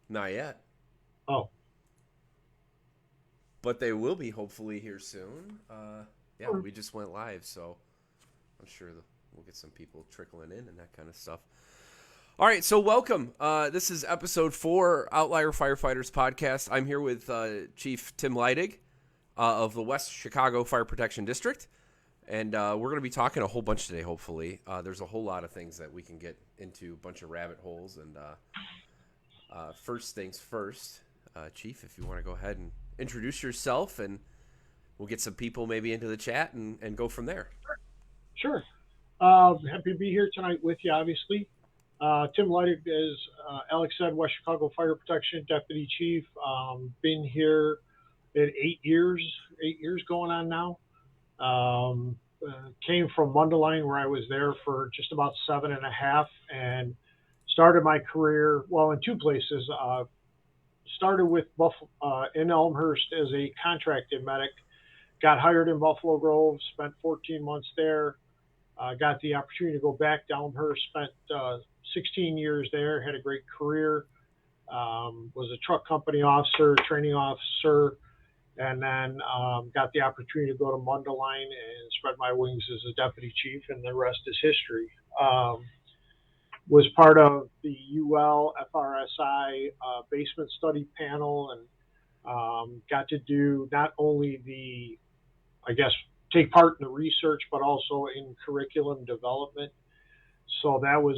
Not yet, Oh, but they will be hopefully here soon. Yeah, sure. we just went live, so I'm sure we'll get some people trickling in and that kind of stuff. All right, so welcome. This is episode 4, Outlier Firefighters podcast. I'm here with Chief Tim Leidig of the West Chicago Fire Protection District, and we're going to be talking a whole bunch today. Hopefully, there's a whole lot of things that we can get into, a bunch of rabbit holes. And first things first, Chief, if you want to go ahead and introduce yourself, and we'll get some people maybe into the chat and go from there. Sure. Happy to be here tonight with you, obviously. Tim Leidig, as Alex said, West Chicago Fire Protection Deputy Chief. Been here at 8 years, 8 years going on now. Came from Mundelein, where I was there for just about 7.5, and started my career, well, in two places. Started with in Elmhurst as a contracted medic. Got hired in Buffalo Grove, spent 14 months there. Got the opportunity to go back to Elmhurst, spent 16 years there, had a great career. Was a truck company officer, training officer, and then got the opportunity to go to Mundelein and spread my wings as a deputy chief, and the rest is history. Was part of the UL FRSI basement study panel, and got to do not only I guess, take part in the research, but also in curriculum development. So that was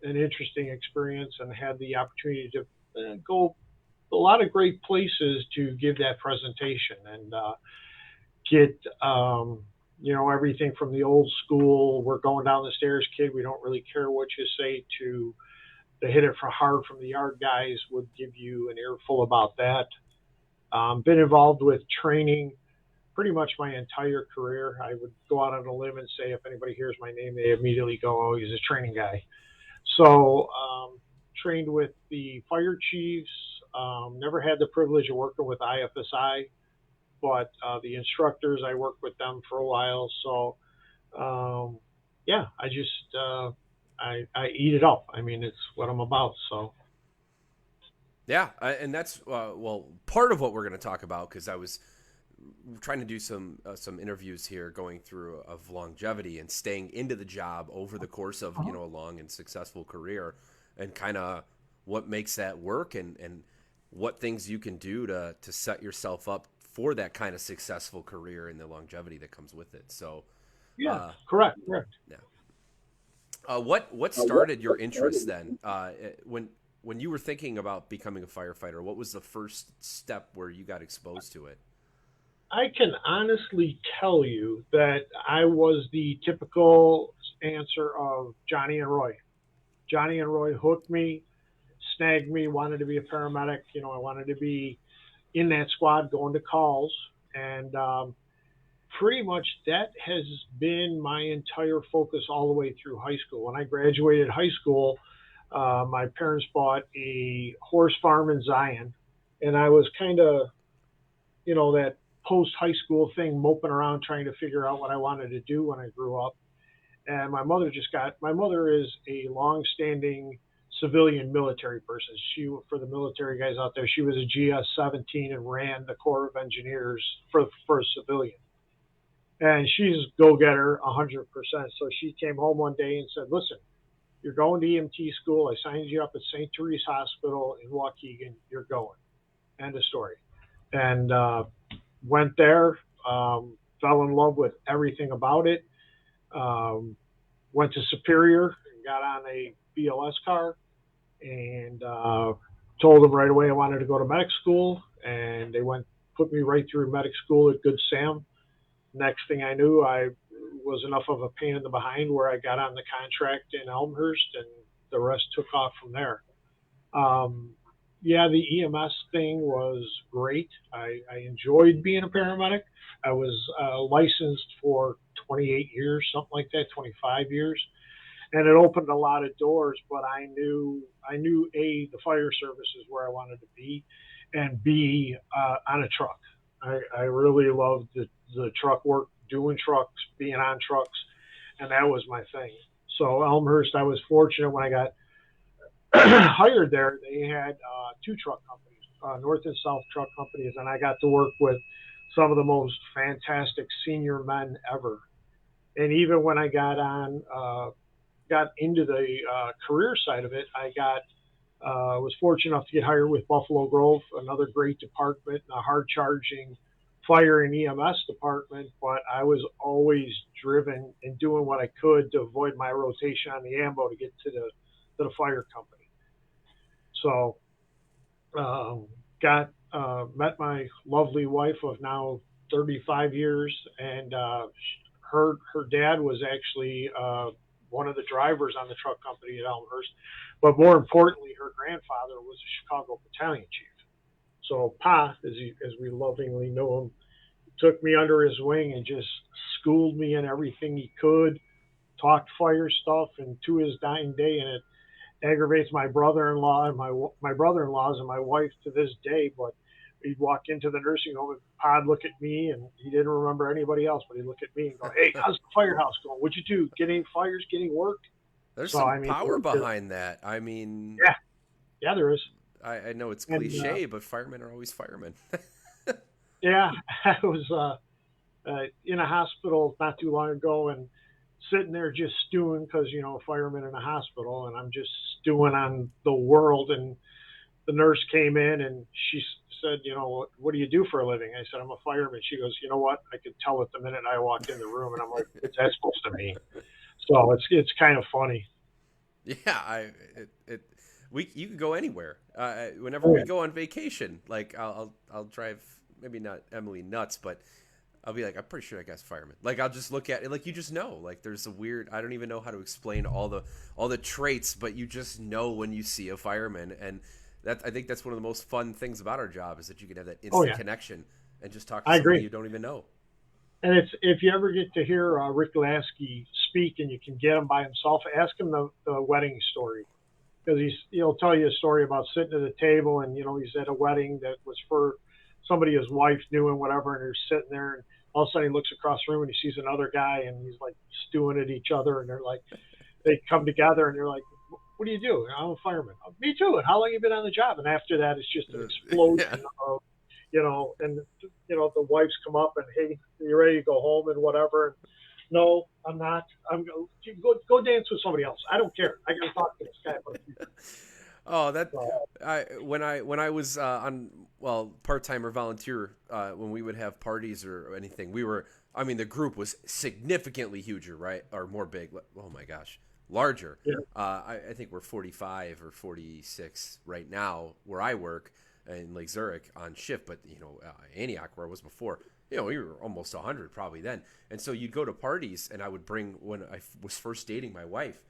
an interesting experience, and had the opportunity to go a lot of great places to give that presentation and get everything from the old school, we're going down the stairs, kid, we don't really care what you say, to the hit it for hard from the yard guys would give you an earful about that. Been involved with training pretty much my entire career. I would go out on a limb and say if anybody hears my name, they immediately go, "Oh, he's a training guy." So trained with the fire chiefs. Never had the privilege of working with IFSI, but the instructors, I worked with them for a while. So yeah, I just I eat it up. I mean, it's what I'm about. So Yeah, and that's well part of what we're going to talk about, because I was trying to do some interviews here, going through of longevity and staying into the job over the course of a long and successful career, and kind of what makes that work, and what things you can do to set yourself up for that kind of successful career and the longevity that comes with it. So, yeah, uh, correct, correct. yeah. What started your interest then? When you were thinking about becoming a firefighter, what was the first step where you got exposed to it? I can honestly tell you that I was the typical answer of Johnny and Roy. Johnny and Roy hooked me, snagged me, wanted to be a paramedic. I wanted to be in that squad going to calls. And pretty much that has been my entire focus all the way through high school. When I graduated high school, my parents bought a horse farm in Zion. And I was kind of, that post high school thing, moping around trying to figure out what I wanted to do when I grew up. And my mother is a long-standing civilian military person. For the military guys out there, she was a GS 17 and ran the Corps of Engineers for a civilian. And she's a go-getter 100%. So she came home one day and said, "Listen, you're going to EMT school. I signed you up at St. Therese Hospital in Waukegan. You're going." End of story. And went there, fell in love with everything about it. Um, Went to Superior and got on a BLS car, and told them right away I wanted to go to medic school, and they put me right through medic school at Good Sam. Next thing I knew, I was enough of a pain in the behind where I got on the contract in Elmhurst, and the rest took off from there. Um, yeah, the EMS thing was great. I enjoyed being a paramedic. I was licensed for 28 years, something like that, 25 years, and it opened a lot of doors. But I knew the fire service is where I wanted to be, and B, on a truck. I really loved the truck work, doing trucks, being on trucks, and that was my thing. So Elmhurst, I was fortunate when I got hired there, they had two truck companies, North and South truck companies, and I got to work with some of the most fantastic senior men ever. And even when I got into the career side of it, I was fortunate enough to get hired with Buffalo Grove, another great department, a hard charging fire and EMS department. But I was always driven and doing what I could to avoid my rotation on the AMBO to get to the fire company. So got met my lovely wife of now 35 years, and her dad was actually one of the drivers on the truck company at Elmhurst. But more importantly, her grandfather was a Chicago battalion chief. So Pa, as we lovingly know him, took me under his wing and just schooled me in everything he could, talked fire stuff, and to his dying day, and it aggravates my brother-in-law and my brother-in-laws and my wife to this day. But he'd walk into the nursing home and Pod'd look at me, and he didn't remember anybody else, but he'd look at me and go, "Hey, how's the firehouse going? What'd you do? Get any fires? Get any work?" There's some power behind that. I mean, yeah, there is. I know it's cliche, but firemen are always firemen. Yeah, I was in a hospital not too long ago and sitting there just stewing because, firemen in a hospital, and I'm just stewing on the world. And the nurse came in and she said, "What do you do for a living?" I said, "I'm a fireman." She goes, "You know what? I could tell it the minute I walked in the room." And I'm like, "What's that supposed to mean?" So it's kind of funny. Yeah, you can go anywhere. Whenever we go on vacation, like I'll drive, maybe not Emily nuts, but I'll be like, I'm pretty sure that guy's a fireman. Like I'll just look at it, like you just know. Like there's a weird, I don't even know how to explain all the traits, but you just know when you see a fireman. And I think that's one of the most fun things about our job is that you can have that instant connection and just talk to somebody you don't even know. And if you ever get to hear Rick Lasky speak and you can get him by himself, ask him the wedding story, because he'll tell you a story about sitting at a table and he's at a wedding that was for somebody his wife knew and whatever, and they're sitting there, and all of a sudden he looks across the room and he sees another guy and he's like stewing at each other, and they're like, they come together and they're like, "What do you do?" "I'm a fireman." "Oh, me too. And how long have you been on the job?" And after that, it's just an explosion of, and the wives come up and, "Hey, are you ready to go home?" and whatever. And, "No, I'm not. I'm go dance with somebody else. I don't care. I got to talk to this guy about you." Oh, when I was on part-time or volunteer, when we would have parties or anything, the group was significantly huger, right? Or more big. Oh my gosh, larger. Yeah. I think we're 45 or 46 right now where I work in Lake Zurich on shift, but Antioch, where I was before, we were almost 100 probably then. And so you'd go to parties, and I would bring, when I was first dating my wife,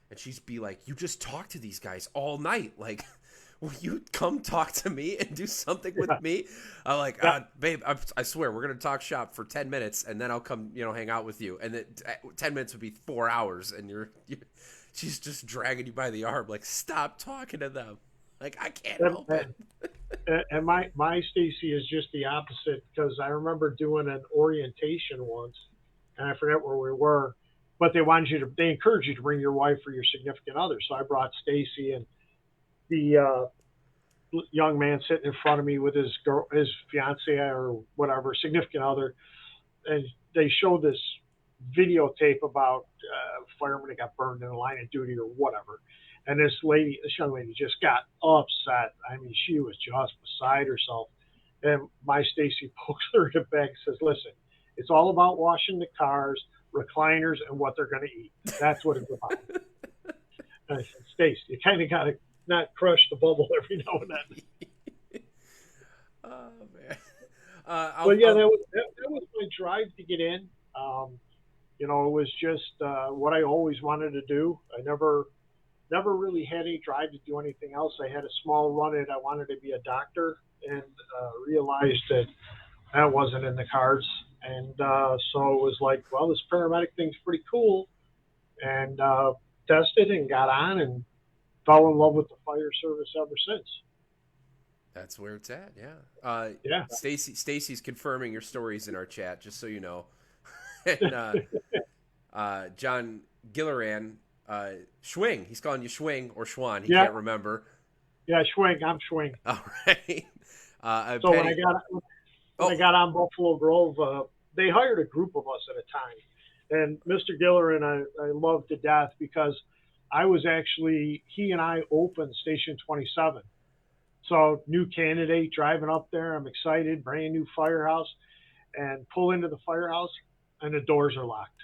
and she'd be like, "You just talk to these guys all night. Like, will you come talk to me and do something with me?" I'm like, "Babe, I swear, we're going to talk shop for 10 minutes, and then I'll come, hang out with you." And then 10 minutes would be 4 hours, and she's just dragging you by the arm, like, "Stop talking to them." Like, I can't help it. And my Stacy is just the opposite, because I remember doing an orientation once, and I forget where we were, but they encouraged you to bring your wife or your significant other. So I brought Stacy, and the young man sitting in front of me with his fiance or whatever, significant other, and they showed this videotape about firemen that got burned in the line of duty or whatever. And this young lady just got upset. I mean, she was just beside herself. And my Stacy pokes her in the back and says, "Listen, it's all about washing the cars, recliners, and what they're going to eat. That's what it's about." And I said, "Stacy, you kind of got to not crush the bubble every now and then." Oh, man. But yeah, that was my drive to get in. It was just what I always wanted to do. I never really had any drive to do anything else. I had a small run at I wanted to be a doctor, and realized that wasn't in the cards. And so it was like, well, this paramedic thing's pretty cool, and tested and got on and fell in love with the fire service ever since. That's where it's at, yeah. Yeah. Stacy's confirming your stories in our chat, just so you know. And John Gilleran Schwing. He's calling you Schwing or Schwan. He Yeah, can't remember. yeah, Schwing. I'm Schwing. All right. So Patty. when I Oh, got on Buffalo Grove, they hired a group of us at a time, and Mr. Giller and I loved to death because I was actually he and I opened Station 27. So new candidate driving up there. I'm excited. Brand new firehouse, and pull into the firehouse, and the doors are locked.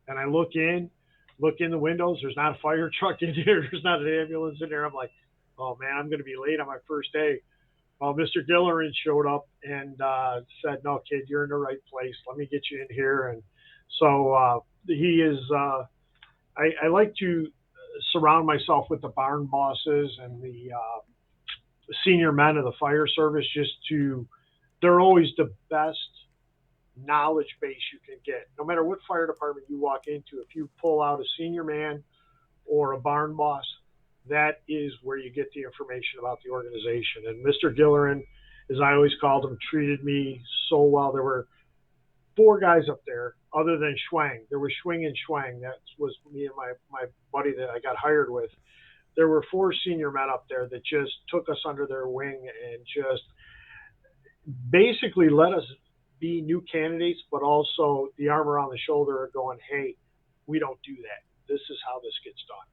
And I look in the windows. There's not a fire truck in here. There's not an ambulance in there. I'm like, oh man, I'm going to be late on my first day. Well, Mr. Gillerin showed up and said, no, kid, you're in the right place. Let me get you in here. And so he is, I like to surround myself with the barn bosses and the senior men of the fire service they're always the best knowledge base you can get. No matter what fire department you walk into, if you pull out a senior man or a barn boss, that is where you get the information about the organization. And Mr. Gillerin, as I always called him, treated me so well. There were four guys up there other than Schwang. There was Schwing and Schwang. That was me and my buddy that I got hired with. There were four senior men up there that just took us under their wing and just basically let us be new candidates, but also the arm around the shoulder going, hey, we don't do that. This is how this gets done.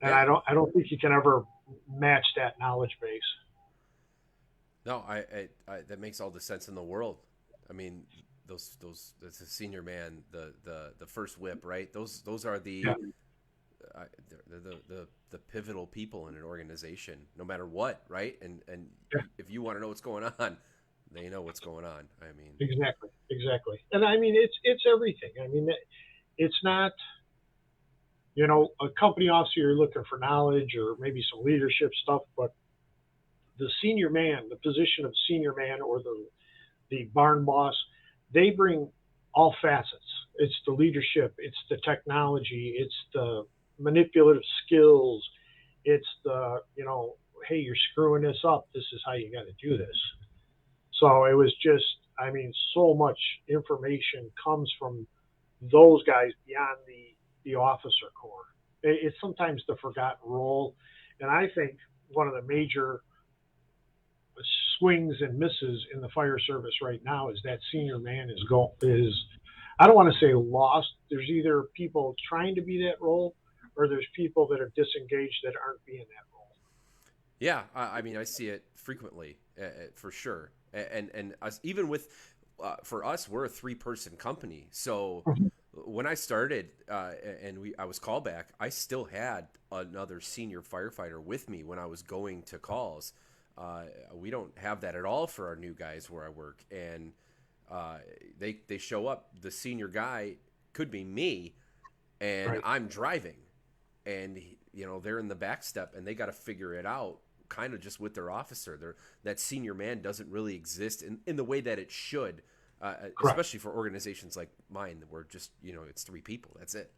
And yeah. I don't think you can ever match that knowledge base. No, that makes all the sense in the world. I mean, the senior man, the first whip, right? Those are Yeah. the pivotal people in an organization, no matter what, right? And Yeah. if you want to know what's going on, they know what's going on. I mean, Exactly. And I mean, it's everything. I mean, it's not, a company officer, you're looking for knowledge or maybe some leadership stuff, but the senior man, the position of senior man or the barn boss, they bring all facets. It's the leadership, it's the technology, it's the manipulative skills, it's the, hey, you're screwing this up. This is how you got to do this. So it was just, I mean, so much information comes from those guys beyond the officer corps. It's sometimes the forgotten role. And I think one of the major swings and misses in the fire service right now is that senior man is I don't want to say lost. There's either people trying to be that role or there's people that are disengaged that aren't being that role. yeah, I mean, I see it frequently, for sure. And us, even with, for us, we're a 3-person company. So when I started, I was callback, I still had another senior firefighter with me when I was going to calls. We don't have that at all for our new guys where I work, and they show up. The senior guy could be me, and Right. I'm driving, and they're in the back step, and they got to figure it out, kind of just with their officer. That senior man doesn't really exist in the way that it should, especially for organizations like mine, where just it's 3 people. That's it.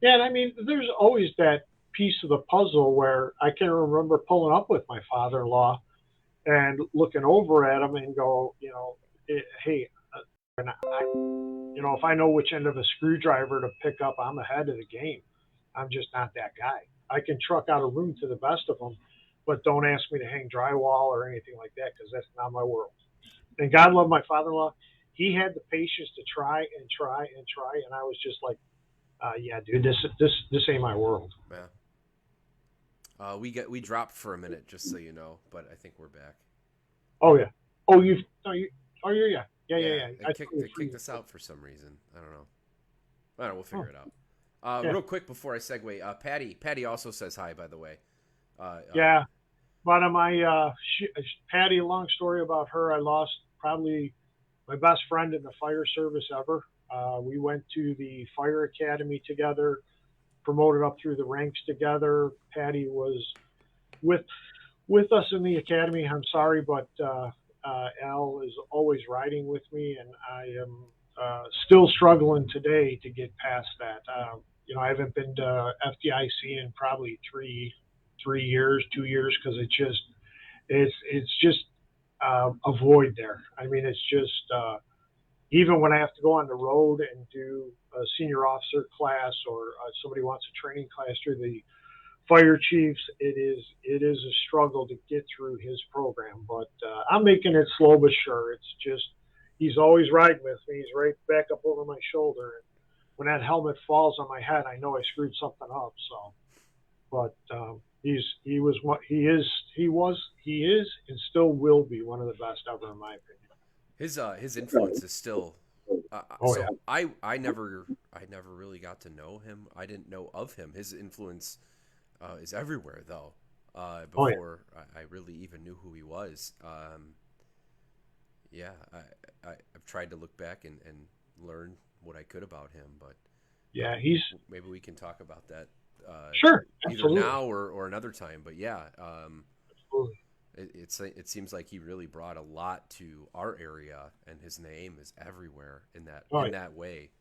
Yeah, and I mean, there's always that piece of the puzzle where I can remember pulling up with my father-in-law and looking over at him and go, hey, and if I know which end of a screwdriver to pick up, I'm ahead of the game. I'm just not that guy. I can truck out a room to the best of them, but don't ask me to hang drywall or anything like that because that's not my world. And God love my father-in-law. He had the patience to try and try and try, and I was just like, yeah, dude, this ain't my world. Yeah. We dropped for a minute, just so you know, but I think we're back. Oh yeah. Oh you're yeah. Yeah. They kicked us out for some reason. I don't know. We'll figure it out. Yeah. Real quick before I segue, Patty also says hi, by the way. Yeah. But Patty, a long story about her. I lost probably my best friend in the fire service ever. We went to the fire academy together, promoted up through the ranks together. Patty was with us in the academy. I'm sorry, but Al is always riding with me, and I am still struggling today to get past that. I haven't been to FDIC in probably 2 years, because it's just a void there. I mean, it's just even when I have to go on the road and do a senior officer class, or somebody wants a training class through the fire chiefs, it is a struggle to get through his program. But I'm making it slow but sure. It's just he's always riding with me. He's right back up over my shoulder. And when that helmet falls on my head, I know I screwed something up. So, but he is and still will be one of the best ever in my opinion. His influence is still. Oh yeah, So I never really got to know him. I didn't know of him. His influence is everywhere, though. oh yeah, Before I really even knew who he was. Yeah, I've tried to look back and learn what I could about him, but yeah. He's maybe we can talk about that sure, either absolutely, now or another time. But yeah, absolutely. it seems like he really brought a lot to our area, and his name is everywhere in that Oh in yeah. that way.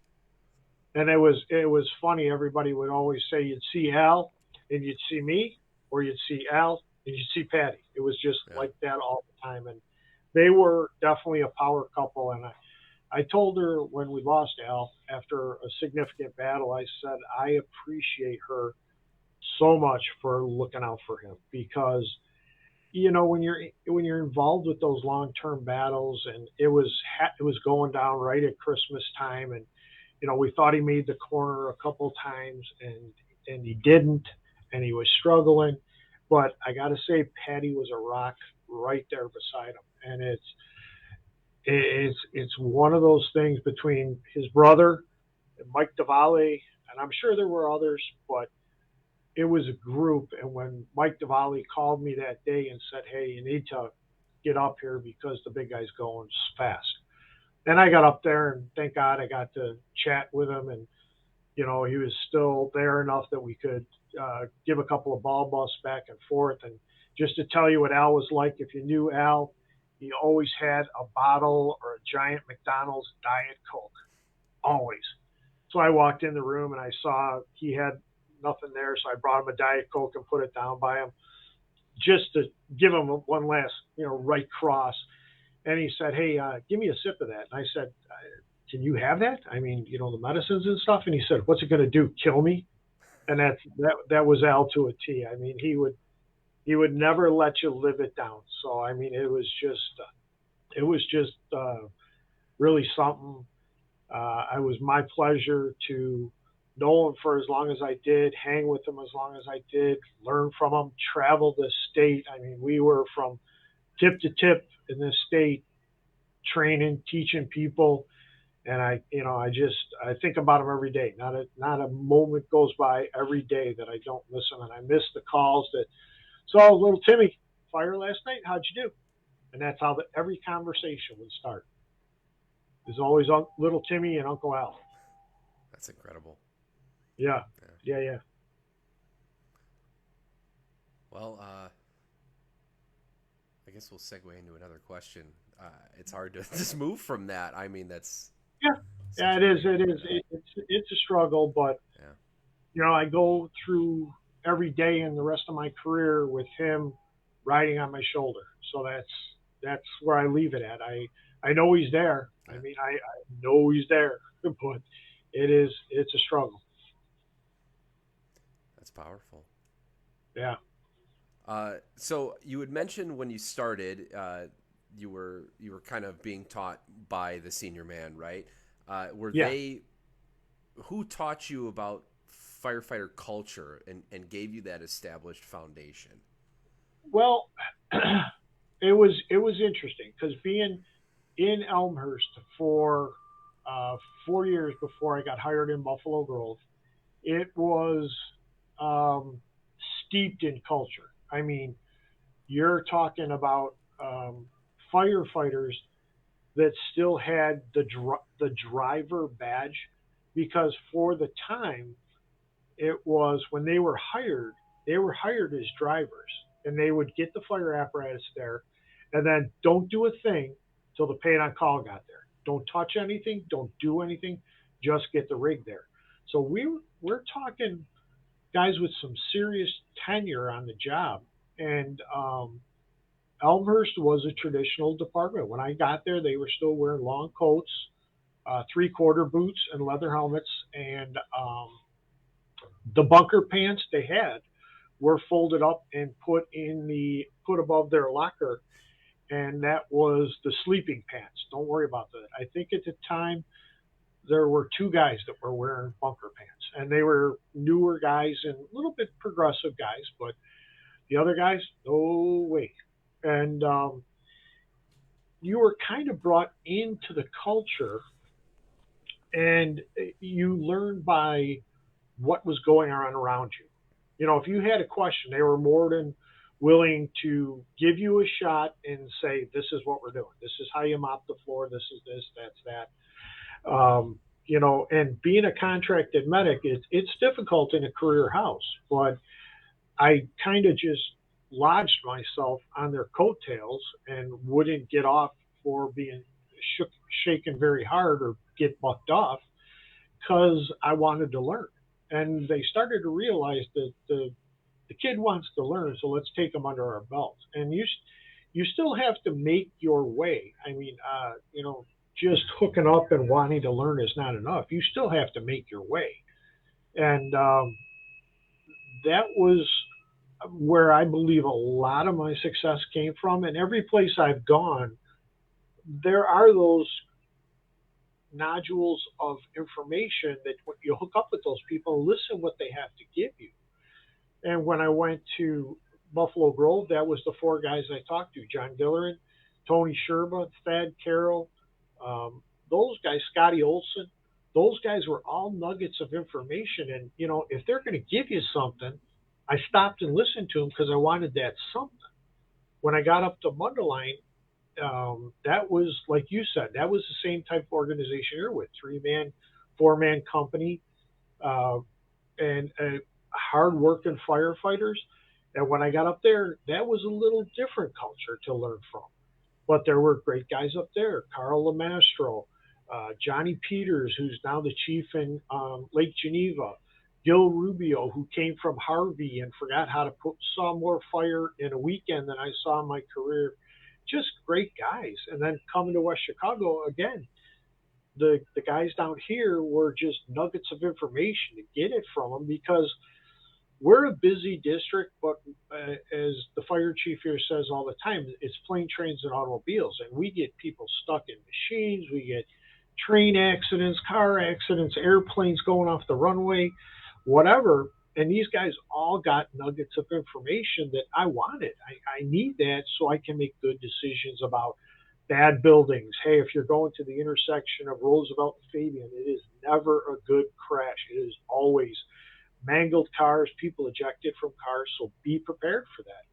And it was funny. Everybody would always say you'd see Al and you'd see me, or you'd see Al and you'd see Patty. It was just Yeah, like that all the time, and they were definitely a power couple. And I told her when we lost Al after a significant battle, I said I appreciate her so much for looking out for him, because when you're involved with those long term battles, and it was going down right at Christmas time, and we thought he made the corner a couple times, and he didn't, and he was struggling. But I got to say, Patty was a rock right there beside him, and it's one of those things between his brother and Mike DeValle, and I'm sure there were others, but it was a group. And when Mike DeValle called me that day and said, "Hey, you need to get up here because the big guy's going fast," and I got up there, and thank God I got to chat with him, and he was still there enough that we could give a couple of ball busts back and forth. And just to tell you what Al was like, if you knew Al, he always had a bottle or a giant McDonald's Diet Coke, always. So I walked in the room and I saw he had nothing there, so I brought him a Diet Coke and put it down by him just to give him one last, right cross. And he said, "Hey, give me a sip of that." And I said, "Can you have that? I mean, the medicines and stuff." And he said, "What's it going to do? Kill me?" And that was Al to a T. I mean, he would never let you live it down. So I mean, it was just really something. It was my pleasure to know him for as long as I did, hang with him as long as I did, learn from him, travel the state. I mean, we were from tip to tip in this state, training, teaching people. And I think about him every day. Not a moment goes by every day that I don't miss him. And I miss the calls that, "So, little Timmy, fire last night? How'd you do?" And that's how every conversation would start. There's always little Timmy and Uncle Al. that's incredible. Yeah, Yeah. yeah, yeah. Well, I guess we'll segue into another question. It's hard to just move from that. I mean, that's Yeah, such yeah, a it is. great. It is. It's a struggle, but Yeah, I go through every day in the rest of my career with him riding on my shoulder. So that's where I leave it at. I know he's there. I yeah, mean, I know he's there, but it's a struggle. that's powerful. Yeah, So you had mentioned when you started, you were kind of being taught by the senior man, right? Were yeah. they who taught you about firefighter culture and gave you that established foundation? Well, it was interesting because being in Elmhurst for 4 years before I got hired in Buffalo Grove, it was um, steeped in culture. I mean, you're talking about firefighters that still had the driver badge, because for the time it was when they were hired as drivers, and they would get the fire apparatus there, and then don't do a thing till the paid on call got there. Don't touch anything. Don't do anything. Just get the rig there. So we're talking guys with some serious tenure on the job, and Elmhurst was a traditional department. When I got there, they were still wearing long coats. three-quarter boots and leather helmets, and the bunker pants they had were folded up and put above their locker, and that was the sleeping pants. Don't worry about that. I think at the time there were two guys that were wearing bunker pants, and they were newer guys and a little bit progressive guys, but the other guys, no way. And you were kind of brought into the culture, and you learned by what was going on around you. You know, if you had a question, they were more than willing to give you a shot and say, "This is what we're doing. This is how you mop the floor. This is this. That's that." You know, and being a contracted medic, it's difficult in a career house, but I kind of just lodged myself on their coattails and wouldn't get off for being shaken very hard or get bucked off because I wanted to learn. And they started to realize that the kid wants to learn, so let's take him under our belt. And you still have to make your way. I mean, you know, just hooking up and wanting to learn is not enough. You still have to make your way. And that was where I believe a lot of my success came from. And every place I've gone, there are those nodules of information that when you hook up with those people, listen what they have to give you. And when I went to Buffalo Grove, that was the four guys I talked to: John Dillerin, Tony Sherba, Thad Carroll, those guys, Scotty Olson. Those guys were all nuggets of information. And, you know, if they're going to give you something, I stopped and listened to them because I wanted that something. When I got up to Mundelein, that was, like you said, that was the same type of organization you're with: 3-man, 4-man company, and hard-working firefighters. And when I got up there, that was a little different culture to learn from. But there were great guys up there: Carl Lemastro, Johnny Peters, who's now the chief in Lake Geneva, Gil Rubio, who came from Harvey and forgot how to saw more fire in a weekend than I saw in my career. Just great guys. And then coming to West Chicago again, the guys down here were just nuggets of information to get it from them, because we're a busy district, but as the fire chief here says all the time, it's plane, trains, and automobiles. And we get people stuck in machines. We get train accidents, car accidents, airplanes going off the runway, whatever. And these guys all got nuggets of information that I wanted. I need that so I can make good decisions about bad buildings. Hey, if you're going to the intersection of Roosevelt and Fabian, it is never a good crash. It is always mangled cars, people ejected from cars, so be prepared for that.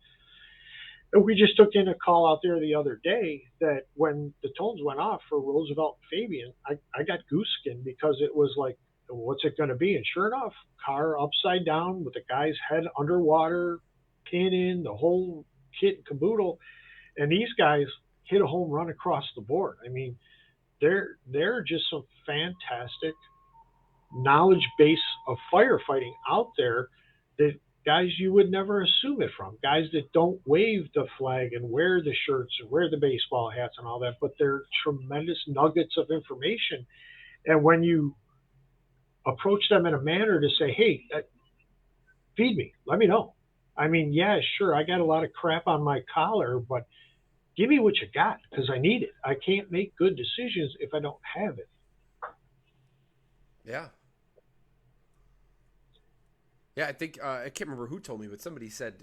And we just took in a call out there the other day that when the tones went off for Roosevelt and Fabian, I got goose skin, because it was like, what's it going to be? And sure enough, car upside down with the guy's head underwater, pin in, the whole kit and caboodle. And these guys hit a home run across the board. I mean, they're just some fantastic knowledge base of firefighting out there, that guys you would never assume it from, guys that don't wave the flag and wear the shirts and wear the baseball hats and all that, but they're tremendous nuggets of information. And when you approach them in a manner to say, hey, feed me, let me know. I mean, yeah, sure, I got a lot of crap on my collar, but give me what you got, because I need it. I can't make good decisions if I don't have it. Yeah. Yeah, I think I can't remember who told me, but somebody said,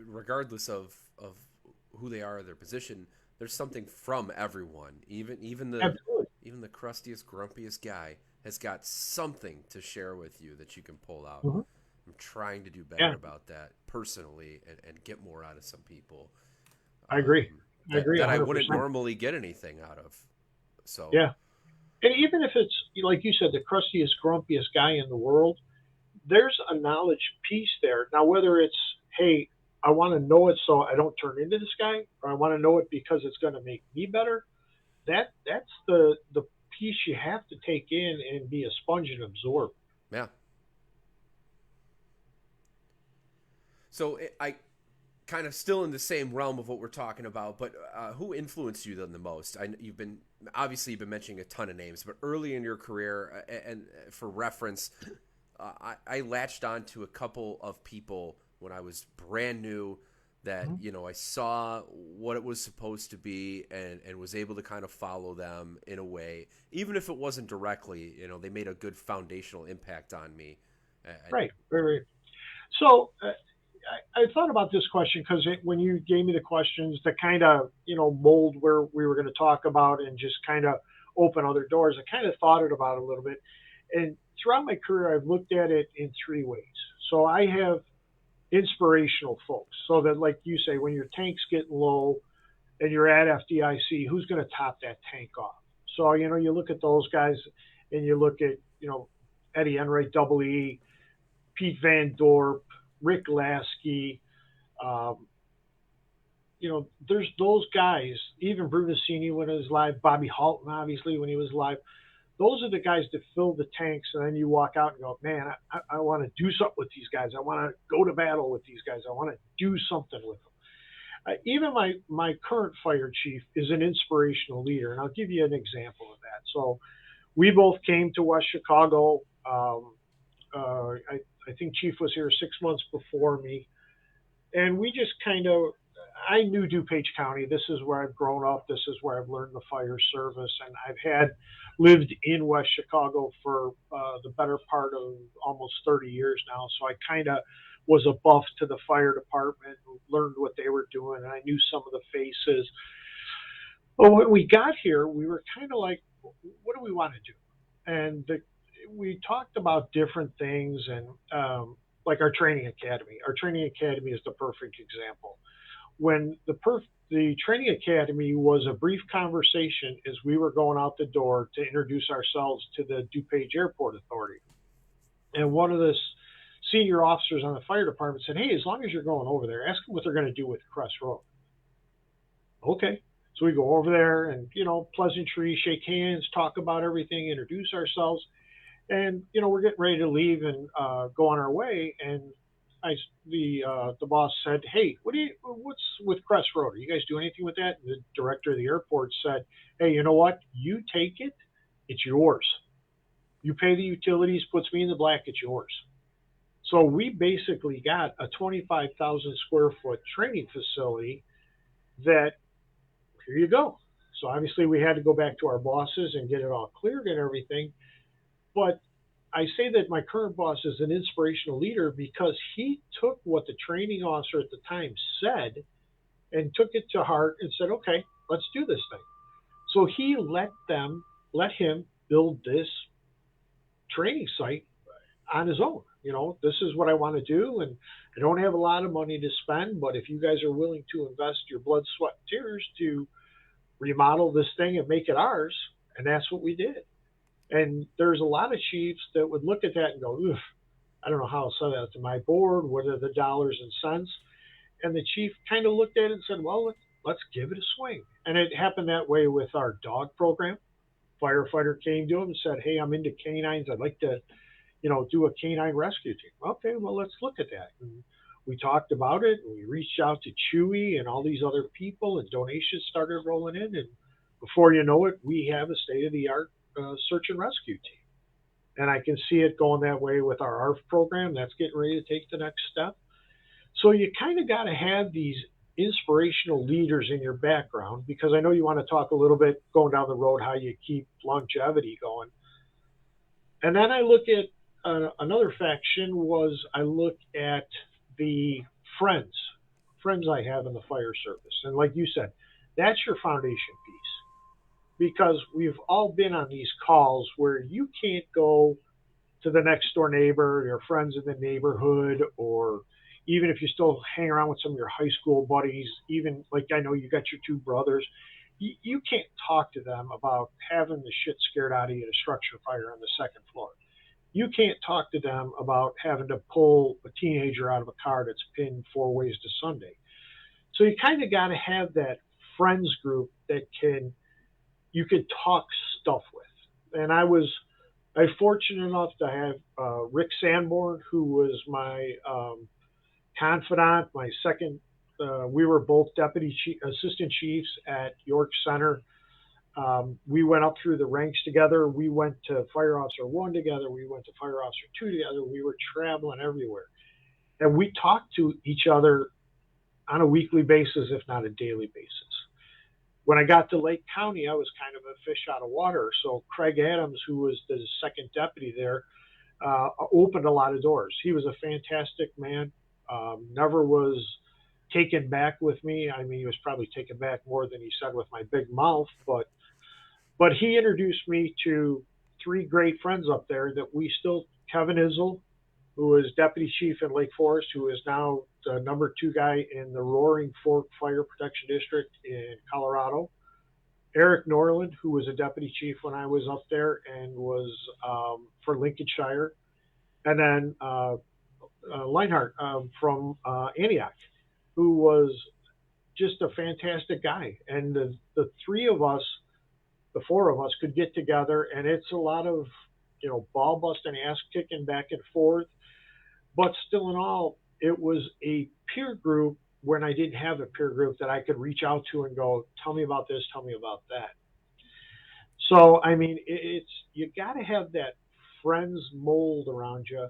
regardless of who they are or their position, there's something from everyone. Even the Absolutely. even the crustiest, grumpiest guy has got something to share with you that you can pull out. Mm-hmm. I'm trying to do better about that personally, and get more out of some people. I agree. I That, agree. that I 100%. wouldn't normally get anything out of. So Yeah. And even if it's, like you said, the crustiest, grumpiest guy in the world, there's a knowledge piece there. Now, whether it's, hey, I want to know it so I don't turn into this guy, or I want to know it because it's going to make me better, that's the piece you have to take in and be a sponge and absorb. yeah. So kind of still in the same realm of what we're talking about, but who influenced you then the most? You've been mentioning a ton of names, but early in your career, and for reference, I latched on to a couple of people when I was brand new that, Mhm. I saw what it was supposed to be, and was able to kind of follow them in a way, even if it wasn't directly. They made a good foundational impact on me. And Right. Very. So I thought about this question because when you gave me the questions to kind of mold where we were going to talk about and just kind of open other doors, I kind of thought it about it a little bit. And throughout my career, I've looked at it in three ways. So I have inspirational folks. So that, like you say, when your tank's getting low and you're at FDIC, who's going to top that tank off? So you look at those guys, and you look at Eddie Enright, Double E, Pete Van Dorp, Rick Lasky. Um, there's those guys. Even Brunacini when he was live, Bobby Halton obviously when he was live. Those are the guys that fill the tanks, and then you walk out and go, man, I want to do something with these guys. I want to go to battle with these guys. I want to do something with them. Even my current fire chief is an inspirational leader, and I'll give you an example of that. So we both came to West Chicago. I think Chief was here 6 months before me, and we just kind of. I knew DuPage County. This is where I've grown up. This is where I've learned the fire service, and I've lived in West Chicago for the better part of almost 30 years now. So I kind of was a buff to the fire department, learned what they were doing, and I knew some of the faces. But when we got here, we were kind of like, what do we want to do? And we talked about different things, and like our training academy. Our training academy is the perfect example. When the training academy was a brief conversation as we were going out the door to introduce ourselves to the DuPage Airport Authority. And one of the senior officers on the fire department said, hey, as long as you're going over there, ask them what they're going to do with Crest Road. Okay. So we go over there and, pleasantry, shake hands, talk about everything, introduce ourselves. And, we're getting ready to leave and go on our way. And the boss said, hey, what's with Crest Road? Are you guys do anything with that? And the director of the airport said, hey, you know what? You take it. It's yours. You pay the utilities, puts me in the black, it's yours. So we basically got a 25,000 square foot training facility that, here you go. So obviously we had to go back to our bosses and get it all cleared and everything. But I say that my current boss is an inspirational leader because he took what the training officer at the time said and took it to heart and said, okay, let's do this thing. So he let him build this training site on his own. This is what I want to do, and I don't have a lot of money to spend, but if you guys are willing to invest your blood, sweat, and tears to remodel this thing and make it ours, and that's what we did. And there's a lot of chiefs that would look at that and go, oof, I don't know how to sell that to my board. What are the dollars and cents? And the chief kind of looked at it and said, well, let's give it a swing. And it happened that way with our dog program. Firefighter came to him and said, hey, I'm into canines. I'd like to, do a canine rescue team. Okay, well, let's look at that. And we talked about it, and we reached out to Chewy and all these other people, and donations started rolling in. And before you know it, we have a state-of-the-art search and rescue team. And I can see it going that way with our ARF program. That's getting ready to take the next step. So you kind of got to have these inspirational leaders in your background, because I know you want to talk a little bit going down the road how you keep longevity going. And then I look at another faction was I look at the friends I have in the fire service. And like you said, that's your foundation piece, because we've all been on these calls where you can't go to the next door neighbor, your friends in the neighborhood, or even if you still hang around with some of your high school buddies, even like I know you got your two brothers, you can't talk to them about having the shit scared out of you at a structure fire on the second floor. You can't talk to them about having to pull a teenager out of a car that's pinned 4 ways to Sunday. So you kind of got to have that friends group that you could talk stuff with. And I was fortunate enough to have Rick Sanborn, who was my confidant, my second we were both assistant chiefs at York Center. We went up through the ranks together. We went to Fire Officer 1 together. We went to Fire Officer 2 together. We were traveling everywhere. And we talked to each other on a weekly basis, if not a daily basis. When I got to Lake County, I was kind of a fish out of water. So Craig Adams, who was the second deputy there, opened a lot of doors. He was a fantastic man. Never was taken back with me. I mean, he was probably taken back more than he said with my big mouth, but he introduced me to three great friends up there that we still, Kevin Izzle, who was deputy chief in Lake Forest, who is now the number 2 guy in the Roaring Fork Fire Protection District in Colorado. Eric Norland, who was a deputy chief when I was up there and was for Lincolnshire. And then Leinhardt from Antioch, who was just a fantastic guy. And the three of us, the four of us, could get together, and it's a lot of, ball busting, ass kicking back and forth. But still in all, it was a peer group when I didn't have a peer group that I could reach out to and go, tell me about this, tell me about that. So, I mean, you got to have that friends mold around you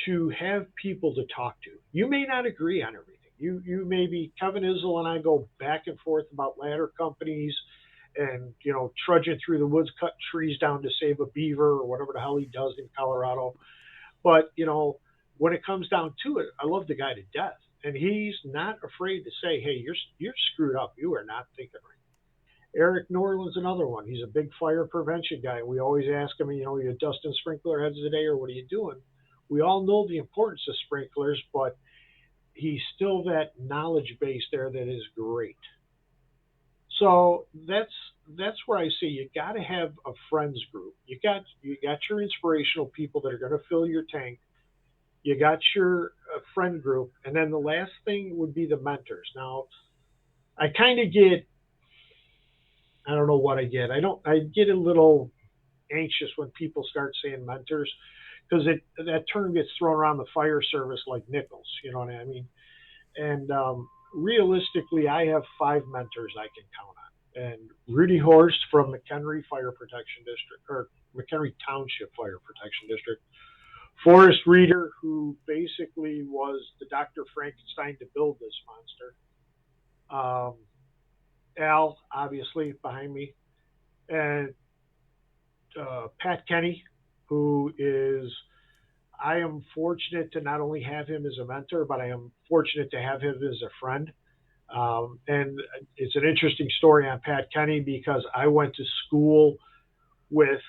to have people to talk to. You may not agree on everything. You may be, Kevin Izzle and I go back and forth about ladder companies and, trudging through the woods, cutting trees down to save a beaver or whatever the hell he does in Colorado. But, when it comes down to it, I love the guy to death. And he's not afraid to say, hey, you're screwed up. You are not thinking right. Eric Norland's another one. He's a big fire prevention guy. We always ask him, you dusting sprinkler heads today or what are you doing? We all know the importance of sprinklers, but he's still that knowledge base there that is great. So that's where I say you got to have a friends group. You got your inspirational people that are going to fill your tank. You got your friend group, and then the last thing would be the mentors. Now, I kind of get, I don't know what I get. I get a little anxious when people start saying mentors because that term gets thrown around the fire service like nickels. You know what I mean? And realistically, I have 5 mentors I can count on. And Rudy Horst from McHenry Fire Protection District, or McHenry Township Fire Protection District. Forrest Reeder, who basically was the Dr. Frankenstein to build this monster. Al, obviously, behind me. And Pat Kenny, who is, I am fortunate to not only have him as a mentor, but I am fortunate to have him as a friend. And it's an interesting story on Pat Kenny because I went to school with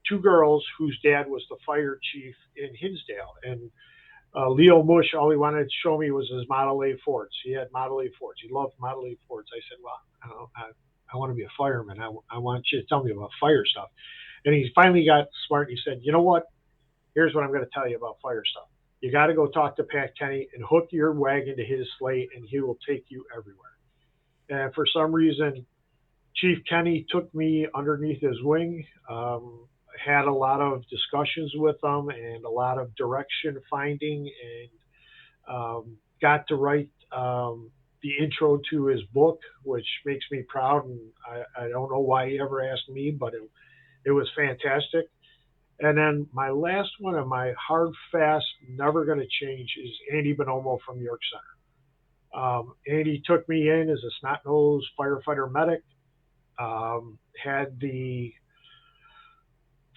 2 girls whose dad was the fire chief in Hinsdale. And Leo Mush, all he wanted to show me was his Model A Fords. He had Model A Fords. He loved Model A Fords. I said, well, I want to be a fireman. I want you to tell me about fire stuff. And he finally got smart. And he said, you know what? Here's what I'm going to tell you about fire stuff. You got to go talk to Pat Kenny and hook your wagon to his sleigh, and he will take you everywhere. And for some reason, Chief Kenny took me underneath his wing, had a lot of discussions with him and a lot of direction finding, and got to write the intro to his book, which makes me proud. And I don't know why he ever asked me, but it was fantastic. And then my last one and my hard, fast, never going to change is Andy Bonomo from York Center. Andy took me in as a snot-nosed firefighter medic, had the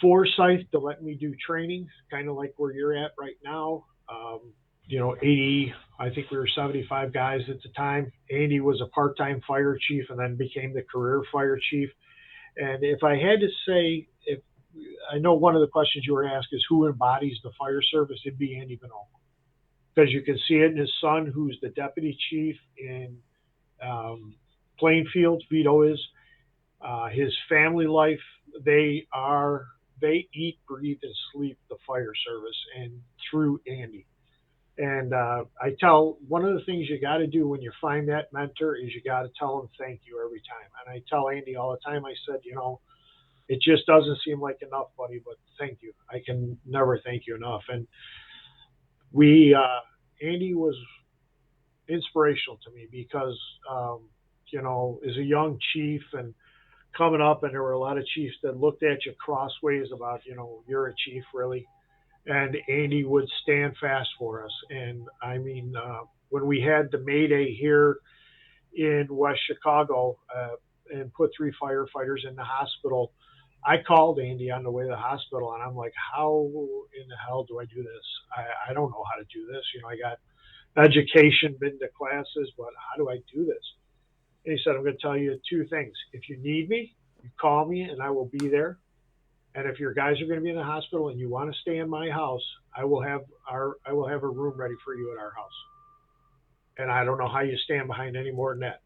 foresight to let me do training, kind of like where you're at right now. 80, I think we were 75 guys at the time. Andy was a part-time fire chief and then became the career fire chief. And if I had to say, I know one of the questions you were asked is who embodies the fire service, it'd be Andy Bonomo. Because you can see it in his son, who's the deputy chief in Plainfield, Vito is. His family life, they eat, breathe, and sleep the fire service, and through Andy. And I tell, one of the things you got to do when you find that mentor is you got to tell him thank you every time. And I tell Andy all the time, I said, it just doesn't seem like enough, buddy, but thank you. I can never thank you enough. And Andy was inspirational to me because, as a young chief and coming up, and there were a lot of chiefs that looked at you crossways about, you're a chief, really. And Andy would stand fast for us. And I mean, when we had the May Day here in West Chicago and put 3 firefighters in the hospital, I called Andy on the way to the hospital, and I'm like, how in the hell do I do this? I don't know how to do this. I got education, been to classes, but how do I do this? And he said, I'm going to tell you 2 things. If you need me, you call me and I will be there. And if your guys are going to be in the hospital and you want to stay in my house, I will have a room ready for you at our house. And I don't know how you stand behind any more than that.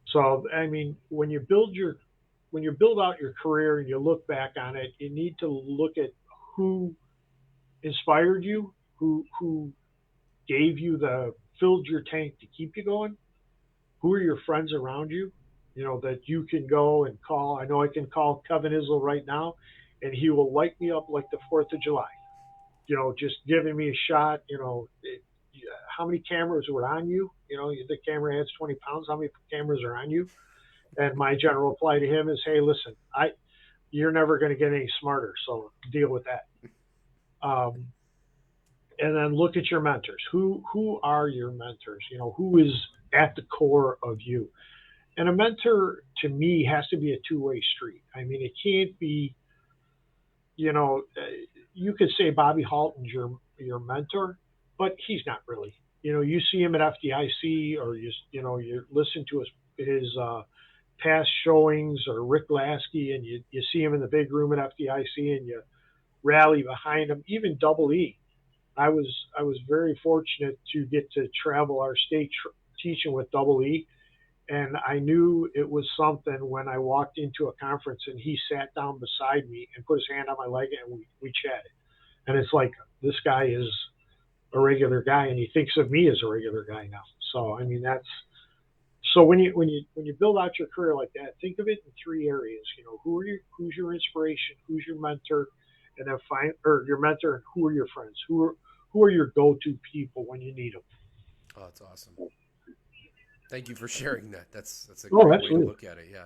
So I mean, when you build out your career and you look back on it, you need to look at who inspired you, who gave you filled your tank to keep you going. Who are your friends around you, that you can go and call? I know I can call Kevin Isle right now, and he will light me up like the 4th of July, just giving me a shot. How many cameras were on you? The camera adds 20 pounds. How many cameras are on you? And my general reply to him is, hey, listen, you're never going to get any smarter, so deal with that. And then look at your mentors. Who are your mentors? Who is at the core of you? And a mentor, to me, has to be a 2-way street. I mean, it can't be, you could say Bobby Halton's your mentor, but he's not really. You see him at FDIC, or you listen to his past showings, or Rick Lasky, and you see him in the big room at FDIC, and you rally behind him. Even Double E. I was very fortunate to get to travel our state teaching with Double E, and I knew it was something when I walked into a conference and he sat down beside me and put his hand on my leg, and we chatted. And it's like, this guy is a regular guy, and he thinks of me as a regular guy now. So I mean, so when you build out your career like that, think of it in 3 areas. Who's your inspiration, who's your mentor, and then your mentor, and who are your friends, who are your go-to people when you need them. Oh, that's awesome. Thank you for sharing that. That's a great way to look at it. Yeah.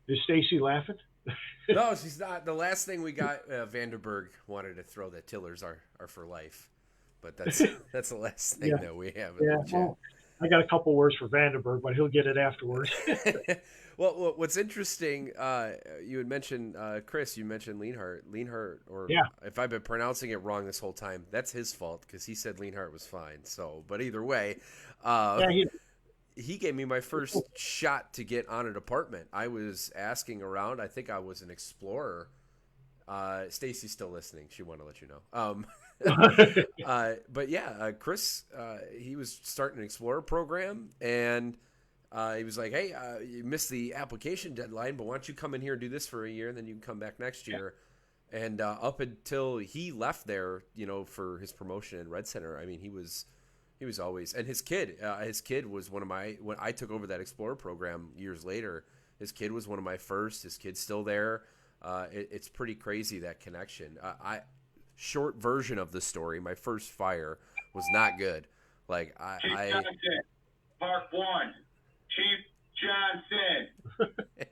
Is Stacy laughing? No, she's not. The last thing we got, Vanderberg wanted to throw that Tillers are for life, but that's the last thing that we have in the chat. Well, I got a couple words for Vanderberg, but he'll get it afterwards. Well, what's interesting, you had mentioned, Chris, you mentioned Lienhart, or if I've been pronouncing it wrong this whole time, that's his fault, because he said Lienhart was fine. So, but either way, he gave me my first shot to get on a department. I was asking around. I think I was an explorer. Stacy's still listening. She wanted to let you know. But yeah, Chris, he was starting an explorer program, and he was like, hey, you missed the application deadline, but why don't you come in here and do this for a year, and then you can come back next year. And up until he left there, for his promotion in Red Center, I mean, he was always, and his kid was one of when I took over that Explorer program years later, his kid was one of my first. His kid's still there. It's pretty crazy, that connection. Short version of the story, my first fire was not good. Like Chief Johnson, Park 1. Chief Johnson,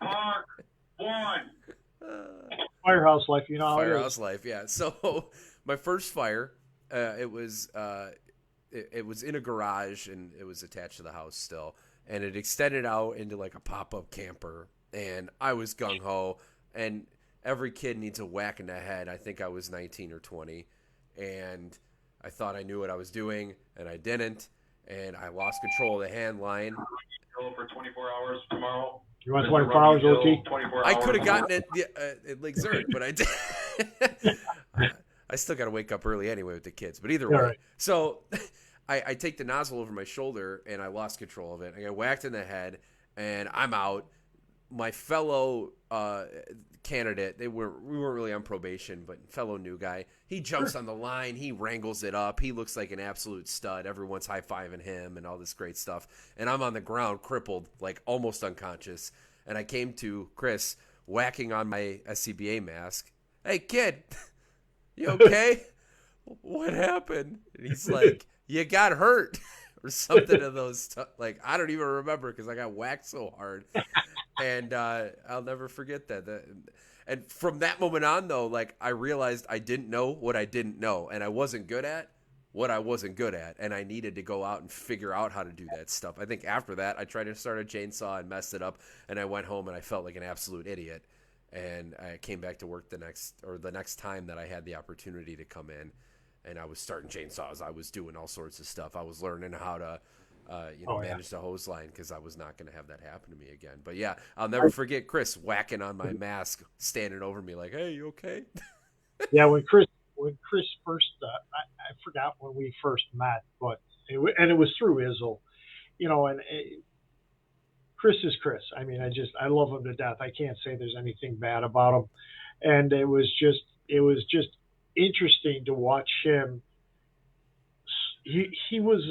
Park 1. Firehouse life, Firehouse life, yeah. So my first fire, it was in a garage, and it was attached to the house still, and it extended out into like a pop-up camper, and I was gung-ho, and every kid needs a whack in the head. I think I was 19 or 20, and I thought I knew what I was doing, and I didn't, and I lost control of the hand line. For 24 hours tomorrow. You want 24 hours OT? I could have gotten it at Lake Zurich, but I did. I still got to wake up early anyway with the kids, but either way. Right. So I take the nozzle over my shoulder, and I lost control of it. I got whacked in the head, and I'm out. My fellow candidate, we weren't really on probation, but fellow new guy, he jumps on the line, he wrangles it up, he looks like an absolute stud, everyone's high-fiving him and all this great stuff, and I'm on the ground crippled, like almost unconscious, and I came to Chris whacking on my SCBA mask. Hey, kid, you okay? what happened? And he's like, you got hurt or something of those. Like, I don't even remember because I got whacked so hard. And I'll never forget that. And from that moment on, though, like, I realized I didn't know what I didn't know, and I wasn't good at what I wasn't good at, and I needed to go out and figure out how to do that stuff. I think after that, I tried to start a chainsaw and messed it up, and I went home and I felt like an absolute idiot. And I came back to work the next time that I had the opportunity to come in, and I was starting chainsaws. I was doing all sorts of stuff. I was learning how to manage the hose line because I was not going to have that happen to me again. But yeah, I'll never forget Chris whacking on my mask, standing over me like, "Hey, you okay?" Yeah, when Chris first, I forgot when we first met, but it was through Izzle, and Chris is Chris. I mean, I love him to death. I can't say there's anything bad about him, and it was just interesting to watch him. He was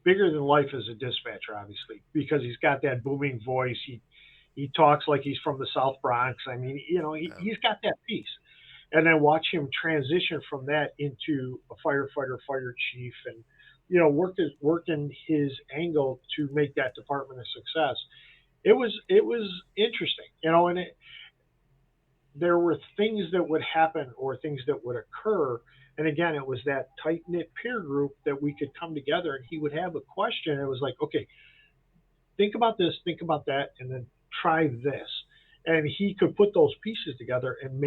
bigger than life as a dispatcher, obviously, because he's got that booming voice. He talks like he's from the South Bronx. I mean, he's got that piece. And then watch him transition from that into a firefighter, fire chief, and working his angle to make that department a success. It was interesting, and there were things that would happen or things that would occur. And again, it was that tight knit peer group that we could come together, and he would have a question. And it was like, okay, think about this, think about that, and then try this. And he could put those pieces together and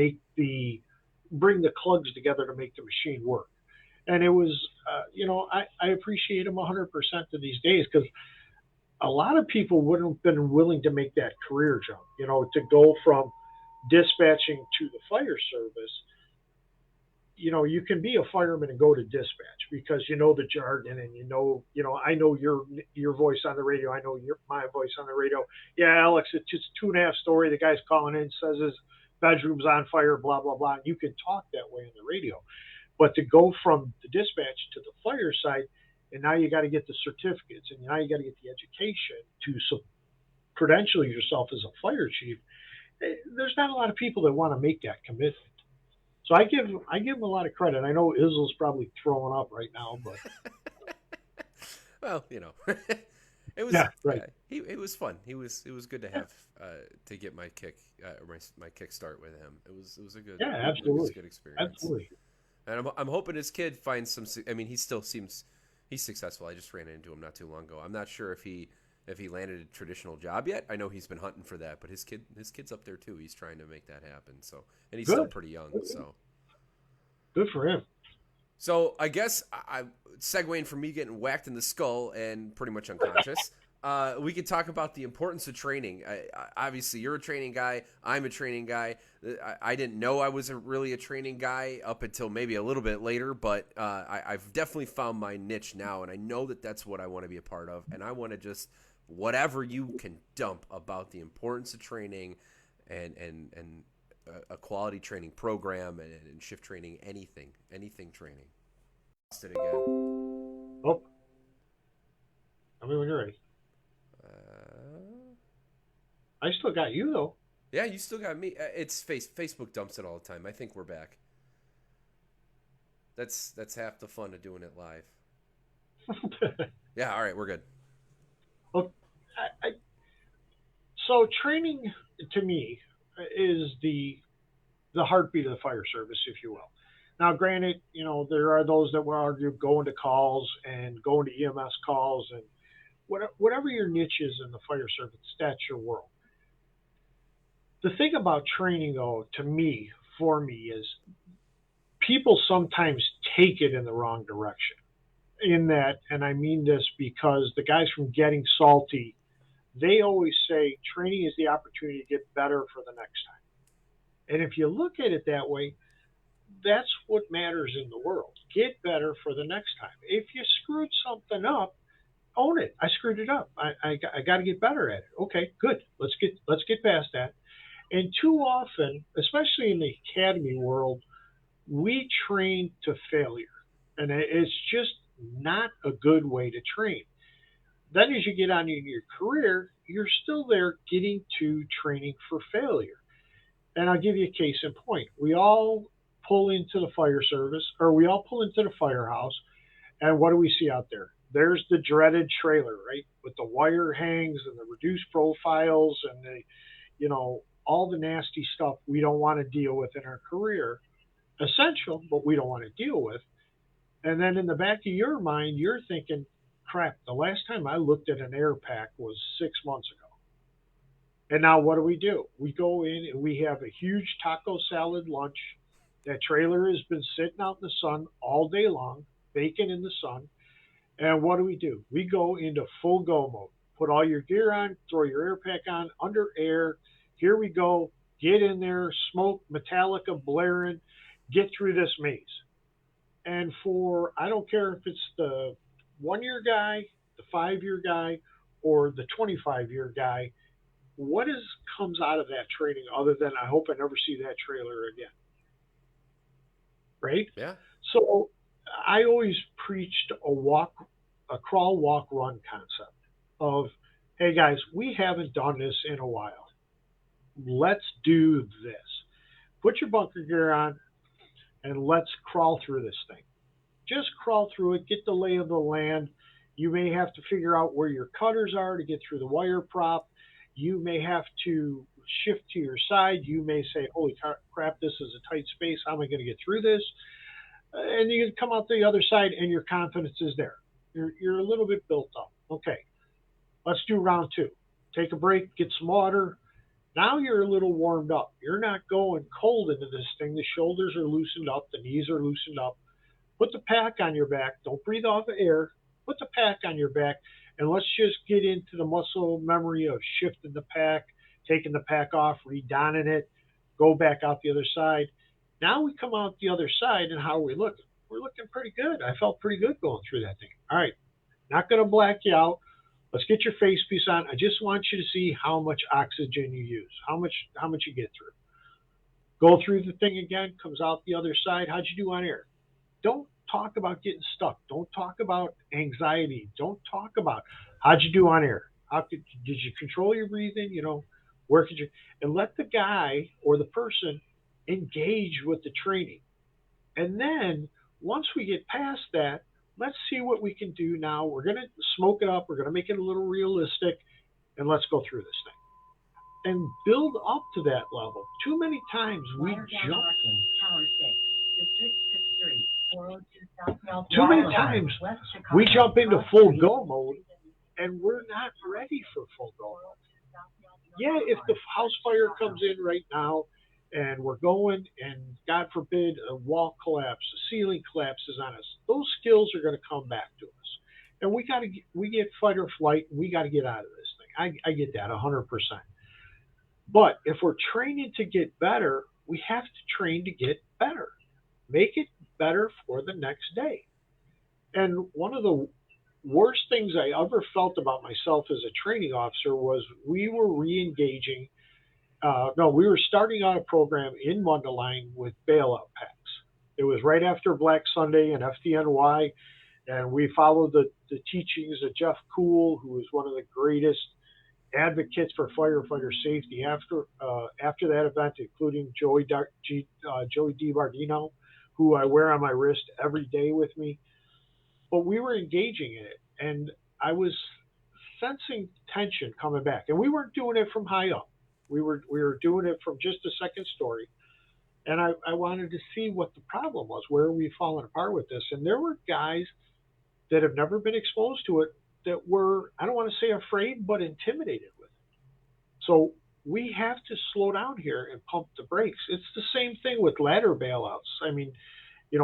bring the clugs together to make the machine work. And it was, I appreciate him 100% to these days, because a lot of people wouldn't have been willing to make that career jump, to go from dispatching to the fire service. You can be a fireman and go to dispatch because you know the jargon, and I know your voice on the radio. I know my voice on the radio. Yeah, Alex, it's just 2.5 story. The guy's calling in, says his bedroom's on fire, blah, blah, blah. You can talk that way on the radio. But to go from the dispatch to the fire side, and now you got to get the certificates, and now you got to get the education to credential yourself as a fire chief. There's not a lot of people that want to make that commitment. So I give him a lot of credit. I know Izzle's probably throwing up right now, but well, it was right. It was fun. It was good to have to get my kick my kick start with him. It was a good absolutely. It was a good experience. Absolutely. And I'm hoping his kid finds some. I mean, he still seems he's successful. I just ran into him not too long ago. I'm not sure if he landed a traditional job yet. I know he's been hunting for that, but his kid's up there too. He's trying to make that happen. So, and he's still pretty young. So good for him. So I guess I segueing from me getting whacked in the skull and pretty much unconscious. We could talk about the importance of training. Obviously, you're a training guy. I'm a training guy. I didn't know I was really a training guy up until maybe a little bit later, but I've definitely found my niche now, and I know that that's what I want to be a part of. And I want to just whatever you can dump about the importance of training and a quality training program and shift training, anything training. Lost it again. Oh, tell me when you're ready. I still got you though. Yeah, you still got me. It's Facebook dumps it all the time. I think we're back. That's half the fun of doing it live. Yeah, all right, we're good. Well, so training to me is the heartbeat of the fire service, if you will. Now, granted, there are those that will argue going to calls and going to EMS calls and whatever your niche is in the fire service, that's your world. The thing about training, though, for me, is people sometimes take it in the wrong direction. In that, and I mean this because the guys from Getting Salty, they always say training is the opportunity to get better for the next time. And if you look at it that way, that's what matters in the world. Get better for the next time. If you screwed something up, own it. I screwed it up. I got to get better at it. Okay, good. Let's get past that. And too often, especially in the academy world, we train to failure, and it's just not a good way to train. Then, as you get on in your career, you're still there getting to training for failure. And I'll give you a case in point. We all pull into the fire service, or we all pull into the firehouse, and what do we see out there? There's the dreaded trailer, right? With the wire hangs and the reduced profiles and the, all the nasty stuff we don't want to deal with in our career. Essential, but we don't want to deal with. And then in the back of your mind, you're thinking, crap, the last time I looked at an air pack was 6 months ago. And now what do? We go in and we have a huge taco salad lunch. That trailer has been sitting out in the sun all day long, baking in the sun. And what do? We go into full go mode. Put all your gear on, throw your air pack on, under air. Here we go. Get in there, smoke, Metallica blaring, get through this maze. And I don't care if it's the 1 year guy, the 5 year guy, or the 25-year guy, what comes out of that training other than I hope I never see that trailer again? Right? Yeah. So I always preached a crawl, walk, run concept of, hey guys, we haven't done this in a while. Let's do this. Put your bunker gear on and let's crawl through this thing. Just crawl through it, get the lay of the land. You may have to figure out where your cutters are to get through the wire prop. You may have to shift to your side. You may say, holy crap, this is a tight space. How am I going to get through this? And you come out the other side and your confidence is there. You're a little bit built up. Okay, let's do round 2. Take a break, get some water. Now you're a little warmed up. You're not going cold into this thing. The shoulders are loosened up. The knees are loosened up. Put the pack on your back. Don't breathe off the air. Put the pack on your back. And let's just get into the muscle memory of shifting the pack, taking the pack off, redonning it, go back out the other side. Now we come out the other side, and how are we looking? We're looking pretty good. I felt pretty good going through that thing. All right, not going to black you out. Let's get your face piece on. I just want you to see how much oxygen you use, how much you get through. Go through the thing again, comes out the other side. How'd you do on air? Don't talk about getting stuck. Don't talk about anxiety. Don't talk about how'd you do on air. Did you control your breathing? Where could you? And let the guy or the person engage with the training. And then once we get past that, let's see what we can do now. We're going to smoke it up. We're going to make it a little realistic, and let's go through this thing and build up to that level. Too many times we jump. Too many times we jump into full go mode, and we're not ready for full go mode. Yeah, if the house fire comes in right now, and we're going, and God forbid, a wall collapse, a ceiling collapses on us, those skills are going to come back to us. And we get fight or flight, and we got to get out of this thing. I get that 100%. But if we're training to get better, we have to train to get better. Make it better for the next day. And one of the worst things I ever felt about myself as a training officer was we were re-engaging. We were starting out a program in Mundelein with bailout packs. It was right after Black Sunday and FDNY, and we followed the teachings of Jeff Kuhl, who was one of the greatest advocates for firefighter safety after that event, including Joey DiBardino, who I wear on my wrist every day with me. But we were engaging in it, and I was sensing tension coming back. And we weren't doing it from high up. We were doing it from just a second story. And I wanted to see what the problem was. Where are we falling apart with this? And there were guys that have never been exposed to it that were, I don't want to say afraid, but intimidated with it. So we have to slow down here and pump the brakes. It's the same thing with ladder bailouts. I mean, the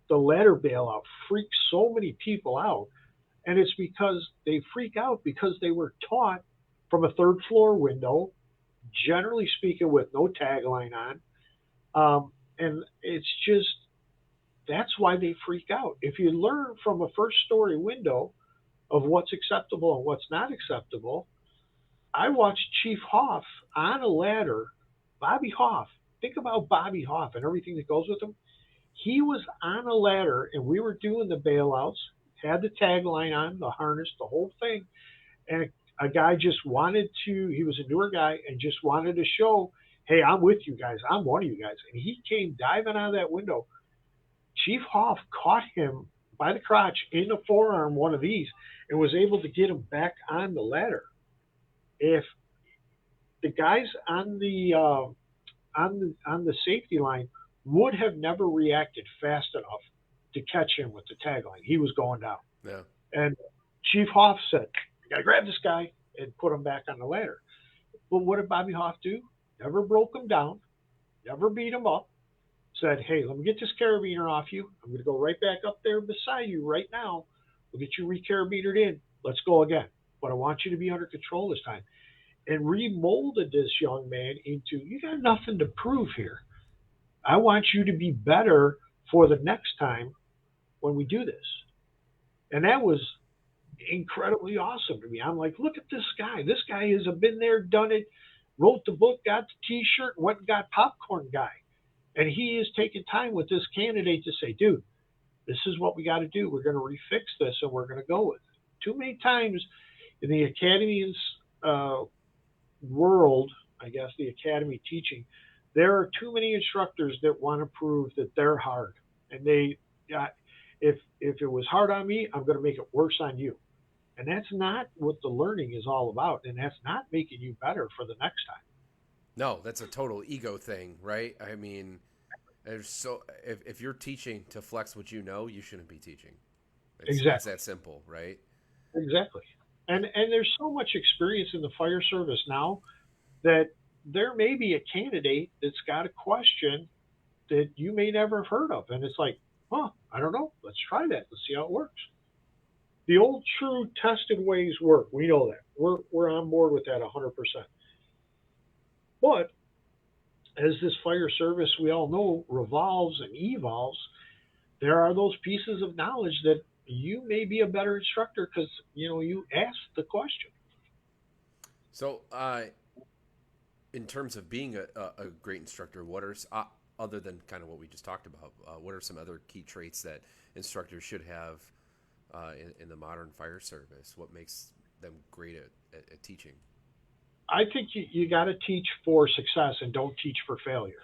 ladder bailout freaks so many people out. And it's because they freak out because they were taught from a third floor window, generally speaking, with no tagline on. And it's just, that's why they freak out. If you learn from a first story window of what's acceptable and what's not acceptable, I watched Chief Hoff on a ladder, Bobby Hoff. Think about Bobby Hoff and everything that goes with him. He was on a ladder and we were doing the bailouts, had the tagline on, the harness, the whole thing. And a guy just wanted to, he was a newer guy and just wanted to show hey, I'm with you guys. I'm one of you guys. And he came diving out of that window. Chief Hoff caught him by the crotch in the forearm, one of these, and was able to get him back on the ladder. If the guys on the safety line would have never reacted fast enough to catch him with the tag line, he was going down. Yeah. And Chief Hoff said, "You got to grab this guy and put him back on the ladder." But what did Bobby Hoff do? Never broke him down, never beat him up. Said, "Hey, let me get this carabiner off you. I'm going to go right back up there beside you right now. We'll get you recarabinered in. Let's go again. But I want you to be under control this time." And remolded this young man into, you got nothing to prove here. I want you to be better for the next time when we do this. And that was incredibly awesome to me. I'm like, look at this guy. This guy has been there, done it, wrote the book, got the T-shirt, went and got Popcorn Guy. And he is taking time with this candidate to say, dude, this is what we got to do. We're going to refix this and we're going to go with it. Too many times in the academy's world, I guess, the academy teaching, there are too many instructors that want to prove that they're hard. And if it was hard on me, I'm going to make it worse on you. And that's not what the learning is all about. And that's not making you better for the next time. No, that's a total ego thing, right? I mean, if you're teaching to flex what you know, you shouldn't be teaching. Exactly. It's that simple, right? Exactly. And there's so much experience in the fire service now that there may be a candidate that's got a question that you may never have heard of. And it's like, I don't know. Let's try that. Let's see how it works. The old true tested ways work. We know that. We're on board with that 100%. But as this fire service, we all know, revolves and evolves, there are those pieces of knowledge that you may be a better instructor because, you asked the question. So, in terms of being a great instructor, what are, other than kind of what we just talked about, what are some other key traits that instructors should have in the modern fire service? What makes them great at teaching? I think you got to teach for success and don't teach for failure.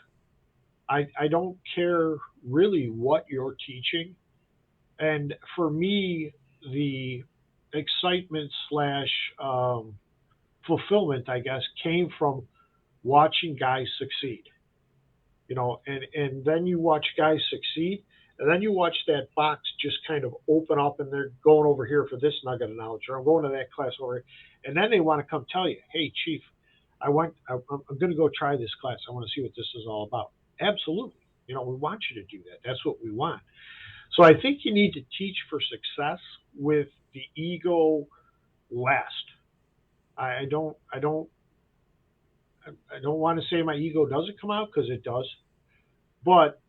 I don't care really what you're teaching. And for me, the excitement / fulfillment, I guess, came from watching guys succeed. And then you watch guys succeed, and then you watch that box just kind of open up, and they're going over here for this nugget of knowledge, or I'm going to that class over here. And then they want to come tell you, hey, Chief, I'm going to go try this class. I want to see what this is all about. Absolutely. We want you to do that. That's what we want. So I think you need to teach for success with the ego last. I don't want to say my ego doesn't come out, because it does. But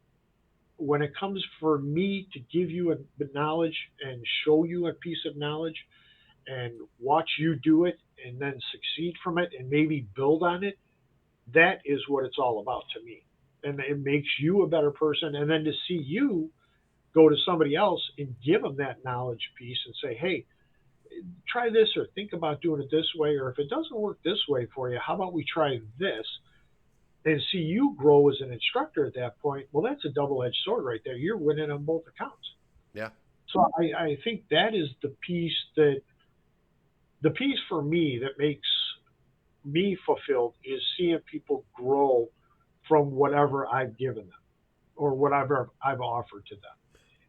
when it comes for me to give you a knowledge and show you a piece of knowledge and watch you do it and then succeed from it and maybe build on it, that is what it's all about to me. And it makes you a better person. And then to see you go to somebody else and give them that knowledge piece and say, hey, try this, or think about doing it this way, or if it doesn't work this way for you, how about we try this? And see you grow as an instructor at that point. Well, that's a double-edged sword right there. You're winning on both accounts. Yeah. So I think that is the piece for me that makes me fulfilled, is seeing people grow from whatever I've given them or whatever I've offered to them.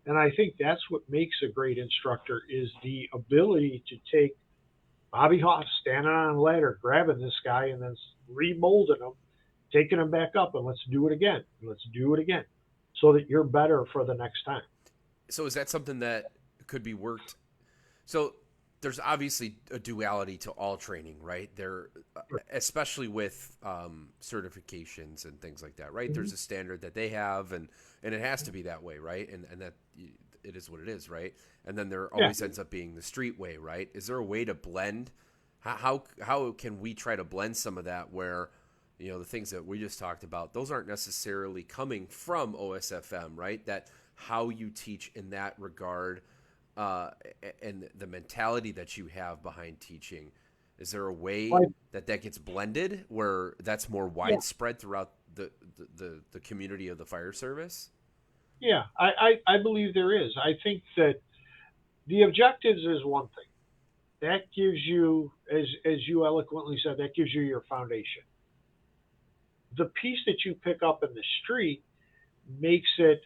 And I think that's what makes a great instructor, is the ability to take Bobby Hoff standing on a ladder, grabbing this guy and then remolding him, taking him back up, and let's do it again. And let's do it again, so that you're better for the next time. So is that something that could be worked? So there's obviously a duality to all training, right? There, especially with certifications and things like that, right? Mm-hmm. There's a standard that they have, and it has to be that way, right? And that it is what it is, right? And then there always ends up being the street way, right? Is there a way to blend? How can we try to blend some of that where, the things that we just talked about, those aren't necessarily coming from OSFM, right? That how you teach in that regard, and the mentality that you have behind teaching Is there a way Like, that gets blended where that's more yeah, widespread throughout the community of the fire service? yeah, I believe there is. I think that the objectives is one thing. That gives you, as you eloquently said, that gives you your foundation. The piece that you pick up in the street makes it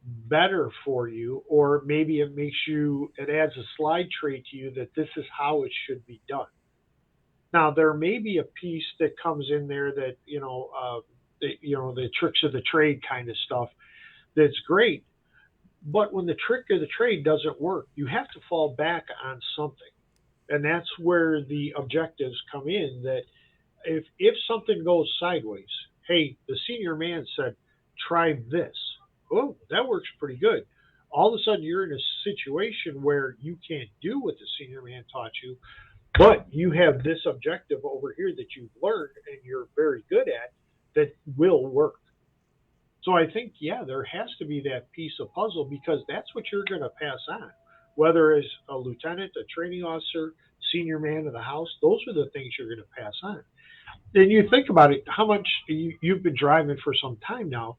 better for you, or maybe it adds a slide trait to you that this is how it should be done. Now, there may be a piece that comes in there that, the tricks of the trade kind of stuff that's great. But when the trick of the trade doesn't work, you have to fall back on something. And that's where the objectives come in, that if something goes sideways, hey, the senior man said, try this. Oh, that works pretty good. All of a sudden, you're in a situation where you can't do what the senior man taught you, but you have this objective over here that you've learned and you're very good at that will work. So I think, yeah, there has to be that piece of puzzle because that's what you're going to pass on. Whether as a lieutenant, a training officer, senior man of the house, those are the things you're going to pass on. And you think about it, how much you've been driving for some time now.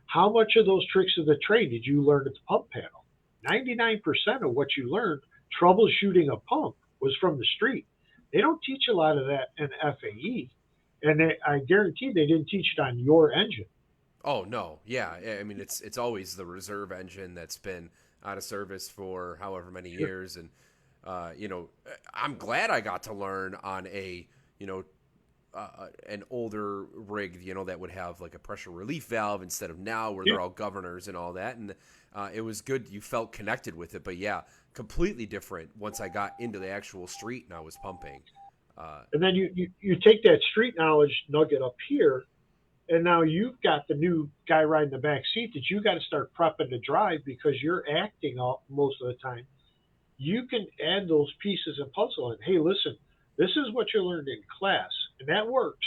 How much of those tricks of the trade did you learn at the pump panel? 99% of what you learned troubleshooting a pump was from the street. They don't teach a lot of that in FAE. And I guarantee they didn't teach it on your engine. Oh no, yeah. I mean, it's always the reserve engine that's been out of service for however many Sure. years, and I'm glad I got to learn on a an older rig, that would have like a pressure relief valve instead of now where Yeah. they're all governors and all that, and it was good. You felt connected with it, but yeah, completely different once I got into the actual street and I was pumping. And then you take that street knowledge nugget up here, and now you've got the new guy riding the back seat that you got to start prepping to drive because you're acting all, most of the time. You can add those pieces and puzzle and hey, listen, this is what you learned in class, and that works.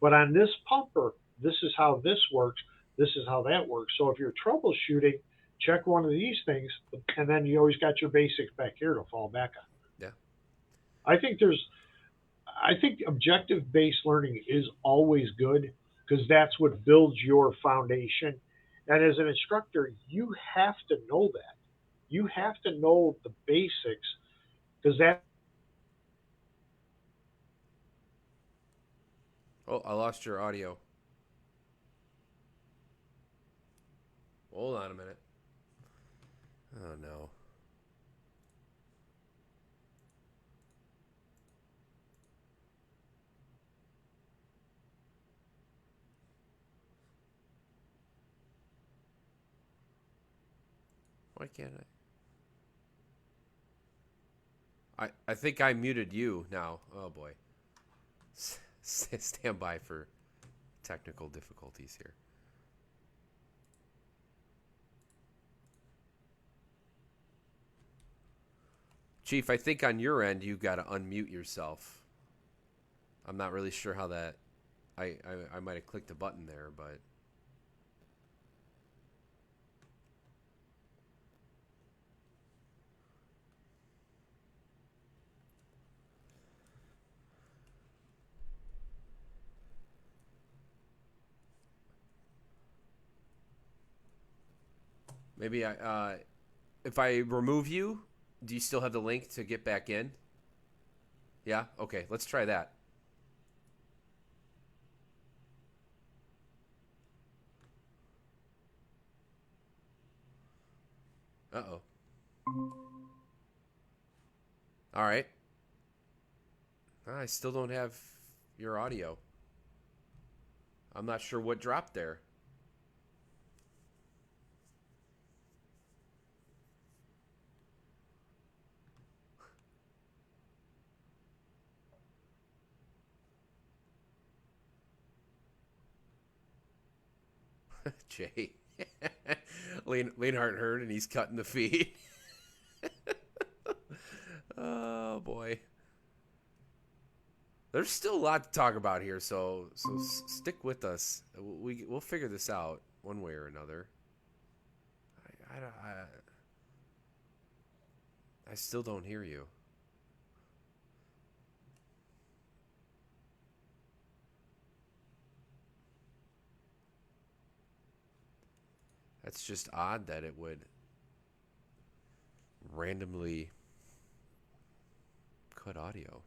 But on this pumper, this is how this works. This is how that works. So if you're troubleshooting, check one of these things, and then you always got your basics back here to fall back on. Yeah. I think there's I think objective based learning is always good because that's what builds your foundation. And as an instructor, you have to know that. You have to know the basics because that. Oh, I lost your audio. Hold on a minute. Oh no. Why can't I think I muted you now. Oh boy. Stand by for technical difficulties here. Chief, I think on your end you got to unmute yourself. I'm not really sure how that. I might have clicked a button there, but. Maybe if I remove you, do you still have the link to get back in? Yeah? Okay, let's try that. Uh-oh. All right. I still don't have your audio. I'm not sure what dropped there. Jay. Leonhardt heard and he's cutting the feed. Oh boy. There's still a lot to talk about here, so stick with us. We'll figure this out one way or another. I still don't hear you. It's just odd that it would randomly cut audio.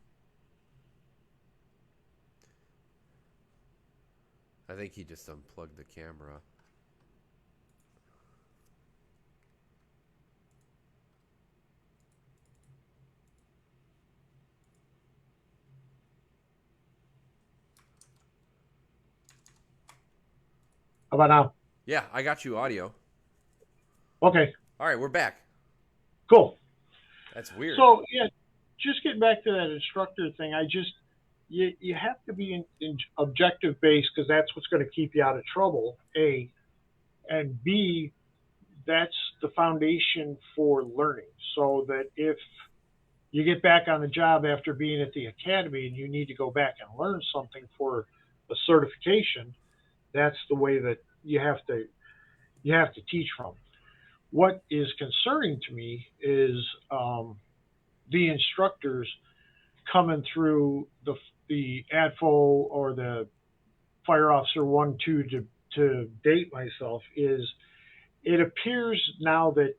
I think he just unplugged the camera. How about now? Yeah, I got you audio. Okay, All right, we're back. cool. That's weird. So yeah, just getting back to that instructor thing, you have to be in objective based because that's what's going to keep you out of trouble. A and B, that's the foundation for learning. So that if you get back on the job after being at the academy and you need to go back and learn something for a certification, that's the way that you have to teach from. What is concerning to me is the instructors coming through the ADFO or the fire officer 1-2 to date myself. Is it appears now that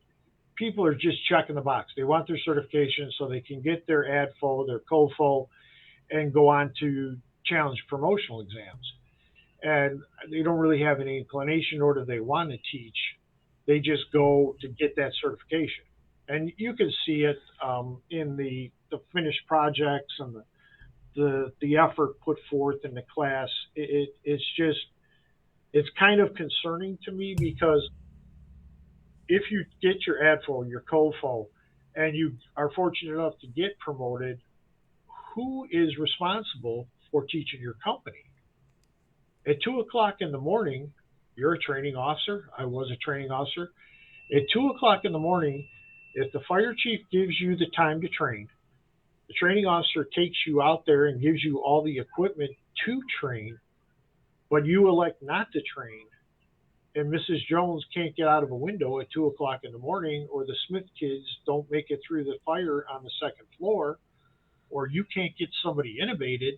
people are just checking the box. They want their certification so they can get their ADFO, their COFO, and go on to challenge promotional exams. And they don't really have any inclination, nor do they want to teach. They just go to get that certification. And you can see it in the finished projects and the effort put forth in the class. It's kind of concerning to me because if you get your ADFO, your COFO, and you are fortunate enough to get promoted, who is responsible for teaching your company? At 2 o'clock in the morning, you're a training officer. I was a training officer. At 2 o'clock in the morning, if the fire chief gives you the time to train, the training officer takes you out there and gives you all the equipment to train, but you elect not to train, and Mrs. Jones can't get out of a window at 2 o'clock in the morning, or the Smith kids don't make it through the fire on the second floor, or you can't get somebody intubated,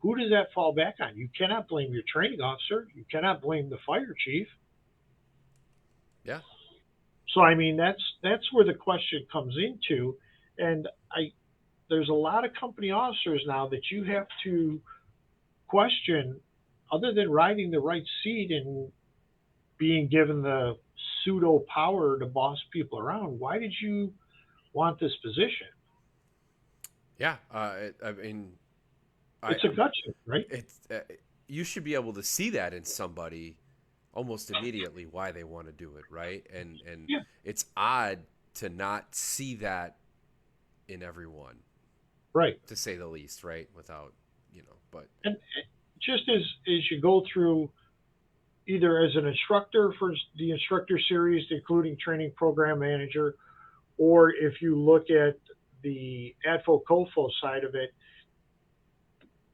who does that fall back on? You cannot blame your training officer. You cannot blame the fire chief. Yeah. So I mean that's where the question comes into, and there's a lot of company officers now that you have to question, other than riding the right seat and being given the pseudo power to boss people around. Why did you want this position? Yeah. I mean, it's a gut check, right? It's you should be able to see that in somebody almost immediately why they want to do it, right? And yeah. It's odd to not see that in everyone, right? To say the least, right? Without but and just as you go through, either as an instructor for the instructor series, including training program manager, or if you look at the ADFO COFO side of it,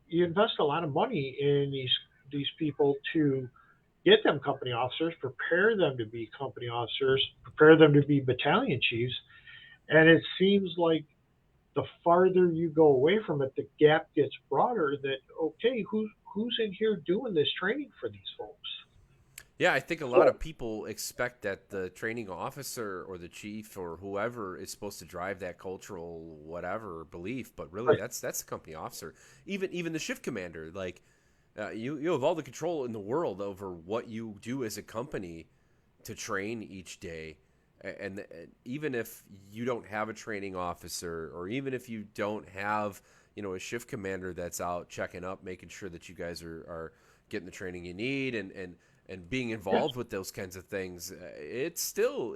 you invest a lot of money in these people to get them company officers, prepare them to be company officers, prepare them to be battalion chiefs. And it seems like the farther you go away from it, the gap gets broader. That okay, who's in here doing this training for these folks? Yeah, I think a lot of people expect that the training officer or the chief or whoever is supposed to drive that cultural whatever belief, but really that's the company officer. Even the shift commander, like you have all the control in the world over what you do as a company to train each day. And even if you don't have a training officer, or even if you don't have a shift commander that's out checking up, making sure that you guys are getting the training you need and being involved with those kinds of things, it's still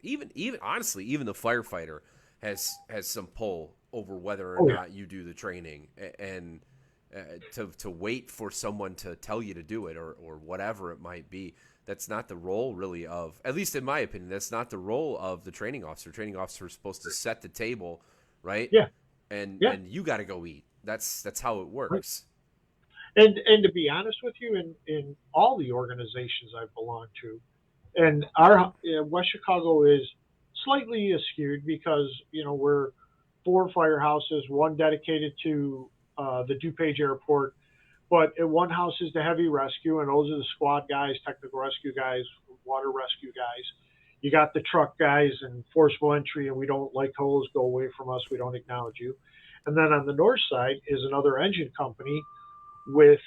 even honestly, even the firefighter has some pull over whether or not you do the training, and to wait for someone to tell you to do it or whatever it might be. That's not the role really of, at least in my opinion, that's not the role of the training officer. Training officer is supposed to set the table, right? Yeah. And you got to go eat. That's how it works. Right. And to be honest with you, in all the organizations I've belonged to, and our West Chicago is slightly skewed because we're 4 firehouses, one dedicated to the DuPage Airport, but one house is the heavy rescue, and those are the squad guys, technical rescue guys, water rescue guys. You got the truck guys and forcible entry, and we don't like hose, go away from us, we don't acknowledge you. And then on the north side is another engine company with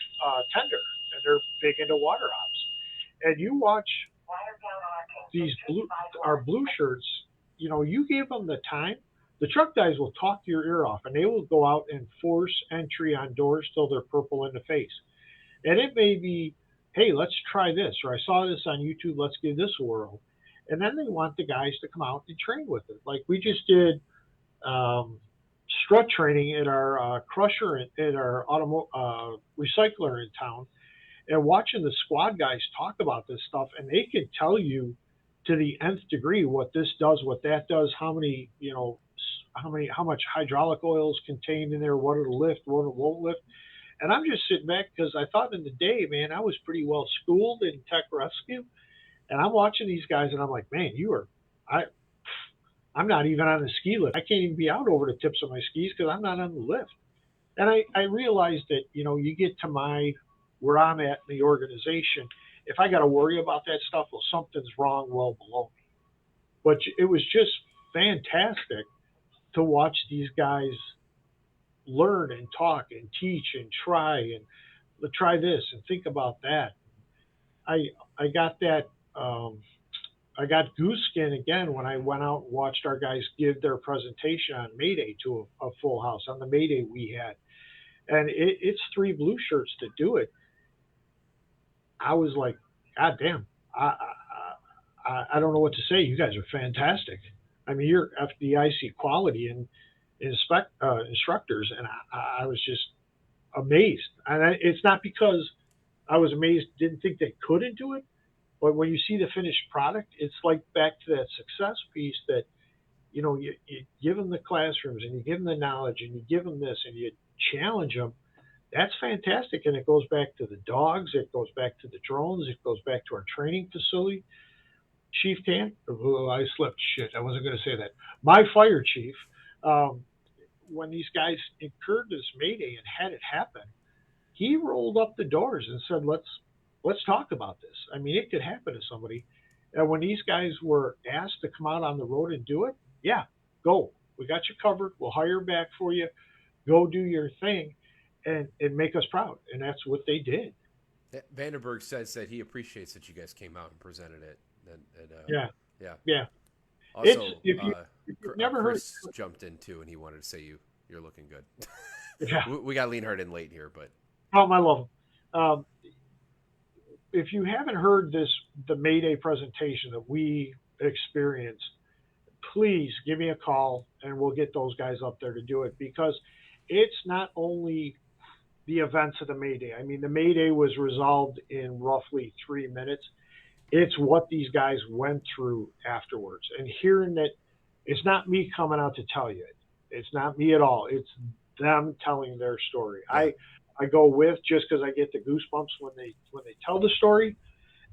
tender, and they're big into water ops. And you watch these our blue shirts, you give them the time, the truck guys will talk your ear off, and they will go out and force entry on doors till they're purple in the face. And it may be, hey, let's try this, or I saw this on YouTube, let's give this a whirl. And then they want the guys to come out and train with it. Like we just did strut training at our crusher at our recycler in town, and watching the squad guys talk about this stuff, and they can tell you to the nth degree what this does, what that does, how much hydraulic oil is contained in there, what it'll lift, what it won't lift. And I'm just sitting back because I thought in the day, man, I was pretty well schooled in tech rescue, and I'm watching these guys, and I'm like, man, I'm not even on the ski lift. I can't even be out over the tips of my skis because I'm not on the lift. And I realized that, you get to where I'm at in the organization, if I got to worry about that stuff, well, something's wrong well below me. But it was just fantastic to watch these guys learn and talk and teach and try this and think about that. I got that. I got goose skin again when I went out and watched our guys give their presentation on May Day to a full house on the May Day we had. And it's 3 blue shirts to do it. I was like, God damn, I don't know what to say. You guys are fantastic. I mean, you're FDIC quality and instructors. And I was just amazed. And it's not because I was amazed, didn't think they couldn't do it. But when you see the finished product, it's like back to that success piece that, you give them the classrooms and you give them the knowledge and you give them this and you challenge them. That's fantastic. And it goes back to the dogs. It goes back to the drones. It goes back to our training facility. Chief Tan, I slipped. Shit, I wasn't going to say that. My fire chief, when these guys incurred this Mayday and had it happen, he rolled up the doors and said, let's talk about this. I mean, it could happen to somebody. And when these guys were asked to come out on the road and do it, yeah, go. We got you covered. We'll hire back for you. Go do your thing and make us proud. And that's what they did. Vandenberg says that he appreciates that you guys came out and presented it. Yeah. Also, if you've never Chris heard, jumped in too, and he wanted to say you're looking good. Yeah. we got Leanhard in late here, but I love him. If you haven't heard the Mayday presentation that we experienced, please give me a call and we'll get those guys up there to do it, because it's not only the events of the Mayday. I mean, the Mayday was resolved in roughly 3 minutes. It's what these guys went through afterwards, and hearing that it's not me coming out to tell you it. It's not me at all. It's them telling their story. Yeah. I go with, just because I get the goosebumps when they tell the story,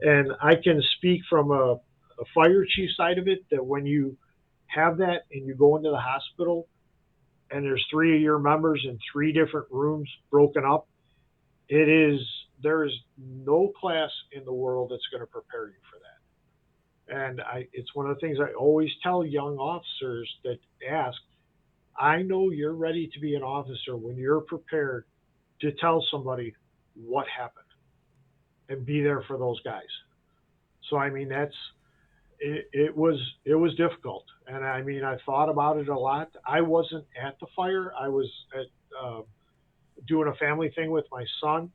and I can speak from a fire chief side of it, that when you have that and you go into the hospital and there's 3 of your members in 3 different rooms broken up, there is no class in the world that's going to prepare you for that. And it's one of the things I always tell young officers that ask, I know you're ready to be an officer when you're prepared to tell somebody what happened and be there for those guys. So, I mean, it was difficult. And I mean, I thought about it a lot. I wasn't at the fire. I was doing a family thing with my son.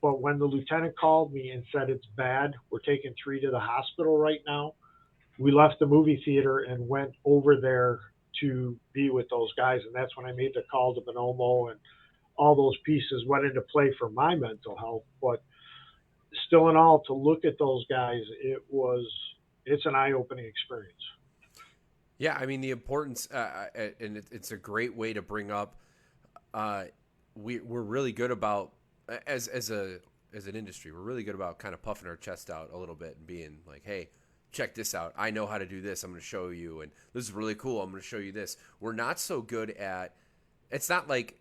But when the lieutenant called me and said, it's bad, we're taking 3 to the hospital right now, we left the movie theater and went over there to be with those guys. And that's when I made the call to Bonomo, and all those pieces went into play for my mental health. But still in all, to look at those guys, it's an eye-opening experience. Yeah, I mean, the importance, and it's a great way to bring up, we're really good about, as an industry, we're really good about kind of puffing our chest out a little bit and being like, hey, check this out. I know how to do this. I'm going to show you. And this is really cool. I'm going to show you this. We're not so good at, it's not like,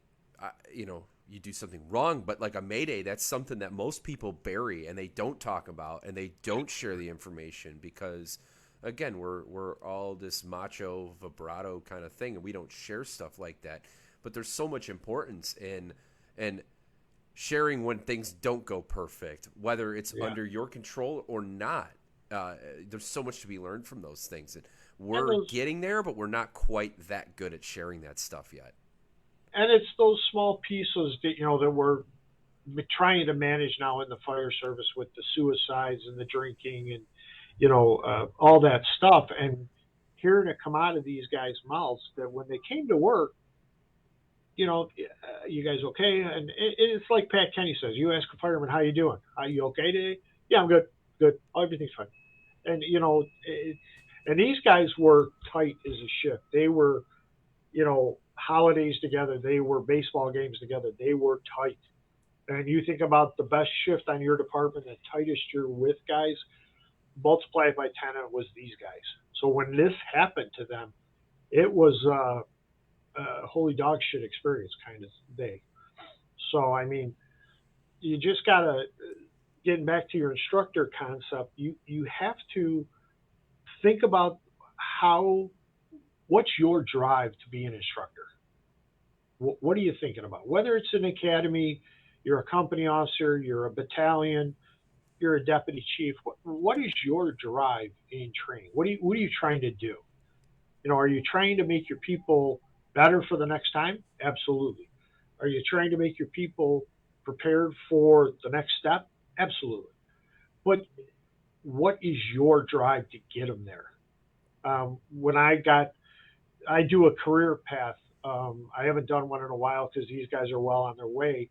you do something wrong, but like a Mayday, that's something that most people bury and they don't talk about and they don't share the information because, again, we're all this macho vibrato kind of thing, and we don't share stuff like that. But there's so much importance in sharing when things don't go perfect, whether it's under your control or not. There's so much to be learned from those things, and we're getting there, but we're not quite that good at sharing that stuff yet. And it's those small pieces that, that we're trying to manage now in the fire service with the suicides and the drinking and, all that stuff. And hearing it come out of these guys' mouths that when they came to work, you guys okay? And it's like Pat Kenny says, you ask a fireman, how you doing? Are you okay today? Yeah, I'm good. Good. Everything's fine. And, and these guys were tight as a ship. They were, holidays together. They were baseball games together. They were tight. And you think about the best shift on your department, the tightest you're with guys, multiply it by 10, and it was these guys. So when this happened to them, it was a holy dog shit experience kind of day. So, I mean, you just got to, getting back to your instructor concept, you have to think about what's your drive to be an instructor? What are you thinking about? Whether it's an academy, you're a company officer, you're a battalion, you're a deputy chief. What is your drive in training? What are you trying to do? Are you trying to make your people better for the next time? Absolutely. Are you trying to make your people prepared for the next step? Absolutely. But what is your drive to get them there? When I do a career path. I haven't done one in a while because these guys are well on their way.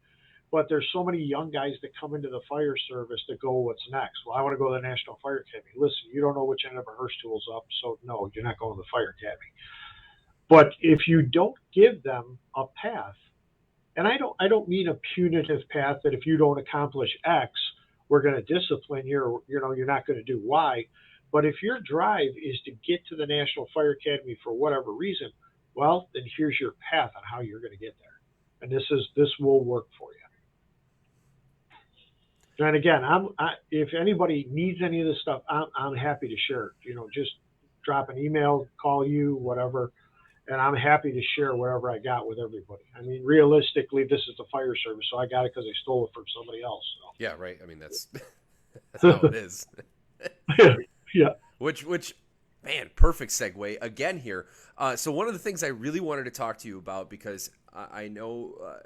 But there's so many young guys that come into the fire service that go, what's next? Well, I want to go to the National Fire Academy. Listen, you don't know which end of a hearse tool's up, so no, you're not going to the Fire Academy. But if you don't give them a path, and I don't mean a punitive path that if you don't accomplish X, we're going to discipline you, or, you're not going to do Y. But if your drive is to get to the National Fire Academy for whatever reason, well, then here's your path on how you're going to get there. And this will work for you. And again, if anybody needs any of this stuff, I'm happy to share. Just drop an email, call you, whatever, and I'm happy to share whatever I got with everybody. I mean, realistically, this is the fire service, so I got it because I stole it from somebody else. So. Yeah, right. I mean, that's how it is. Yeah. Which, man, perfect segue again here. So one of the things I really wanted to talk to you about, because I know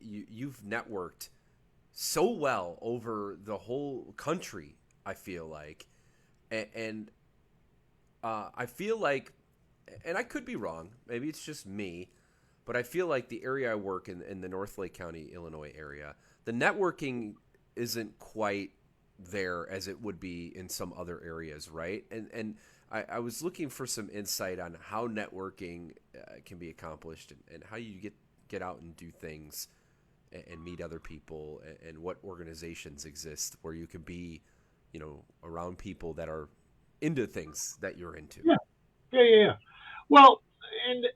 you've networked so well over the whole country, I feel like. And I feel like, and I could be wrong, maybe it's just me, but I feel like the area I work in the North Lake County, Illinois area, the networking isn't quite there as it would be in some other areas, right? And I was looking for some insight on how networking can be accomplished and how you get out and do things and meet other people, and what organizations exist where you can be, around people that are into things that you're into. Yeah. Well, and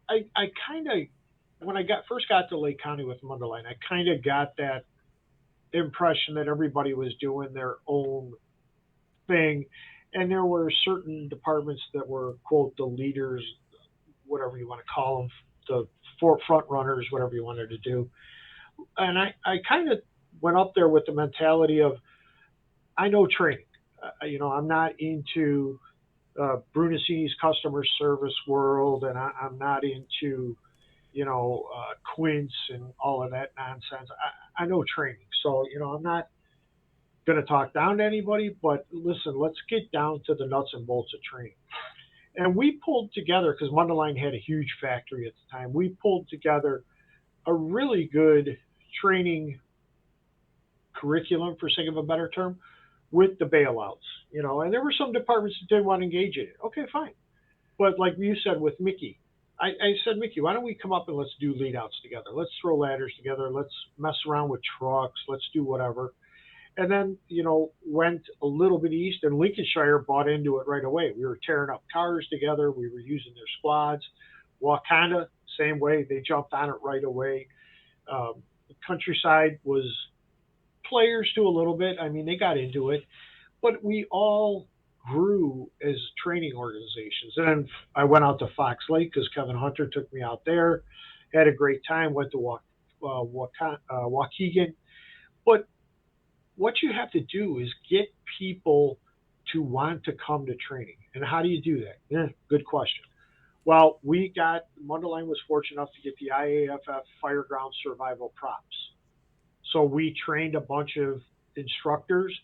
I kind of, when I first got to Lake County with Mundelein, I kind of got that impression that everybody was doing their own thing. And there were certain departments that were, quote, the leaders, whatever you want to call them, the front runners, whatever you wanted to do. And I kind of went up there with the mentality of, I know training. I'm not into Brunacini's customer service world, and I'm not into, Quince and all of that nonsense. I know training. So, I'm not going to talk down to anybody, but listen, let's get down to the nuts and bolts of training. And we pulled together, because Mundelein had a huge factory at the time, we pulled together a really good training curriculum, for sake of a better term, with the bailouts, and there were some departments that didn't want to engage in it. Okay, fine. But like you said with Mickey, I said, Mickey, why don't we come up and let's do lead outs together? Let's throw ladders together. Let's mess around with trucks. Let's do whatever. And then, went a little bit east, and Lincolnshire bought into it right away. We were tearing up cars together. We were using their squads. Wakanda, same way. They jumped on it right away. Countryside was players to a little bit. I mean, they got into it, but we all grew as training organizations. And then I went out to Fox Lake because Kevin Hunter took me out there, had a great time, went to Waukegan. But what you have to do is get people to want to come to training. And how do you do that? Yeah, good question. Well, Mundelein was fortunate enough to get the IAFF Fireground Survival Props. So we trained a bunch of instructors,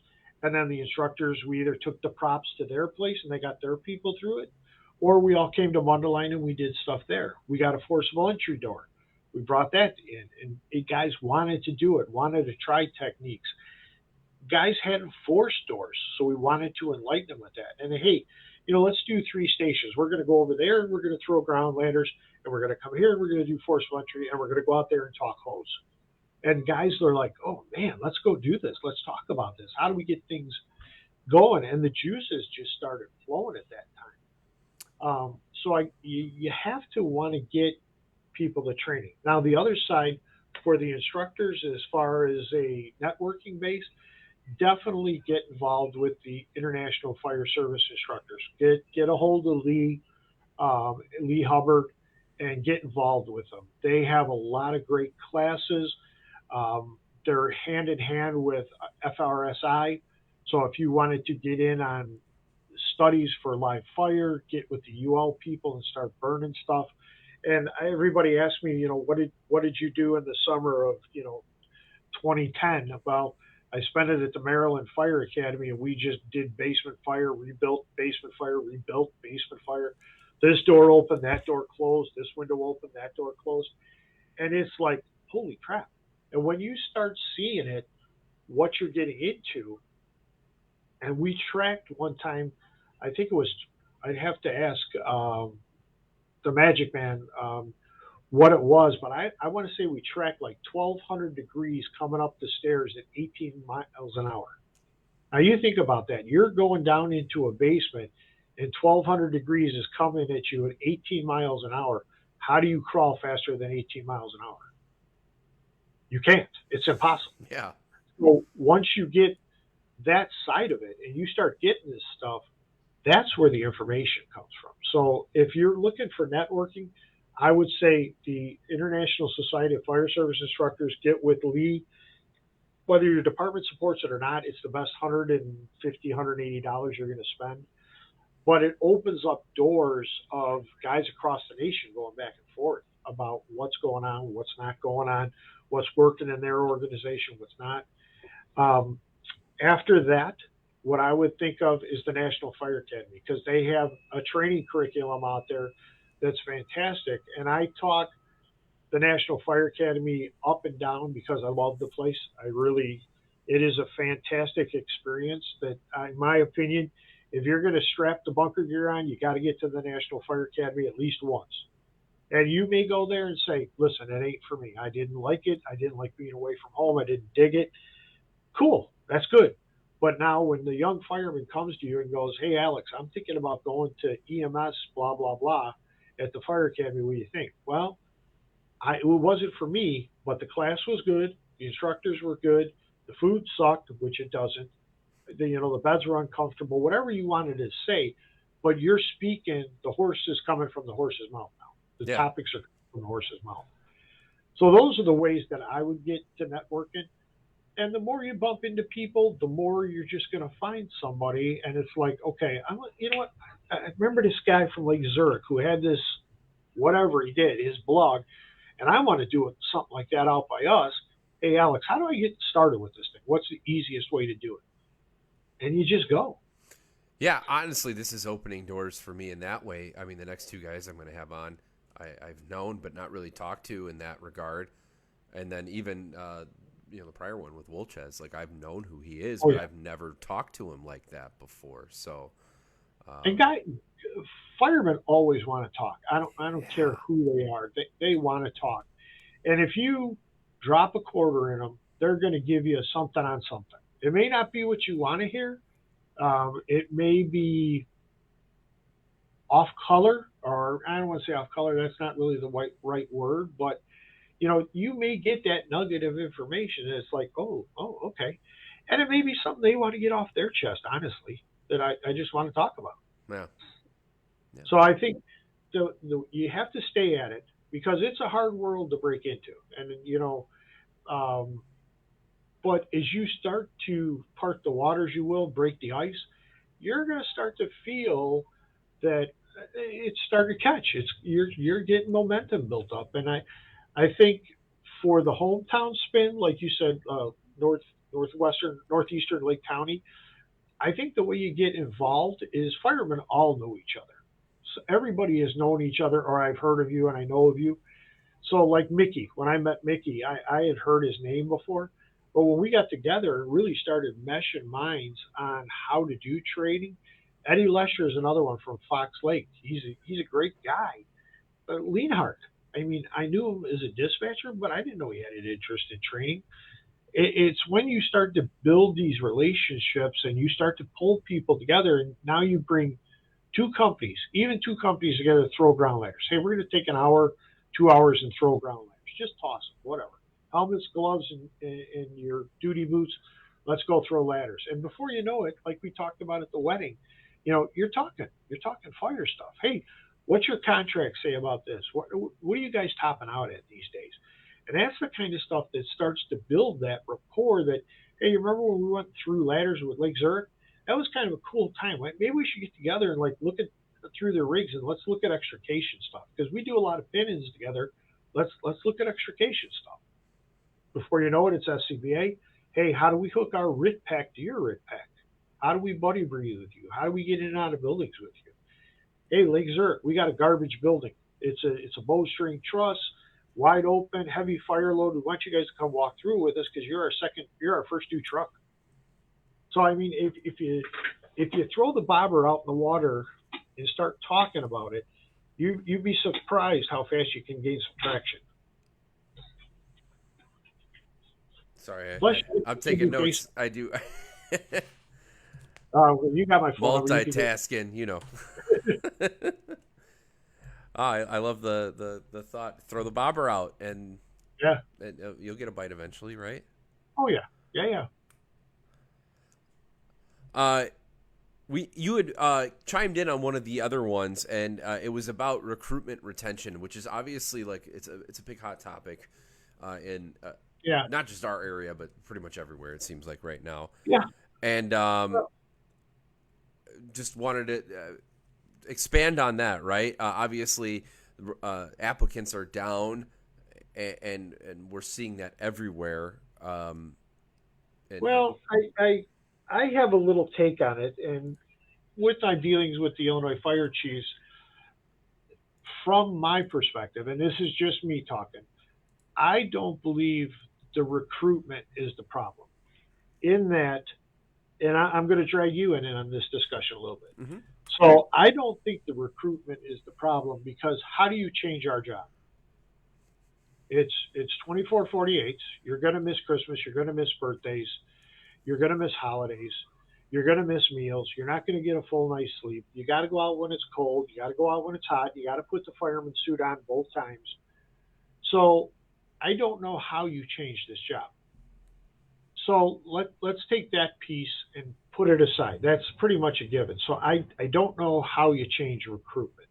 and then the instructors, we either took the props to their place and they got their people through it, or we all came to Mundelein and we did stuff there. We got a forcible entry door. We brought that in, and guys wanted to do it, wanted to try techniques. Guys hadn't forced doors, so we wanted to enlighten them with that. And hey, let's do 3 stations. We're going to go over there, and we're going to throw ground landers, and we're going to come here, and we're going to do forcible entry, and we're going to go out there and talk hose. And guys are like, oh man, let's go do this. Let's talk about this. How do we get things going? And the juices just started flowing at that time. You have to want to get people to training. Now, the other side for the instructors, as far as a networking base, definitely get involved with the International Fire Service instructors. Get a hold of Lee Hubbard, and get involved with them. They have a lot of great classes. They're hand in hand with FRSI. So if you wanted to get in on studies for live fire, get with the UL people and start burning stuff. And everybody asks me, what did you do in the summer of 2010? Well, I spent it at the Maryland Fire Academy, and we just did basement fire, rebuilt basement fire, rebuilt basement fire. This door opened, that door closed, this window opened, that door closed. And it's like, holy crap. And when you start seeing it, what you're getting into, and we tracked one time, I think it was, I'd have to ask the Magic Man what it was, but I want to say we tracked like 1,200 degrees coming up the stairs at 18 miles an hour. Now you think about that. You're going down into a basement and 1,200 degrees is coming at you at 18 miles an hour. How do you crawl faster than 18 miles an hour? You can't. It's impossible. Yeah. So once you get that side of it and you start getting this stuff, that's where the information comes from. So if you're looking for networking, I would say the International Society of Fire Service Instructors, get with Lee. Whether your department supports it or not, it's the best $150, $180 you're going to spend. But it opens up doors of guys across the nation going back and forth about what's going on, what's not going on, what's working in their organization, what's not. After that, what I would think of is the National Fire Academy, because they have a training curriculum out there that's fantastic. And I talk the National Fire Academy up and down because I love the place. It is a fantastic experience that, in my opinion, if you're going to strap the bunker gear on, you got to get to the National Fire Academy at least once. And you may go there and say, listen, it ain't for me. I didn't like it. I didn't like being away from home. I didn't dig it. Cool. That's good. But now when the young fireman comes to you and goes, hey, Alex, I'm thinking about going to EMS, blah, blah, blah, at the Fire Academy, what do you think? Well, it wasn't for me, but the class was good. The instructors were good. The food sucked, which it doesn't. The beds were uncomfortable, whatever you wanted to say, but you're speaking, the horse is coming from the horse's mouth now. The topics are from the horse's mouth. So those are the ways that I would get to networking. And the more you bump into people, the more you're just going to find somebody. And it's like, okay, you know what? I remember this guy from Lake Zurich who had this, whatever he did, his blog, and I want to do something like that out by us. Hey, Alex, how do I get started with this thing? What's the easiest way to do it? And you just go. Yeah, honestly, this is opening doors for me in that way. I mean, the next 2 guys I'm going to have on, I've known but not really talked to in that regard. And then even the prior one with Wolchez, like I've known who he is, but I've never talked to him like that before. So, and firemen always want to talk. I don't care who they are. They want to talk. And if you drop a quarter in them, they're going to give you something on something. It may not be what you want to hear. It may be off color, or I don't want to say off color. That's not really the right word, but you may get that nugget of information and it's like, oh, okay. And it may be something they want to get off their chest, honestly, that I just want to talk about. Yeah. Yeah. So I think you have to stay at it because it's a hard world to break into. And, um, but as you start to part the waters, you will break the ice, you're going to start to feel that it's starting to catch. You're getting momentum built up. And I think for the hometown spin, like you said, northeastern Lake County, I think the way you get involved is firemen all know each other. So everybody has known each other, or I've heard of you and I know of you. So like Mickey, when I met Mickey, I had heard his name before. But when we got together and really started meshing minds on how to do trading, Eddie Lesher is another one from Fox Lake. He's a great guy. Lienhardt, I mean, I knew him as a dispatcher, but I didn't know he had an interest in training. It's when you start to build these relationships and you start to pull people together, and now you bring even two companies together to throw ground ladders. Hey, we're going to take an hour, 2 hours and throw ground ladders. Just toss them, whatever. Helmets, gloves, and your duty boots. Let's go throw ladders. And before you know it, like we talked about at the wedding, you're talking fire stuff. Hey, what's your contract say about this? What are you guys topping out at these days? And that's the kind of stuff that starts to build that rapport that, hey, you remember when we went through ladders with Lake Zurich? That was kind of a cool time. Like, maybe we should get together and look at through their rigs and let's look at extrication stuff because we do a lot of pin-ins together. Let's look at extrication stuff. Before you know it, it's SCBA. Hey, how do we hook our RIT pack to your RIT pack? How do we buddy breathe with you? How do we get in and out of buildings with you? Hey, Lake Zurich, we got a garbage building. It's a bowstring truss, wide open, heavy fire load. We want you guys to come walk through with us because you're our first due truck. So I mean, if you throw the bobber out in the water and start talking about it, you'd be surprised how fast you can gain some traction. Sorry, I'm taking notes. I do. You got my phone. Multitasking, I love the thought. Throw the bobber out, and you'll get a bite eventually, right? Oh yeah. You had chimed in on one of the other ones, and it was about recruitment retention, which is obviously it's a big hot topic in not just our area, but pretty much everywhere. It seems like right now. Yeah. And just wanted to expand on that, right? Obviously, applicants are down, and we're seeing that everywhere. Well, I have a little take on it, and with my dealings with the Illinois fire chiefs, from my perspective, and this is just me talking, I don't believe the recruitment is the problem. In that, and I'm going to drag you in on this discussion a little bit. Mm-hmm. So I don't think the recruitment is the problem because how do you change our job? It's 24/48. You're going to miss Christmas. You're going to miss birthdays. You're going to miss holidays. You're going to miss meals. You're not going to get a full night's sleep. You got to go out when it's cold. You got to go out when it's hot. You got to put the fireman suit on both times. So I don't know how you change this job. So let's take that piece and put it aside. That's pretty much a given. So I don't know how you change recruitment.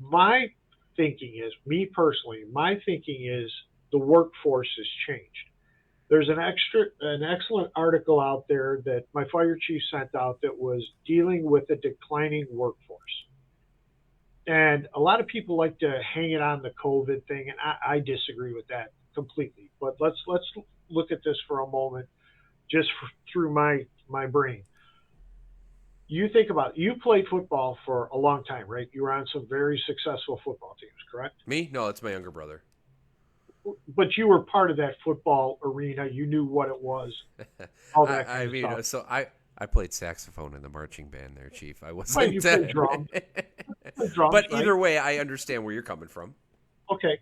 My thinking is, me personally, my thinking is the workforce has changed. There's an excellent article out there that my fire chief sent out that was dealing with a declining workforce. And a lot of people like to hang it on the COVID thing, and I disagree with that completely. But let's look at this for a moment, just through my brain. You think about it. You played football for a long time, right? You were on some very successful football teams, correct? Me? No, it's my younger brother. But you were part of that football arena. You knew what it was. All that kind of stuff. So I played saxophone in the marching band there, Chief. I wasn't. Well, you played drums. But either way, I understand where you're coming from. Okay.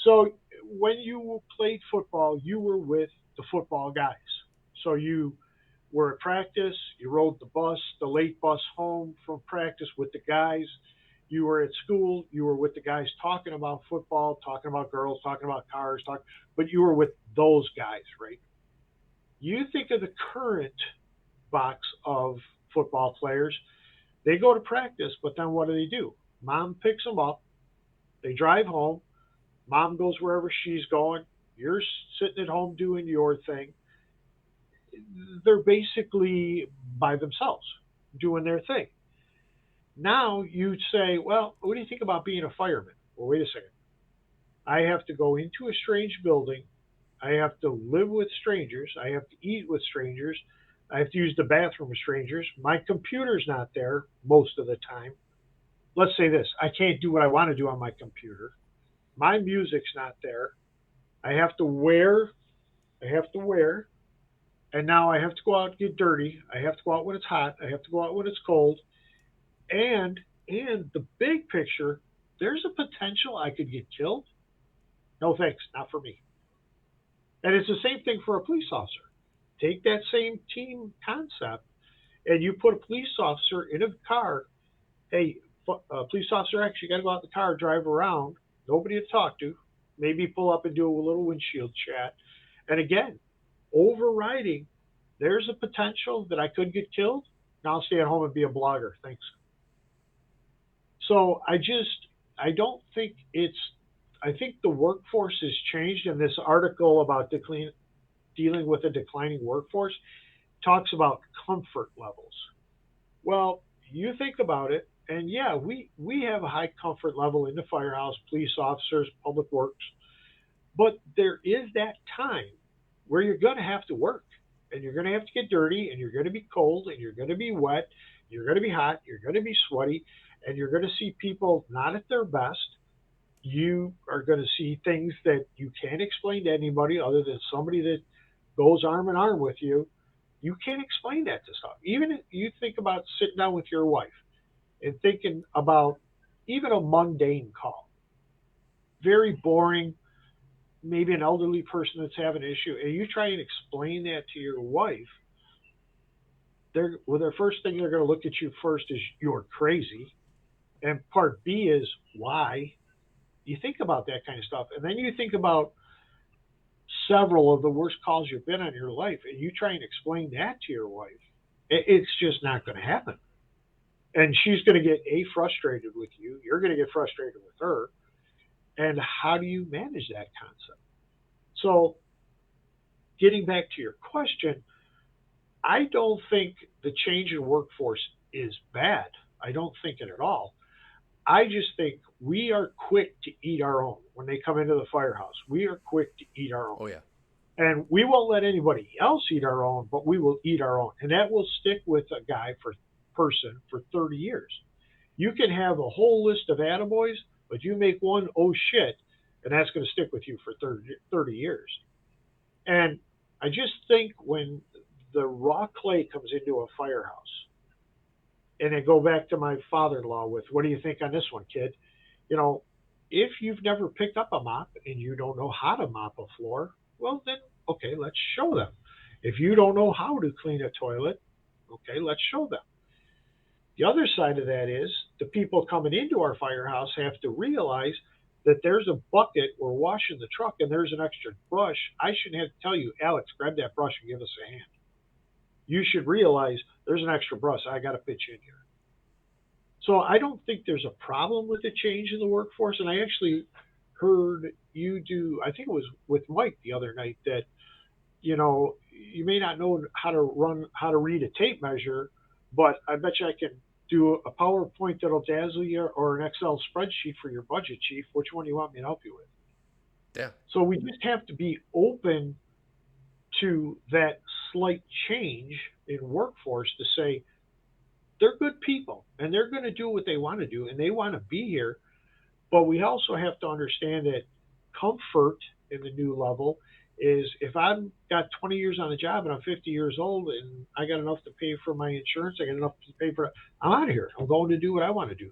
So when you played football, you were with the football guys. So you were at practice. You rode the bus, the late bus home from practice with the guys. You were at school. You were with the guys talking about football, talking about girls, talking about cars, but you were with those guys, right? You think of the current box of football players. They go to practice, but then what do? Mom picks them up. They drive home. Mom goes wherever she's going. You're sitting at home doing your thing. They're basically by themselves doing their thing. Now you'd say, well, what do you think about being a fireman? Well, wait a second. I have to go into a strange building. I have to live with strangers. I have to eat with strangers. I have to use the bathroom with strangers. My computer's not there most of the time. Let's say this. I can't do what I want to do on my computer. My music's not there. I have to wear, and now I have to go out and get dirty. I have to go out when it's hot. I have to go out when it's cold. And the big picture, there's a potential I could get killed. No thanks, not for me. And it's the same thing for a police officer. Take that same team concept, and you put a police officer in a car. Hey, police officer X, you got to go out in the car, drive around, nobody to talk to, maybe pull up and do a little windshield chat. And again, overriding, there's a potential that I could get killed. Now I'll stay at home and be a blogger. Thanks. So I don't think I think the workforce has changed, and this article about dealing with a declining workforce talks about comfort levels. Well, you think about it, and yeah, we have a high comfort level in the firehouse, police officers, public works, but there is that time where you're going to have to work, and you're going to have to get dirty, and you're going to be cold, and you're going to be wet, you're going to be hot, you're going to be sweaty, and you're going to see people not at their best. You are going to see things that you can't explain to anybody other than somebody that goes arm in arm with you. You can't explain that to stuff. Even if you think about sitting down with your wife and thinking about even a mundane call, very boring, maybe an elderly person that's having an issue, and you try and explain that to your wife, the first thing they're going to look at you first is you're crazy. And part B is why. You think about that kind of stuff. And then you think about several of the worst calls you've been on in your life, and you try and explain that to your wife. It's just not going to happen. And she's going to get frustrated with you. You're going to get frustrated with her. And how do you manage that concept? So getting back to your question, I don't think the change in workforce is bad. I don't think it at all. I just think we are quick to eat our own when they come into the firehouse. We are quick to eat our own. Oh, yeah. And we won't let anybody else eat our own, but we will eat our own. And that will stick with a person for 30 years. You can have a whole list of attaboys, but you make one, oh shit, and that's going to stick with you for 30 years. And I just think when the raw clay comes into a firehouse, and I go back to my father-in-law with, what do you think on this one, kid? If you've never picked up a mop and you don't know how to mop a floor, well then, okay, let's show them. If you don't know how to clean a toilet, okay, let's show them. The other side of that is the people coming into our firehouse have to realize that there's a bucket, we're washing the truck, and there's an extra brush. I shouldn't have to tell you, Alex, grab that brush and give us a hand. You should realize there's an extra brush. I got to pitch in here. So I don't think there's a problem with the change in the workforce. And I actually heard you do, I think it was with Mike the other night, that, you may not know how to read a tape measure, but I bet you I can do a PowerPoint that'll dazzle you or an Excel spreadsheet for your budget, chief. Which one do you want me to help you with? Yeah. So we just have to be open to that slight change in workforce to say they're good people and they're going to do what they want to do and they want to be here. But we also have to understand that comfort in the new level is if I've got 20 years on the job and I'm 50 years old and I got enough to pay for my insurance, I got enough to pay for, I'm out of here. I'm going to do what I want to do.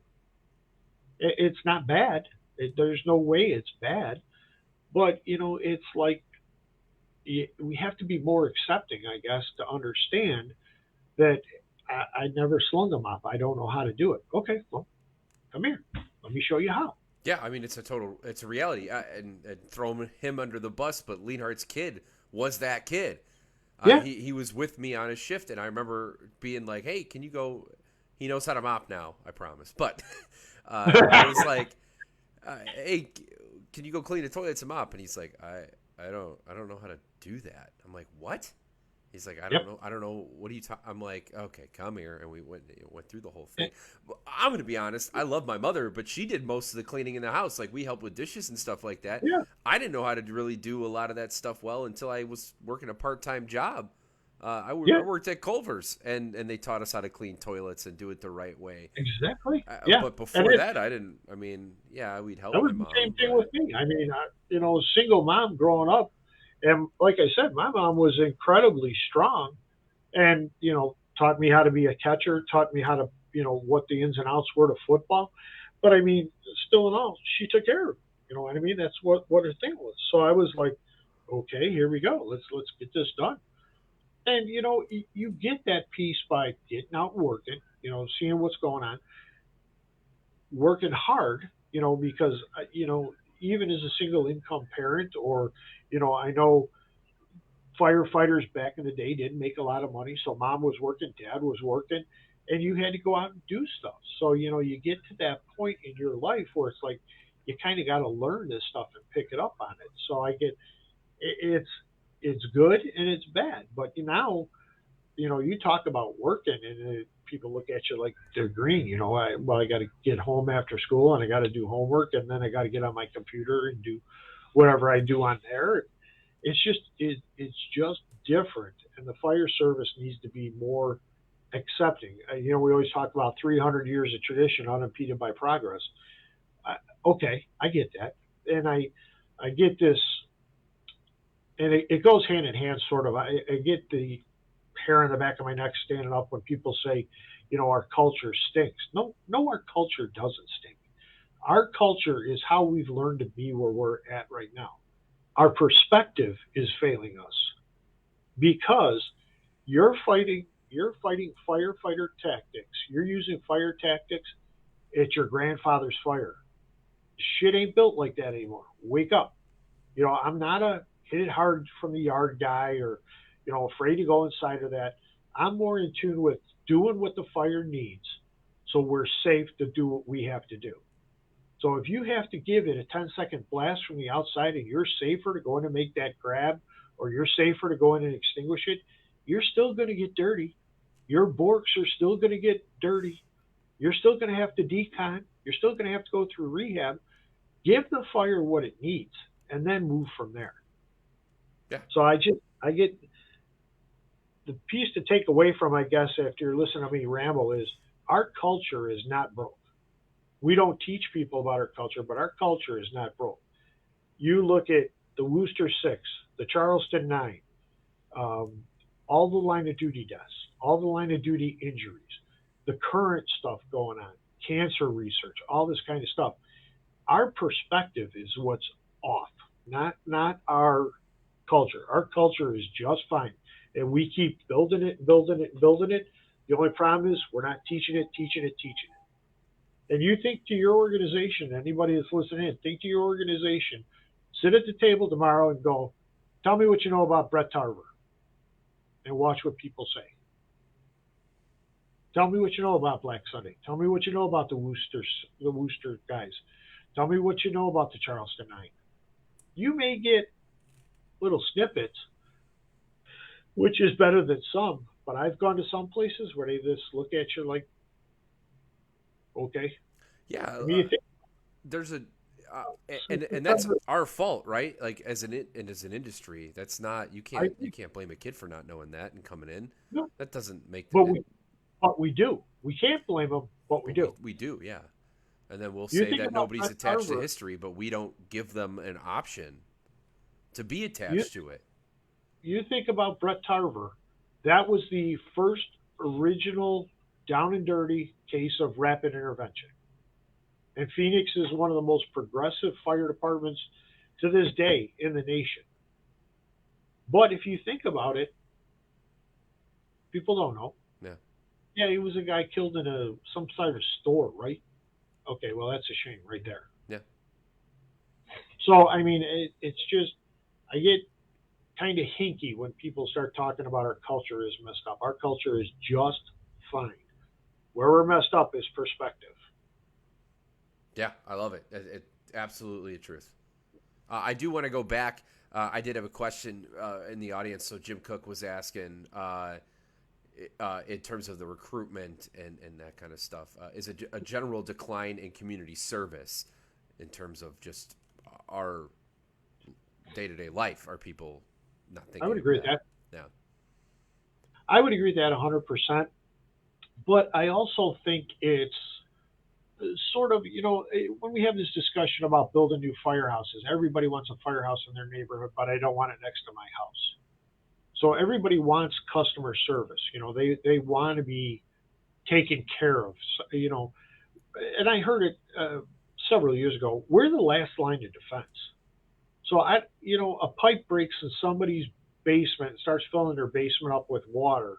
It's not bad. There's no way it's bad. But, it's like, we have to be more accepting, I guess, to understand that I never slung a mop. I don't know how to do it. Okay, well, Come here. Let me show you how. Yeah, I mean it's a reality, and throw him under the bus. But Leonhardt's kid was that kid. Yeah. He was with me on his shift, and I remember being like, "Hey, can you go?" He knows how to mop now, I promise. But I was like, "Hey, can you go clean the toilets and mop?" And he's like, I don't know how to do that." I'm like, "What?" He's like, I don't know. What are you talking? I'm like, "Okay, come here." And we went through the whole thing. I'm going to be honest. I love my mother, but she did most of the cleaning in the house. Like, we helped with dishes and stuff like that. Yeah. I didn't know how to really do a lot of that stuff well until I was working a part-time job. I worked at Culver's, and they taught us how to clean toilets and do it the right way. Exactly. Yeah. But before that, I didn't. I mean, yeah, we'd help That was my the mom. same thing with me. I mean, single mom growing up. And like I said, my mom was incredibly strong and, taught me how to be a catcher, taught me how to, what the ins and outs were to football. But I mean, still in all, she took care of me. You know what I mean? That's what her thing was. So I was like, okay, here we go. Let's get this done. And, you get that piece by getting out and working, seeing what's going on, working hard, because, even as a single income parent or, I know firefighters back in the day didn't make a lot of money. So mom was working, dad was working, and you had to go out and do stuff. So, you get to that point in your life where it's like you kind of got to learn this stuff and pick it up on it. So it's good and it's bad. But now, you talk about working and people look at you like they're green. I got to get home after school and I got to do homework and then I got to get on my computer and do whatever I do on there. It's just different, and the fire service needs to be more accepting. We always talk about 300 years of tradition unimpeded by progress. Okay, I get that, and I get this, and it goes hand in hand, sort of. I get the hair on the back of my neck standing up when people say, our culture stinks. No, our culture doesn't stink. Our culture is how we've learned to be where we're at right now. Our perspective is failing us because you're fighting firefighter tactics. You're using fire tactics at your grandfather's fire. Shit ain't built like that anymore. Wake up. I'm not a hit it hard from the yard guy or, afraid to go inside of that. I'm more in tune with doing what the fire needs so we're safe to do what we have to do. So if you have to give it a 10-second blast from the outside and you're safer to go in and make that grab or you're safer to go in and extinguish it, you're still going to get dirty. Your borks are still going to get dirty. You're still going to have to decon. You're still going to have to go through rehab. Give the fire what it needs and then move from there. Yeah. So I get the piece to take away from, I guess, after you're listening to me ramble is our culture is not broke. We don't teach people about our culture, but our culture is not broke. You look at the Worcester 6, the Charleston 9, all the line of duty deaths, all the line of duty injuries, the current stuff going on, cancer research, all this kind of stuff. Our perspective is what's off, not our culture. Our culture is just fine. And we keep building it. The only problem is we're not teaching it. And you think to your organization, anybody that's listening in, think to your organization, sit at the table tomorrow and go, tell me what you know about Brett Tarver, and watch what people say. Tell me what you know about Black Sunday. Tell me what you know about the Worcester guys. Tell me what you know about the Charleston 9. You may get little snippets, which is better than some, but I've gone to some places where they just look at you like, okay. Yeah, I mean, there's a and that's our fault, right? Like as an industry, that's not you can't blame a kid for not knowing that and coming in. No. That doesn't make but we do. We can't blame them, but we do. We do, yeah. And then we'll say that nobody's Brett attached Tarver, to history, but we don't give them an option to be attached to it. You think about Brett Tarver. That was the first original down and dirty case of rapid intervention. And Phoenix is one of the most progressive fire departments to this day in the nation. But if you think about it, people don't know. Yeah. Yeah, he was a guy killed in some sort of store, right? Okay, well, that's a shame right there. Yeah. So, I mean, it's just, I get kind of hinky when people start talking about our culture is messed up. Our culture is just fine. Where we're messed up is perspective. Yeah, I love it. Absolutely the truth. I do want to go back. I did have a question in the audience. So Jim Cook was asking, in terms of the recruitment and that kind of stuff, is a general decline in community service in terms of just our day-to-day life? Are people not thinking I would agree of with that. Yeah. I would agree with that 100%. But I also think it's sort of, when we have this discussion about building new firehouses, everybody wants a firehouse in their neighborhood, but I don't want it next to my house. So everybody wants customer service. They want to be taken care of. And I heard it several years ago. We're the last line of defense. So a pipe breaks in somebody's basement and starts filling their basement up with water.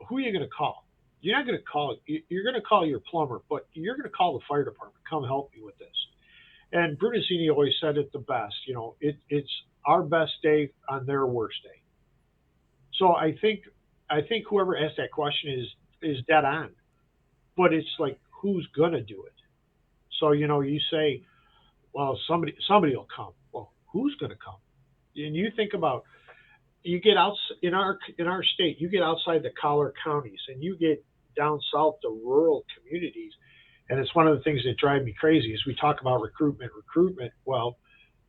Who are you going to call? You're not going to call. You're going to call your plumber, but you're going to call the fire department. Come help me with this. And Brunasini always said it the best. It's our best day on their worst day. So I think whoever asked that question is dead on. But it's like, who's going to do it? So you say, well, somebody will come. Well, who's going to come? And you think about, you get out in our state, you get outside the collar counties and you get down south to rural communities. And it's one of the things that drive me crazy is we talk about recruitment. Well,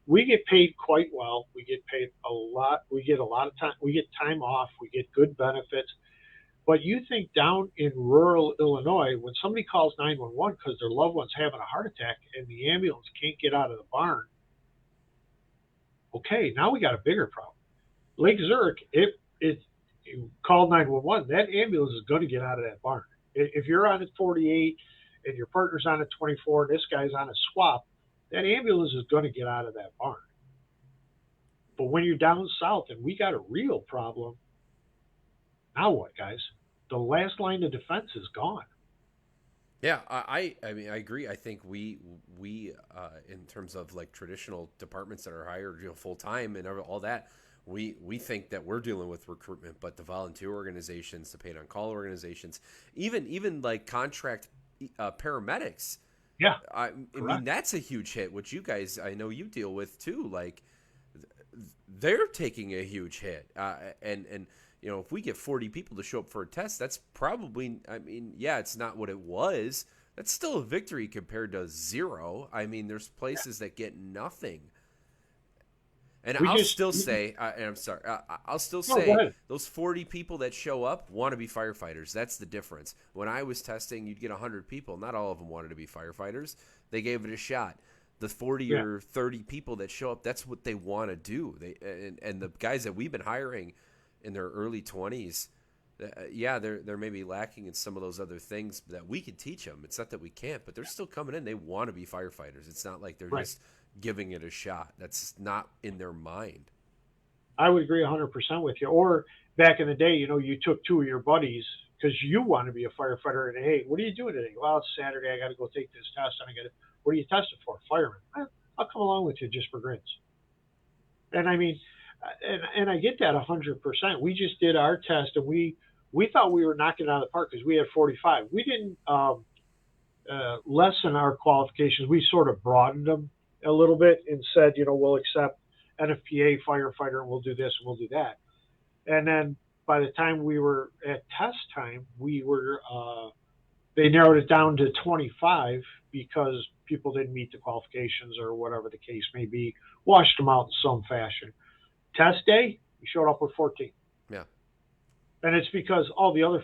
we get paid quite well. We get paid a lot. We get a lot of time. We get time off. We get good benefits. But you think down in rural Illinois, when somebody calls 911 because their loved one's having a heart attack and the ambulance can't get out of the barn, okay, now we got a bigger problem. Lake Zurich, it called 911, that ambulance is going to get out of that barn. If you're on a 48 and your partner's on a 24 and this guy's on a swap, that ambulance is going to get out of that barn. But when you're down south and we got a real problem, now what, guys? The last line of defense is gone. Yeah, I mean, I agree. I think we in terms of like traditional departments that are hired, full time and all that, we think that we're dealing with recruitment, but the volunteer organizations, the paid on call organizations, even like contract paramedics. Yeah, I mean, that's a huge hit, which you guys, I know you deal with too. Like they're taking a huge hit, and if we get 40 people to show up for a test, that's probably, I mean, yeah, it's not what it was. That's still a victory compared to zero. I mean, there's places that get nothing. And I'll still say those 40 people that show up want to be firefighters. That's the difference. When I was testing, you'd get 100 people. Not all of them wanted to be firefighters. They gave it a shot. The 40 or 30 people that show up, that's what they want to do. And the guys that we've been hiring in their early 20s, they're maybe lacking in some of those other things that we could teach them. It's not that we can't, but they're still coming in. They want to be firefighters. It's not like they're just giving it a shot. That's not in their mind. I would agree 100% with you. Or back in the day, you took two of your buddies because you want to be a firefighter, and hey, what are you doing today? Well, it's Saturday. I got to go take this test, and what are you testing for? Fireman. I'll come along with you just for grins. And I mean, and I get that 100%. We just did our test, and we thought we were knocking it out of the park because we had 45. We didn't lessen our qualifications. We sort of broadened them a little bit and said, we'll accept NFPA firefighter, and we'll do this and we'll do that. And then by the time we were at test time, they narrowed it down to 25 because people didn't meet the qualifications or whatever the case may be, washed them out in some fashion. Test day, we showed up with 14. Yeah. And it's because all the other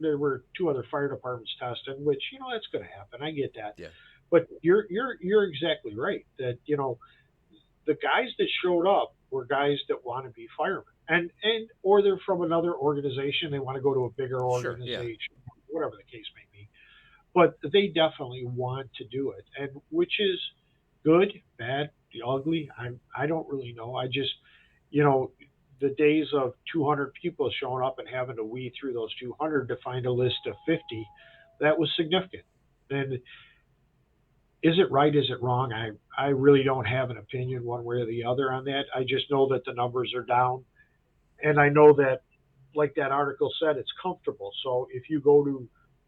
there were two other fire departments tested, which, that's going to happen. I get that. Yeah. But you're exactly right that, the guys that showed up were guys that want to be firemen and or they're from another organization. They want to go to a bigger organization, whatever the case may be. But they definitely want to do it, and which is good, bad, ugly. I don't really know. I just, the days of 200 people showing up and having to weed through those 200 to find a list of 50, that was significant. And Is it right? Is it wrong? I really don't have an opinion one way or the other on that. I just know that the numbers are down, and I know that, like that article said, it's comfortable. So if you go to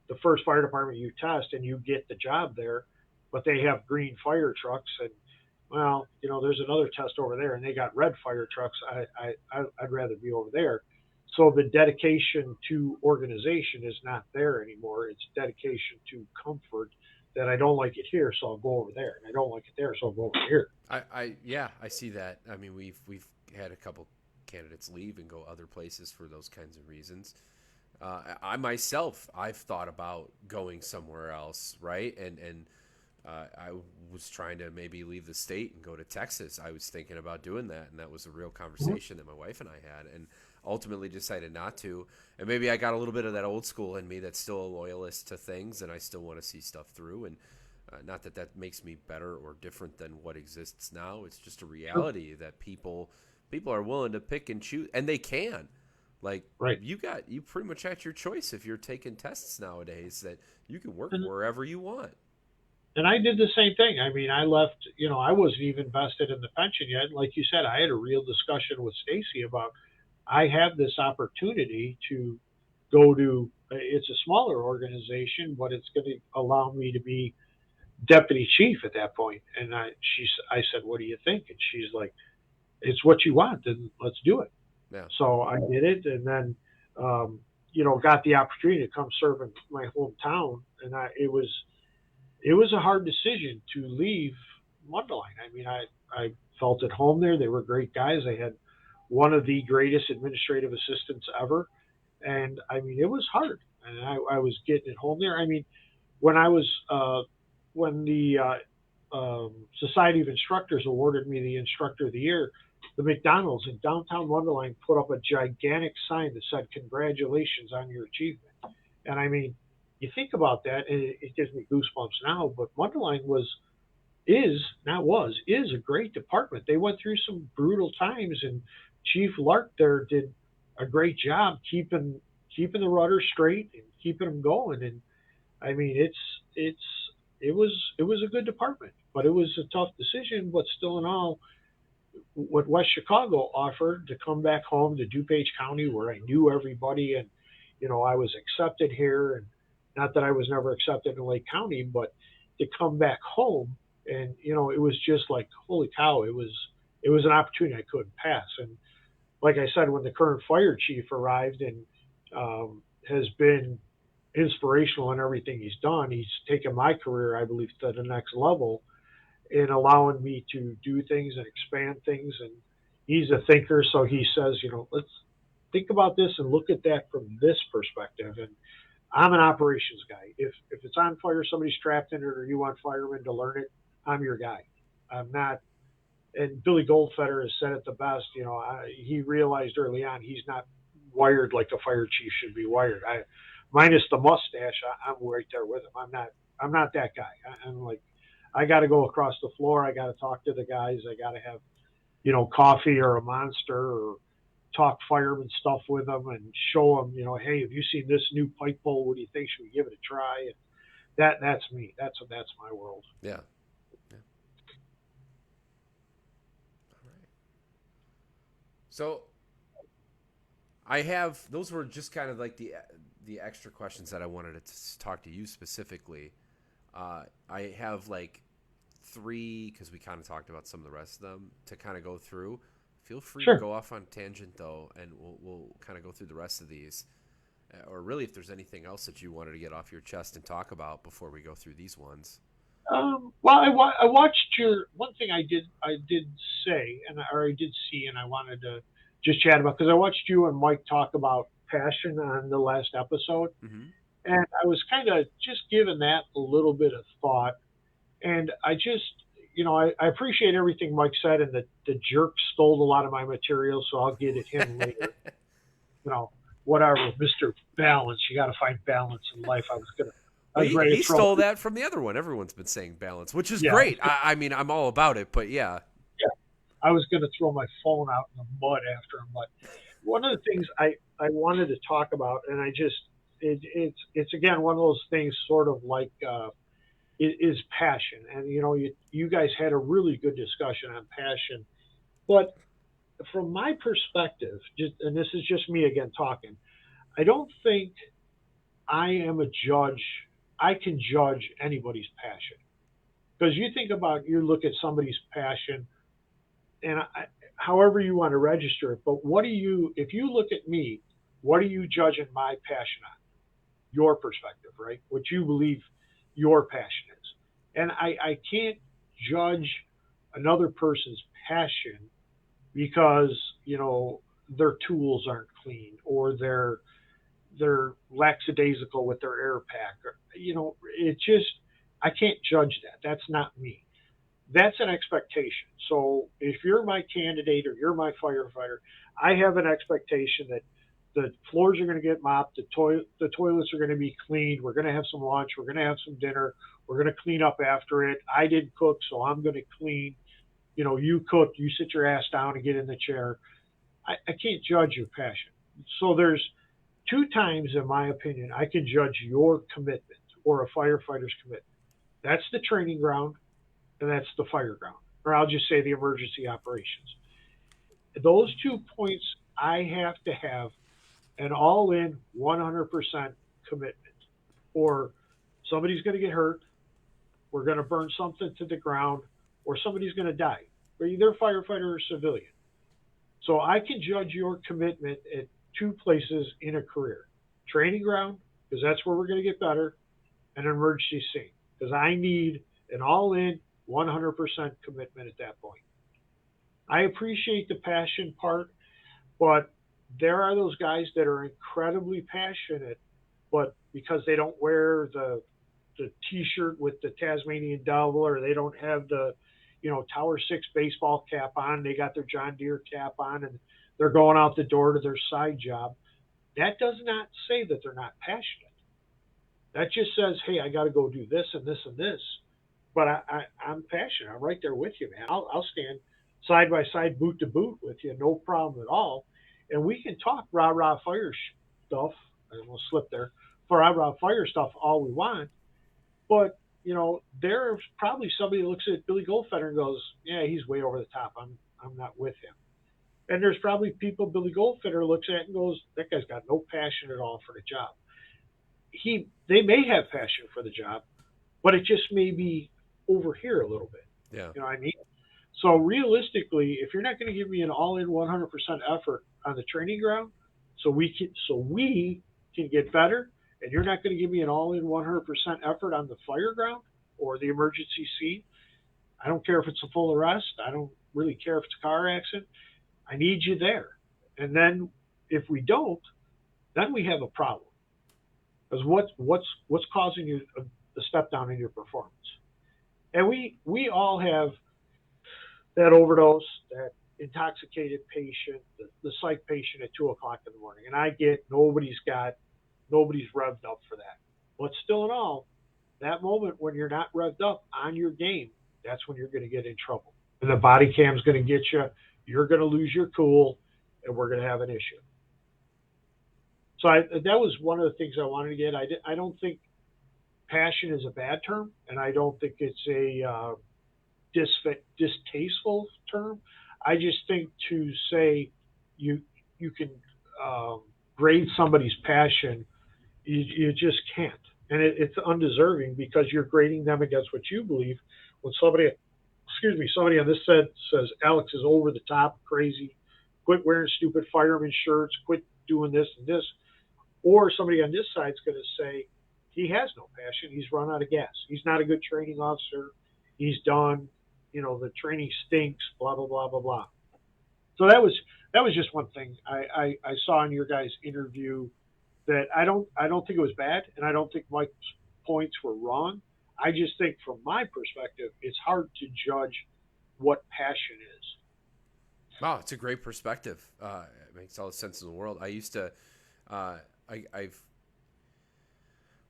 the first fire department you test and you get the job there, but they have green fire trucks, and well, there's another test over there and they got red fire trucks. I'd rather be over there. So the dedication to organization is not there anymore. It's dedication to comfort, that I don't like it here, so I'll go over there, and I don't like it there, so I'll go over here. Yeah, I see that. I mean, we've had a couple candidates leave and go other places for those kinds of reasons. I myself, I've thought about going somewhere else, right? And I was trying to maybe leave the state and go to Texas. I was thinking about doing that, and that was a real conversation that my wife and I had, and ultimately decided not to. And maybe I got a little bit of that old school in me that's still a loyalist to things, and I still want to see stuff through. And not that that makes me better or different than what exists now. It's just a reality that people are willing to pick and choose, and they can. Like, right. You pretty much at your choice if you're taking tests nowadays, that you can work wherever you want. And I did the same thing. I mean, I left, I wasn't even vested in the pension yet. Like you said, I had a real discussion with Stacy about, I have this opportunity to go to, it's a smaller organization, but it's going to allow me to be deputy chief at that point. And I said, what do you think? And she's like, it's what you want, then let's do it. Yeah. So I did it, and then, got the opportunity to come serve in my hometown. And it was a hard decision to leave Mundelein. I mean, I felt at home there. They were great guys. I had one of the greatest administrative assistants ever. And I mean, it was hard. And I was getting at home there. I mean, when the Society of Instructors awarded me the Instructor of the Year, the McDonald's in downtown Mundelein put up a gigantic sign that said, "Congratulations on your achievement." And I mean, you think about that, and it gives me goosebumps now, but Mundelein is a great department. They went through some brutal times, and Chief Lark there did a great job keeping the rudder straight and keeping them going. And I mean, it was a good department, but it was a tough decision. But still in all, what West Chicago offered to come back home to DuPage County, where I knew everybody, and I was accepted here, and not that I was never accepted in Lake County, but to come back home, and it was just like, holy cow, it was an opportunity I couldn't pass. And like I said, when the current fire chief arrived and has been inspirational in everything he's done, he's taken my career, I believe, to the next level in allowing me to do things and expand things. And he's a thinker, so he says, let's think about this and look at that from this perspective. And I'm an operations guy. If it's on fire, somebody's trapped in it, or you want firemen to learn it, I'm your guy. I'm not. And Billy Goldfeder has said it the best. He realized early on he's not wired like a fire chief should be wired. Minus the mustache, I'm right there with him. I'm not that guy. I'm like, I got to go across the floor. I got to talk to the guys. I got to have, coffee or a Monster, or talk fireman stuff with them and show them, hey, have you seen this new pipe bowl? What do you think? Should we give it a try? And that's me. That's my world. Yeah. Yeah. All right. So those were just kind of like the extra questions that I wanted to talk to you specifically. I have like 3, because we kind of talked about some of the rest of them, to kind of go through. Feel free Sure. to go off on tangent though, and we'll kind of go through the rest of these. Or really, if there's anything else that you wanted to get off your chest and talk about before we go through these ones. Well, I watched your one thing. I did say, or I did see, and I wanted to just chat about, because I watched you and Mike talk about passion on the last episode, Mm-hmm. and I was kind of just giving that a little bit of thought. And I just, I appreciate everything Mike said, and the jerk stole a lot of my material, so I'll get at him later. Whatever, Mr. Balance. You got to find balance in life. He stole that from the other one. Everyone's been saying balance, which is great. I mean, I'm all about it, but yeah. Yeah, I was going to throw my phone out in the mud after him, but one of the things I wanted to talk about, and it's again one of those things, sort of like is passion. And you guys had a really good discussion on passion. But from my perspective, and this is just me again talking, I don't think I am a judge. I can judge anybody's passion, because you look at somebody's passion, and however you want to register it. But if you look at me, what are you judging my passion on? Your perspective, right? What you believe your passion is. And I can't judge another person's passion because, their tools aren't clean, or they're lackadaisical with their air pack. It just, I can't judge that. That's not me. That's an expectation. So if you're my candidate or you're my firefighter, I have an expectation that the floors are going to get mopped, the toilets are going to be cleaned, we're going to have some lunch, we're going to have some dinner, we're going to clean up after it. I didn't cook, so I'm going to clean. You cook, you sit your ass down and get in the chair. I can't judge your passion. So there's two times, in my opinion, I can judge your commitment or a firefighter's commitment. That's the training ground, and that's the fire ground, or I'll just say the emergency operations. Those 2 points, I have to have an all-in 100% commitment, or somebody's going to get hurt, we're going to burn something to the ground, or somebody's going to die. They're either firefighter or civilian. So I can judge your commitment at two places in a career: training ground, because that's where we're going to get better, and an emergency scene, because I need an all-in 100% commitment at that point. I appreciate the passion part, but there are those guys that are incredibly passionate, but because they don't wear the T-shirt with the Tasmanian devil, or they don't have the Tower 6 baseball cap on, they got their John Deere cap on, and they're going out the door to their side job. That does not say that they're not passionate. That just says, hey, I got to go do this and this and this. But I'm passionate. I'm right there with you, man. I'll stand side by side, boot to boot with you, no problem at all. And we can talk rah-rah fire stuff, and we'll slip there, for rah-rah fire stuff all we want. But, there's probably somebody who looks at Billy Goldfeder and goes, yeah, he's way over the top. I'm not with him. And there's probably people Billy Goldfeder looks at and goes, that guy's got no passion at all for the job. They may have passion for the job, but it just may be over here a little bit. Yeah. You know what I mean? So realistically, if you're not going to give me an all-in 100% effort on the training ground, so we can get better, and you're not going to give me an all-in 100% effort on the fire ground or the emergency scene, I don't care if it's a full arrest. I don't really care if it's a car accident. I need you there. And then if we don't, then we have a problem. Because what's causing you a step down in your performance? And we all have that overdose, that intoxicated patient, the psych patient at 2:00 in the morning. And I get nobody's revved up for that. But still in all, that moment when you're not revved up on your game, that's when you're going to get in trouble. And the body cam's going to get you. You're going to lose your cool, and we're going to have an issue. So that was one of the things I wanted to get. I don't think passion is a bad term, and I don't think it's a distasteful term. I just think to say you can grade somebody's passion, you just can't. And it's undeserving, because you're grading them against what you believe. When somebody on this side says Alex is over the top, crazy, quit wearing stupid fireman shirts, quit doing this and this, or somebody on this side is going to say he has no passion, he's run out of gas, he's not a good training officer, he's done, the training stinks, blah blah blah blah blah. So that was just one thing I saw in your guys' interview, that I don't think it was bad, and I don't think Mike's points were wrong. I just think, from my perspective, it's hard to judge what passion is. Wow, it's a great perspective. It makes all the sense in the world. I used to, I've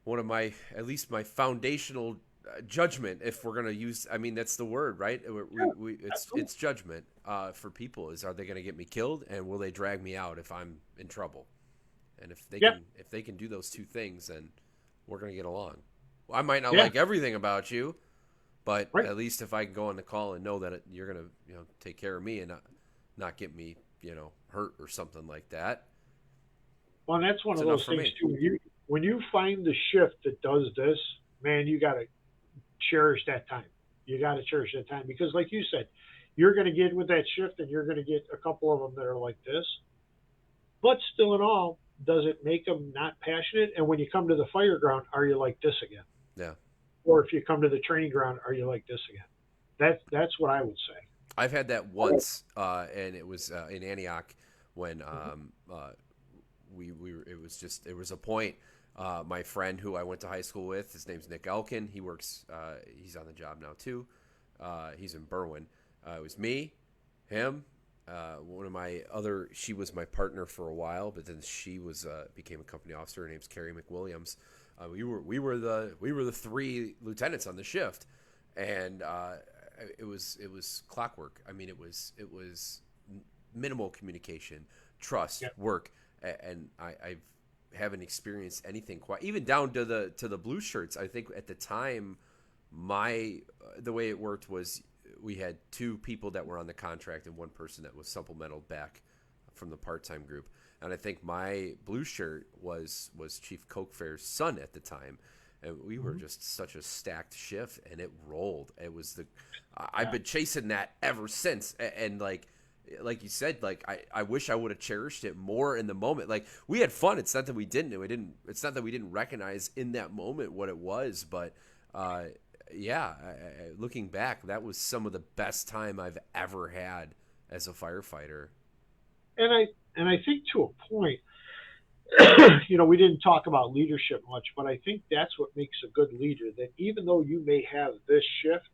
one of my, at least my foundational judgment, if we're gonna use, I mean, that's the word, right? It's judgment for people. Is, are they going to get me killed, and will they drag me out if I'm in trouble? And if they can do those two things, then we're going to get along. I might not Yeah. like everything about you, but Right. at least if I can go on the call and know that you're gonna, take care of me and not get me, hurt or something like that. Well, and that's one It's of enough those for things me. too. When you find the shift that does this, man, you got to cherish that time. You got to cherish that time because, like you said, you're going to get with that shift, and you're going to get a couple of them that are like this. But still, in all, does it make them not passionate? And when you come to the fire ground, are you like this again? Yeah. Or if you come to the training ground, are you like this again? That's what I would say. I've had that once, and it was in Antioch when it was a point. My friend who I went to high school with, his name's Nick Elkin. He works. He's on the job now too. He's in Berwyn. It was me, him. One of my other. She was my partner for a while, but then she was became a company officer. Her name's Carrie McWilliams. We were the three lieutenants on the shift, and it was clockwork. I mean, it was minimal communication, trust, work, and I haven't experienced anything quite even down to the blue shirts. I think at the time, the way it worked was we had two people that were on the contract and one person that was supplemental back from the part-time group. And I think my blue shirt was Chief Coke Fair's son at the time. And we were just such a stacked shift, and it rolled. It was I've been chasing that ever since. And like you said, like I wish I would have cherished it more in the moment. Like we had fun. It's not that we didn't. It's not that we didn't recognize in that moment what it was. But looking back, that was some of the best time I've ever had as a firefighter. And I think to a point, we didn't talk about leadership much, but I think that's what makes a good leader. That even though you may have this shift,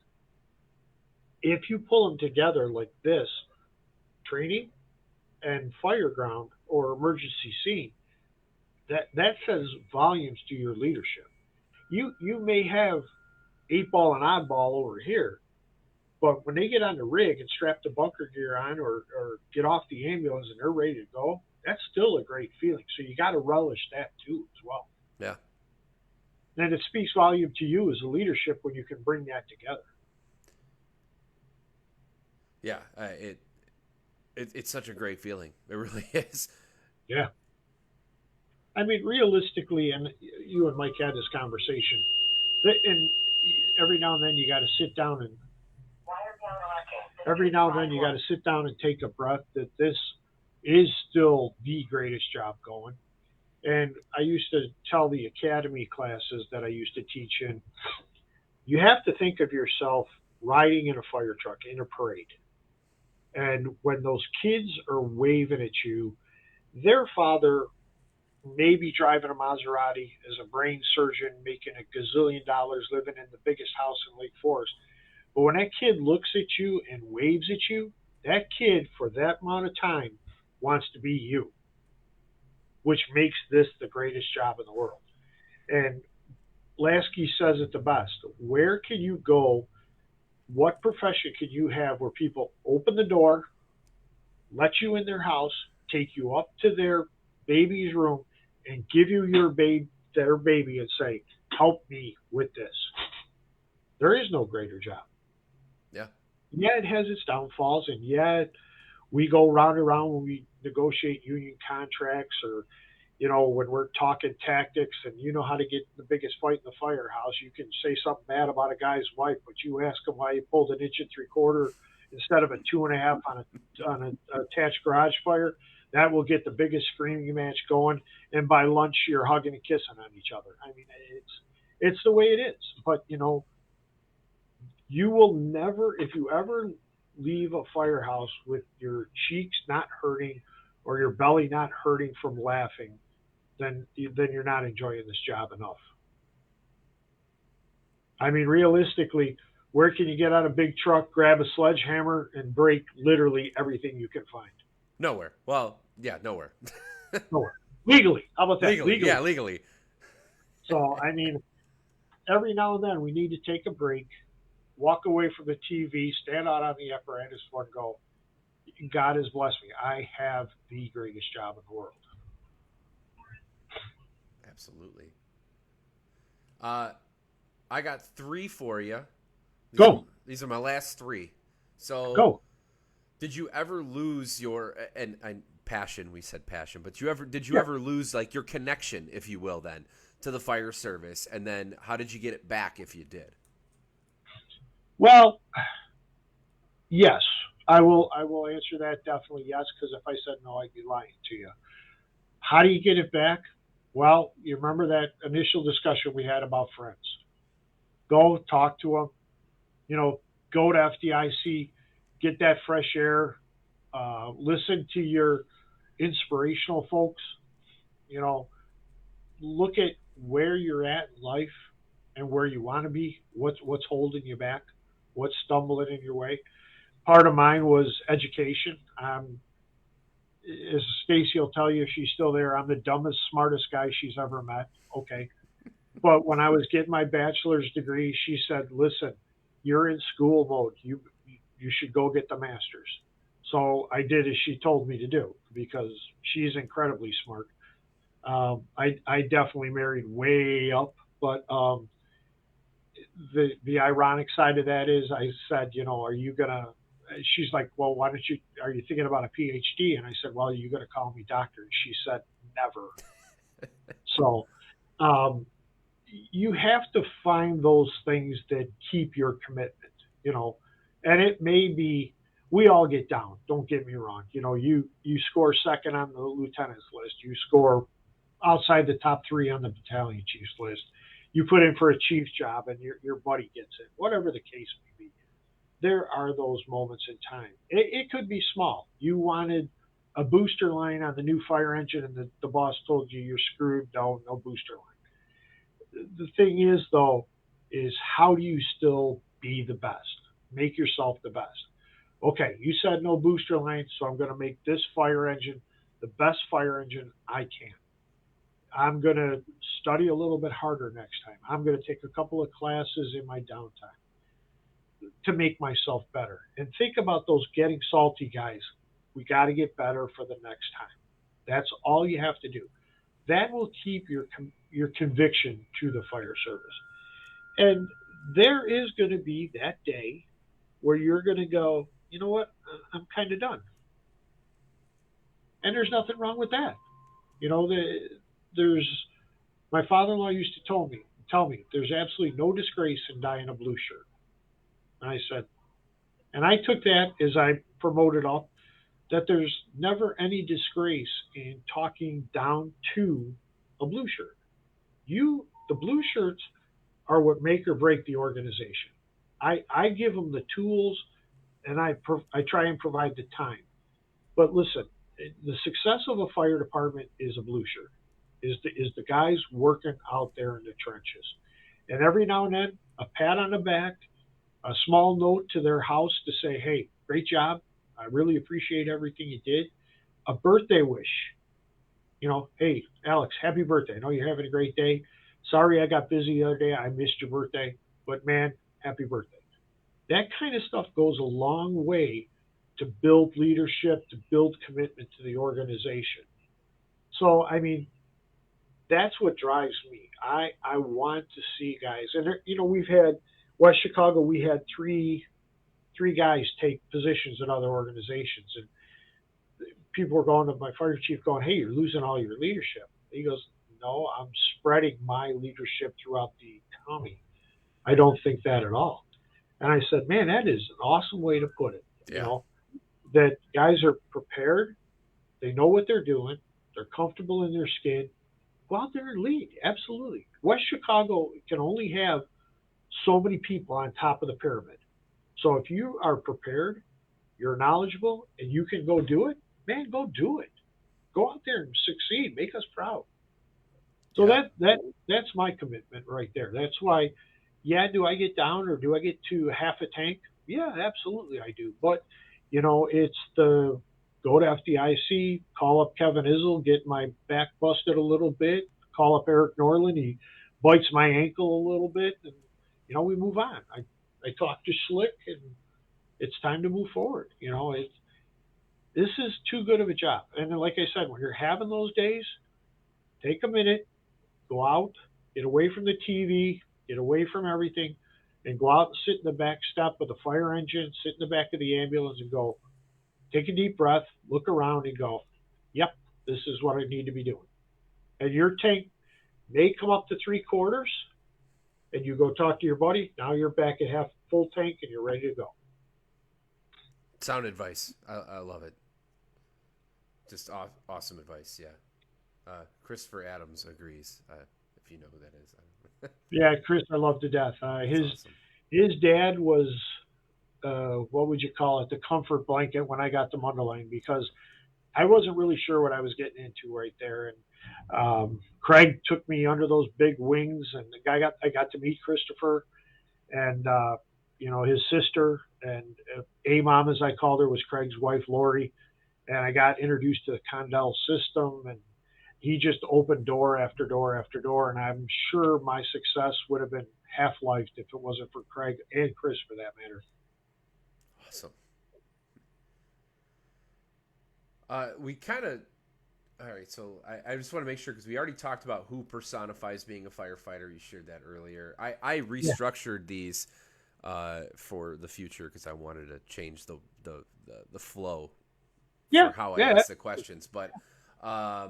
if you pull them together like this, training and fire ground or emergency scene, that says volumes to your leadership. You may have 8-ball and oddball over here, but when they get on the rig and strap the bunker gear on or get off the ambulance and they're ready to go, that's still a great feeling. So you got to relish that too as well. Yeah. And it speaks volume to you as a leadership when you can bring that together. Yeah, it's such a great feeling. It really is. Yeah. I mean, realistically, and you and Mike had this conversation, and every now and then you got to sit down and take a breath that this is still the greatest job going. And I used to tell the academy classes that I used to teach in, you have to think of yourself riding in a fire truck in a parade. And when those kids are waving at you, their father may be driving a Maserati as a brain surgeon, making a gazillion dollars, living in the biggest house in Lake Forest. But when that kid looks at you and waves at you, that kid, for that amount of time, wants to be you, which makes this the greatest job in the world. And Lasky says it the best. Where can you go? What profession can you have where people open the door, let you in their house, take you up to their baby's room, and give you their baby and say, help me with this? There is no greater job. Yeah. Yeah, it has its downfalls, and yet we go round and round when we negotiate union contracts or, when we're talking tactics and you know how to get the biggest fight in the firehouse. You can say something bad about a guy's wife, but you ask him why he pulled an 1 3/4 instead of a 2.5 on an attached garage fire. That will get the biggest screaming match going, and by lunch you're hugging and kissing on each other. I mean, it's the way it is. But you will never, if you ever leave a firehouse with your cheeks not hurting or your belly not hurting from laughing, then you're not enjoying this job enough. I mean, realistically, where can you get out a big truck, grab a sledgehammer, and break literally everything you can find? Nowhere. Well, yeah, nowhere. Nowhere. Legally. How about that? Legally. Yeah, legally. So, I mean, every now and then we need to take a break, walk away from the TV, stand out on the apparatus floor and go, God has blessed me. I have the greatest job in the world. Absolutely. I got 3 for you. Go. These are my last 3. So, Go. did you ever lose your and passion? We said passion, but did you Yeah. ever lose like your connection, if you will, then to the fire service? And then how did you get it back if you did? Well, yes, I will. I will answer that definitely yes, because if I said no, I'd be lying to you. How do you get it back? Well, you remember that initial discussion we had about friends. Go talk to them. You know, go to FDIC, get that fresh air. Listen to your inspirational folks. You know, look at where you're at in life and where you want to be. What's holding you back? What's stumbling in your way? Part of mine was education. As Stacy will tell you, if she's still there, I'm the dumbest, smartest guy she's ever met. Okay. But when I was getting my bachelor's degree, she said, listen, you're in school mode. You should go get the master's. So I did as she told me to do because she's incredibly smart. I definitely married way up, but the ironic side of that is I said, you know, are you gonna? She's like, well, why don't you? Are you thinking about a PhD? And I said, well, you got to call me doctor. And she said, never. So um, you have to find those things that keep your commitment, you know, and it may be. We all get down. Don't get me wrong. You know, you score second on the lieutenant's list. You score outside the top 3 on the battalion chief's list. You put in for a chief's job and your buddy gets it, whatever the case may be. There are those moments in time. It could be small. You wanted a booster line on the new fire engine and the boss told you you're screwed. No booster line. The thing is, though, is how do you still be the best? Make yourself the best. Okay, you said no booster line, so I'm going to make this fire engine the best fire engine I can. I'm going to study a little bit harder next time. I'm going to take a couple of classes in my downtime to make myself better. And think about those getting salty guys. We got to get better for the next time. That's all you have to do. That will keep your conviction to the fire service. And there is going to be that day where you're going to go, you know what, I'm kind of done. And there's nothing wrong with that. You know, there's my father-in-law used to tell me there's absolutely no disgrace in dying a blue shirt. And I said, and I took that as I promoted up, that there's never any disgrace in talking down to a blue shirt. The blue shirts are what make or break the organization. I give them the tools and I try and provide the time. But listen, the success of a fire department is a blue shirt, is the guys working out there in the trenches. And every now and then, a pat on the back, a small note to their house to say, hey, great job. I really appreciate everything you did. A birthday wish. You know, hey, Alex, happy birthday. I know you're having a great day. Sorry I got busy the other day. I missed your birthday. But, man, happy birthday. That kind of stuff goes a long way to build leadership, to build commitment to the organization. So, I mean, that's what drives me. I want to see guys. And, you know, we've had West Chicago, we had three guys take positions in other organizations. And people were going to my fire chief going, hey, you're losing all your leadership. He goes, no, I'm spreading my leadership throughout the county. I don't think that at all. And I said, man, that is an awesome way to put it. Yeah. You know, that guys are prepared. They know what they're doing. They're comfortable in their skin. Go out there and lead. Absolutely. West Chicago can only have so many people on top of the pyramid. So if you are prepared, you're knowledgeable, and you can go do it, man, go do it. Go out there and succeed. Make us proud. So Yeah. that's my commitment right there. That's why, yeah, do I get down or do I get to half a tank? Yeah, absolutely I do. But, you know, it's the go to FDIC, call up Kevin Izzle, get my back busted a little bit, call up Eric Norland, he bites my ankle a little bit, and, you know, we move on. I talk to Schlick, and it's time to move forward. You know, this is too good of a job. And then, like I said, when you're having those days, take a minute, go out, get away from the TV, get away from everything, and go out and sit in the back step of the fire engine, sit in the back of the ambulance and go, take a deep breath, look around and go, yep, this is what I need to be doing. And your tank may come up to 3/4, and you go talk to your buddy. Now you're back at half full tank and you're ready to go. Sound advice. I love it. Just awesome advice. Yeah. Christopher Adams agrees. If you know who that is. Yeah, Chris, I love to death. His dad was, what would you call it, the comfort blanket when I got to Mundelein, because I wasn't really sure what I was getting into right there. And Craig took me under those big wings, and I got to meet Christopher and his sister, and A-Mom, as I called her, was Craig's wife, Lori. And I got introduced to the Condell system, and he just opened door after door after door. And I'm sure my success would have been half-lifed if it wasn't for Craig and Chris, for that matter. Awesome. We kind of, all right, so I just want to make sure, because we already talked about who personifies being a firefighter. You shared that earlier. I restructured these for the future because I wanted to change the flow for how I ask the questions. But yeah.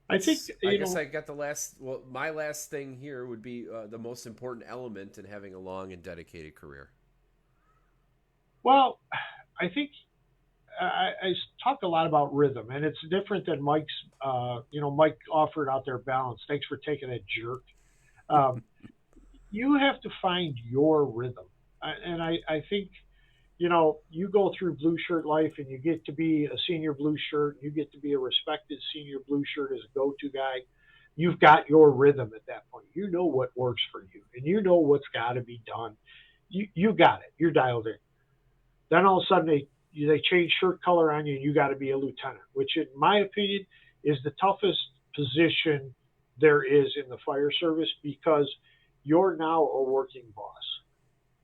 I think I guess I got the last. Well, my last thing here would be the most important element in having a long and dedicated career. Well, I think I talk a lot about rhythm, and it's different than Mike's. Mike offered out there balance. Thanks for taking that, jerk. You have to find your rhythm, and I think, you go through blue shirt life, and you get to be a senior blue shirt. You get to be a respected senior blue shirt as a go-to guy. You've got your rhythm at that point. You know what works for you, and you know what's got to be done. You got it. You're dialed in. Then all of a sudden they change shirt color on you, and you got to be a lieutenant, which in my opinion is the toughest position there is in the fire service, because you're now a working boss.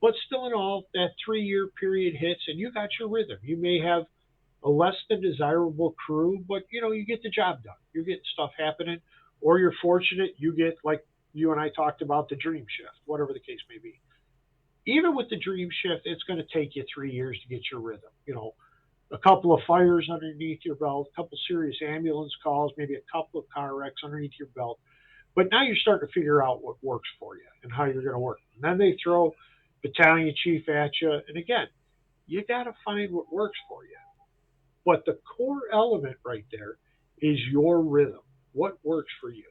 But still in all, that 3-year period hits and you got your rhythm. You may have a less than desirable crew, but you get the job done. You're getting stuff happening, or you're fortunate, you get, like you and I talked about, the dream shift, whatever the case may be. Even with the dream shift, it's going to take you 3 years to get your rhythm. A couple of fires underneath your belt, a couple of serious ambulance calls, maybe a couple of car wrecks underneath your belt. But now you're starting to figure out what works for you and how you're going to work. And then they throw battalion chief at you. And again, you got to find what works for you. But the core element right there is your rhythm. What works for you?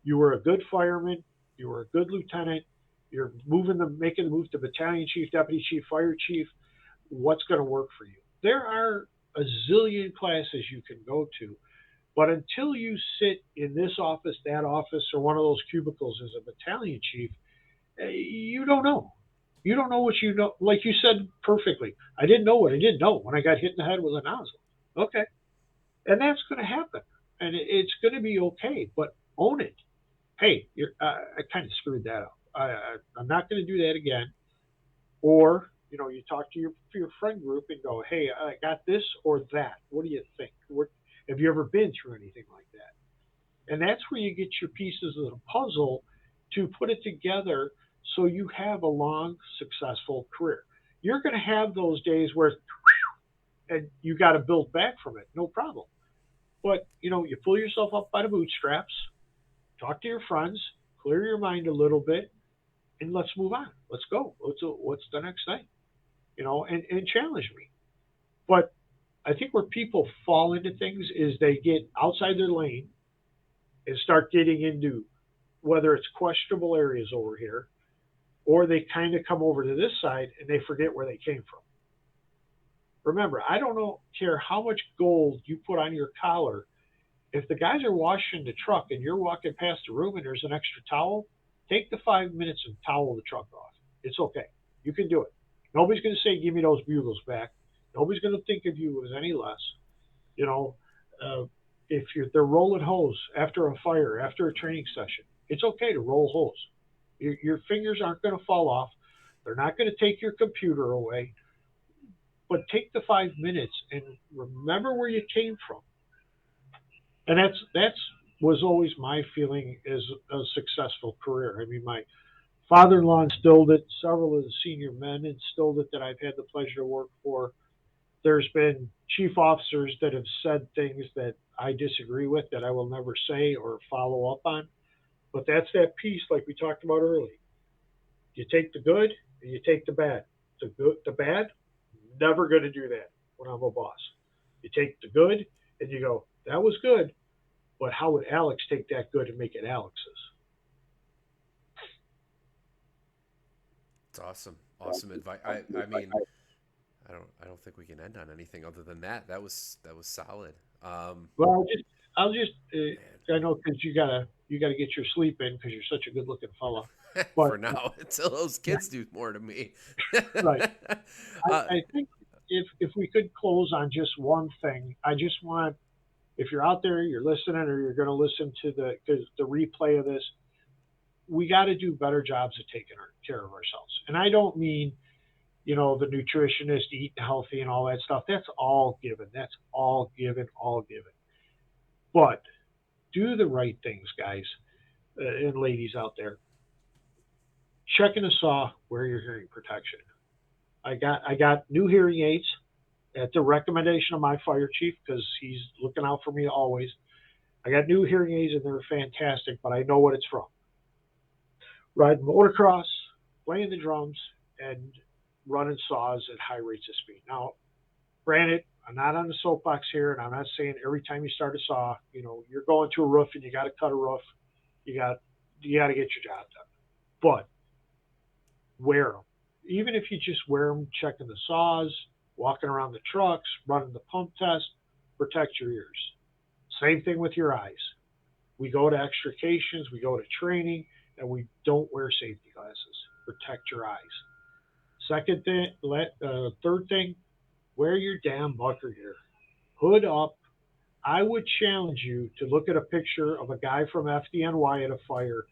You were a good fireman. You were a good lieutenant. You're making the move to battalion chief, deputy chief, fire chief. What's going to work for you? There are a zillion classes you can go to, but until you sit in this office, that office, or one of those cubicles as a battalion chief, you don't know. You don't know what you know. Like you said perfectly, I didn't know what I didn't know when I got hit in the head with a nozzle. Okay. And that's going to happen. And it's going to be okay, but own it. Hey, I kind of screwed that up. I'm not going to do that again. Or, you talk to your friend group and go, hey, I got this or that. What do you think? Have you ever been through anything like that? And that's where you get your pieces of the puzzle to put it together so you have a long, successful career. You're going to have those days where and you got to build back from it. No problem. But, you pull yourself up by the bootstraps, talk to your friends, clear your mind a little bit, and let's move on. Let's go. What's the next thing? And challenge me. But I think where people fall into things is they get outside their lane and start getting into whether it's questionable areas over here, or they kind of come over to this side and they forget where they came from. Remember, I don't care how much gold you put on your collar. If the guys are washing the truck and you're walking past the room and there's an extra towel, take the 5 minutes and towel the truck off. It's okay. You can do it. Nobody's going to say, give me those bugles back. Nobody's going to think of you as any less. If they're rolling hose after a fire, after a training session, it's okay to roll hose. Your fingers aren't going to fall off. They're not going to take your computer away. But take the 5 minutes and remember where you came from. And that's was always my feeling as a successful career. I mean, my father-in-law instilled it. Several of the senior men instilled it that I've had the pleasure to work for. There's been chief officers that have said things that I disagree with that I will never say or follow up on. But that's that piece, like we talked about earlier. You take the good and you take the bad. The bad, never going to do that when I'm a boss. You take the good and you go, that was good, but how would Alex take that good and make it Alex's? It's awesome. Awesome advice. I mean, I don't think we can end on anything other than that. That was solid. Well, I'll just Man. I know because you gotta get your sleep in because you're such a good looking fella. But For now, until those kids do more to me. right, uh, I think if we could close on just one thing, I just want, if you're out there, you're listening, or you're going to listen to the replay of this, we got to do better jobs of taking care of ourselves. And I don't mean, the nutritionist, eating healthy and all that stuff. That's all given. That's all given, all given. But do the right things, guys and ladies out there. Check in a saw, wear your hearing protection. I got new hearing aids at the recommendation of my fire chief because he's looking out for me always. I got new hearing aids and they're fantastic, but I know what it's from. Riding motocross, playing the drums, and running saws at high rates of speed. Now, granted, I'm not on the soapbox here, and I'm not saying every time you start a saw, you're going to a roof and you got to cut a roof. You got to get your job done. But wear them. Even if you just wear them, checking the saws, walking around the trucks, running the pump test, protect your ears. Same thing with your eyes. We go to extrications, we go to training, and we don't wear safety glasses. Protect your eyes. Third thing, wear your damn bucker gear. Hood up. I would challenge you to look at a picture of a guy from FDNY at a fire,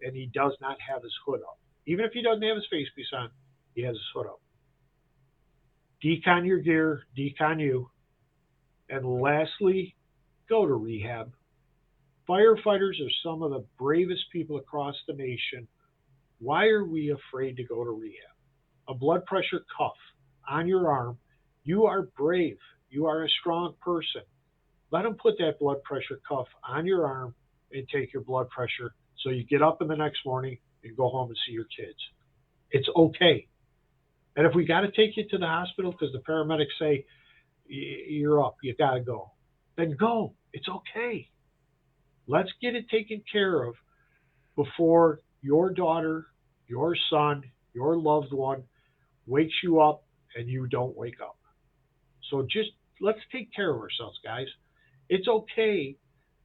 and he does not have his hood up. Even if he doesn't have his face piece on, he has his hood up. Decon your gear, decon you. And lastly, go to rehab. Firefighters are some of the bravest people across the nation. Why are we afraid to go to rehab? A blood pressure cuff on your arm. You are brave. You are a strong person. Let them put that blood pressure cuff on your arm and take your blood pressure so you get up in the next morning and go home and see your kids. It's okay. And if we got to take you to the hospital because the paramedics say you're up, you got to go, then go. It's okay. Let's get it taken care of before your daughter, your son, your loved one wakes you up and you don't wake up. So just let's take care of ourselves, guys. It's okay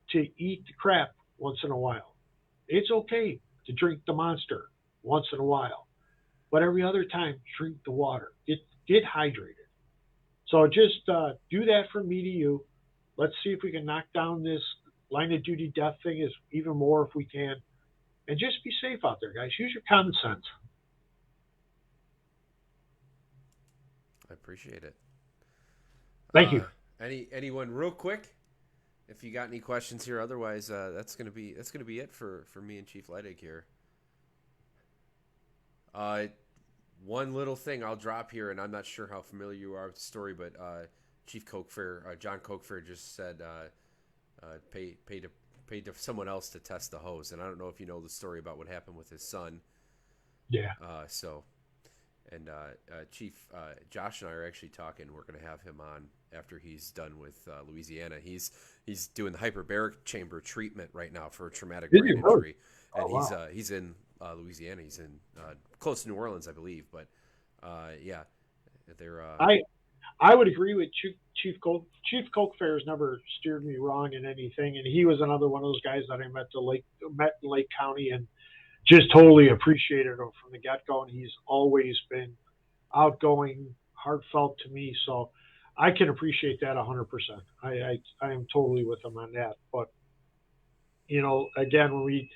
to eat the crap once in a while. It's okay to drink the Monster once in a while. But every other time, drink the water. Get hydrated. So just do that from me to you. Let's see if we can knock down this line of duty death thing is even more if we can. And just be safe out there, guys. Use your common sense. I appreciate it. Thank you. Anyone real quick? If you got any questions here, otherwise that's gonna be it for me and Chief Leidig here. One little thing I'll drop here, and I'm not sure how familiar you are with the story, but Chief Cokefair, John Cokefair, just said pay to someone else to test the hose, and I don't know if you know the story about what happened with his son. Yeah. Chief Josh and I are actually talking. We're going to have him on after he's done with Louisiana. He's doing the hyperbaric chamber treatment right now for a traumatic brain injury, and wow. he's in Louisiana. He's in close to New Orleans, I believe. But yeah, they're. I would agree with Chief Coke. Chief Cokefair has never steered me wrong in anything, and he was another one of those guys that I met in Lake County and just totally appreciated him from the get-go, and he's always been outgoing, heartfelt to me, so I can appreciate that 100%. I am totally with him on that. But, again, when we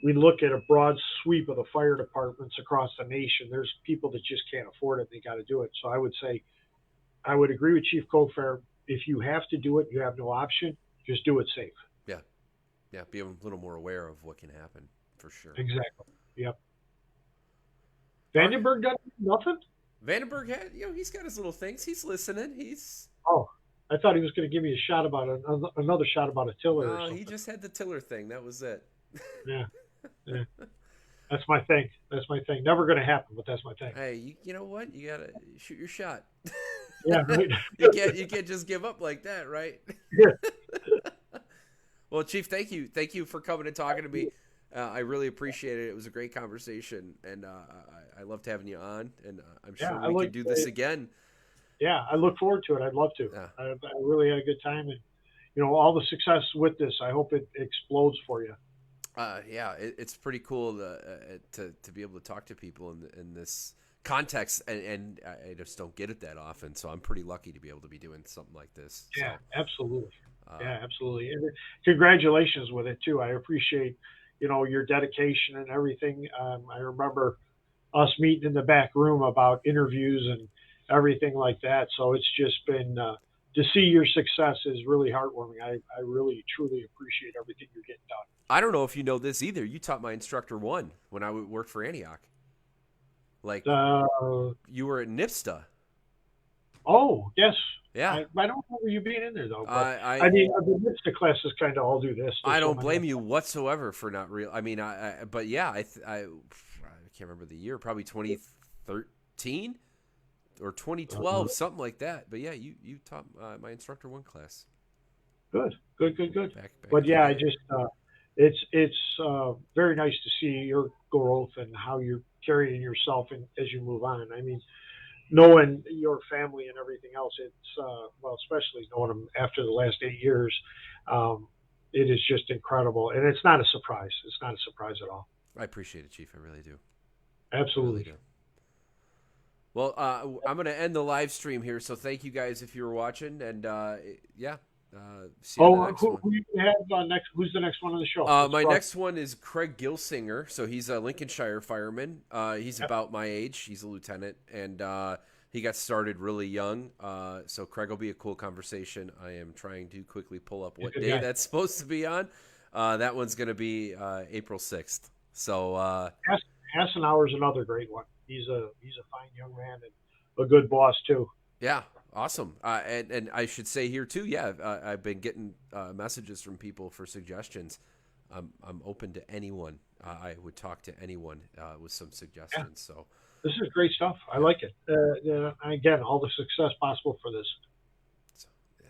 look at a broad sweep of the fire departments across the nation, there's people that just can't afford it. They got to do it. So I would say, I would agree with Chief Cofair. If you have to do it, you have no option. Just do it safe. Yeah. Yeah, be a little more aware of what can happen for sure. Exactly. Yep. All right. Vandenberg got nothing? Vandenberg had, he's got his little things. He's listening. He's Oh, I thought he was going to give me a shot about another shot about a tiller or no, he something. just had the tiller thing. That was it. Yeah. Yeah. That's my thing. That's my thing. Never going to happen, but that's my thing. Hey, you know what? You gotta shoot your shot. Yeah. Right. you can't just give up like that, right? Yeah. Well, Chief, thank you for coming and talking to me. I really appreciate it. It was a great conversation, and I loved having you on. And I'm Yeah. sure we can do this again. Yeah. I look forward to it. I'd love to. Yeah. I really had a good time, and all the success with this. I hope it explodes for you. Yeah, it's pretty cool to be able to talk to people in this context, and I just don't get it that often. So I'm pretty lucky to be able to be doing something like this. Yeah. So, Absolutely. Yeah. Absolutely. And congratulations with it too. I appreciate your dedication and everything. I remember us meeting in the back room about interviews and everything like that. So it's just been to see your success is really heartwarming. I really truly appreciate everything you're getting done. I don't know if you know this either. You taught my instructor one when I worked for Antioch. Like you were at NIPSTA. Oh yes, Yeah. I don't remember you being in there though. But I mean, the Vista classes kind of all do this. I don't blame you whatsoever for not real. I mean, but yeah, I can't remember the year. Probably 2013 or 2012, something like that. But yeah, you taught my instructor one class. Good. Back But in the yeah, I day. just it's very nice to see your growth and how you're carrying yourself as you move on. I mean, knowing your family and everything else, it's well, especially knowing them after the last 8 years, it is just incredible, and it's not a surprise. It's not a surprise at all. I appreciate it, Chief. I really do. I really Absolutely. do. Well, I'm going to end the live stream here. So thank you guys if you were watching. And yeah, see you on the next one. Who you have next? Who's the next one on the show? My next one is Craig Gilsinger. So he's a Lincolnshire fireman. He's about my age. He's a lieutenant. And he got started really young. So Craig will be a cool conversation. I am trying to quickly pull up what day that's supposed to be on. That one's going to be April 6th. So Hassenauer is another great one. He's a fine young man and a good boss too. Yeah, awesome. And I should say here too, yeah, I've been getting messages from people for suggestions. I'm open to anyone. I would talk to anyone with some suggestions. Yeah. So this is great stuff. I like it. Again, all the success possible for this. So,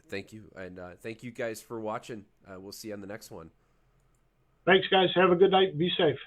thank you, and thank you guys for watching. We'll see you on the next one. Thanks, guys. Have a good night. Be safe.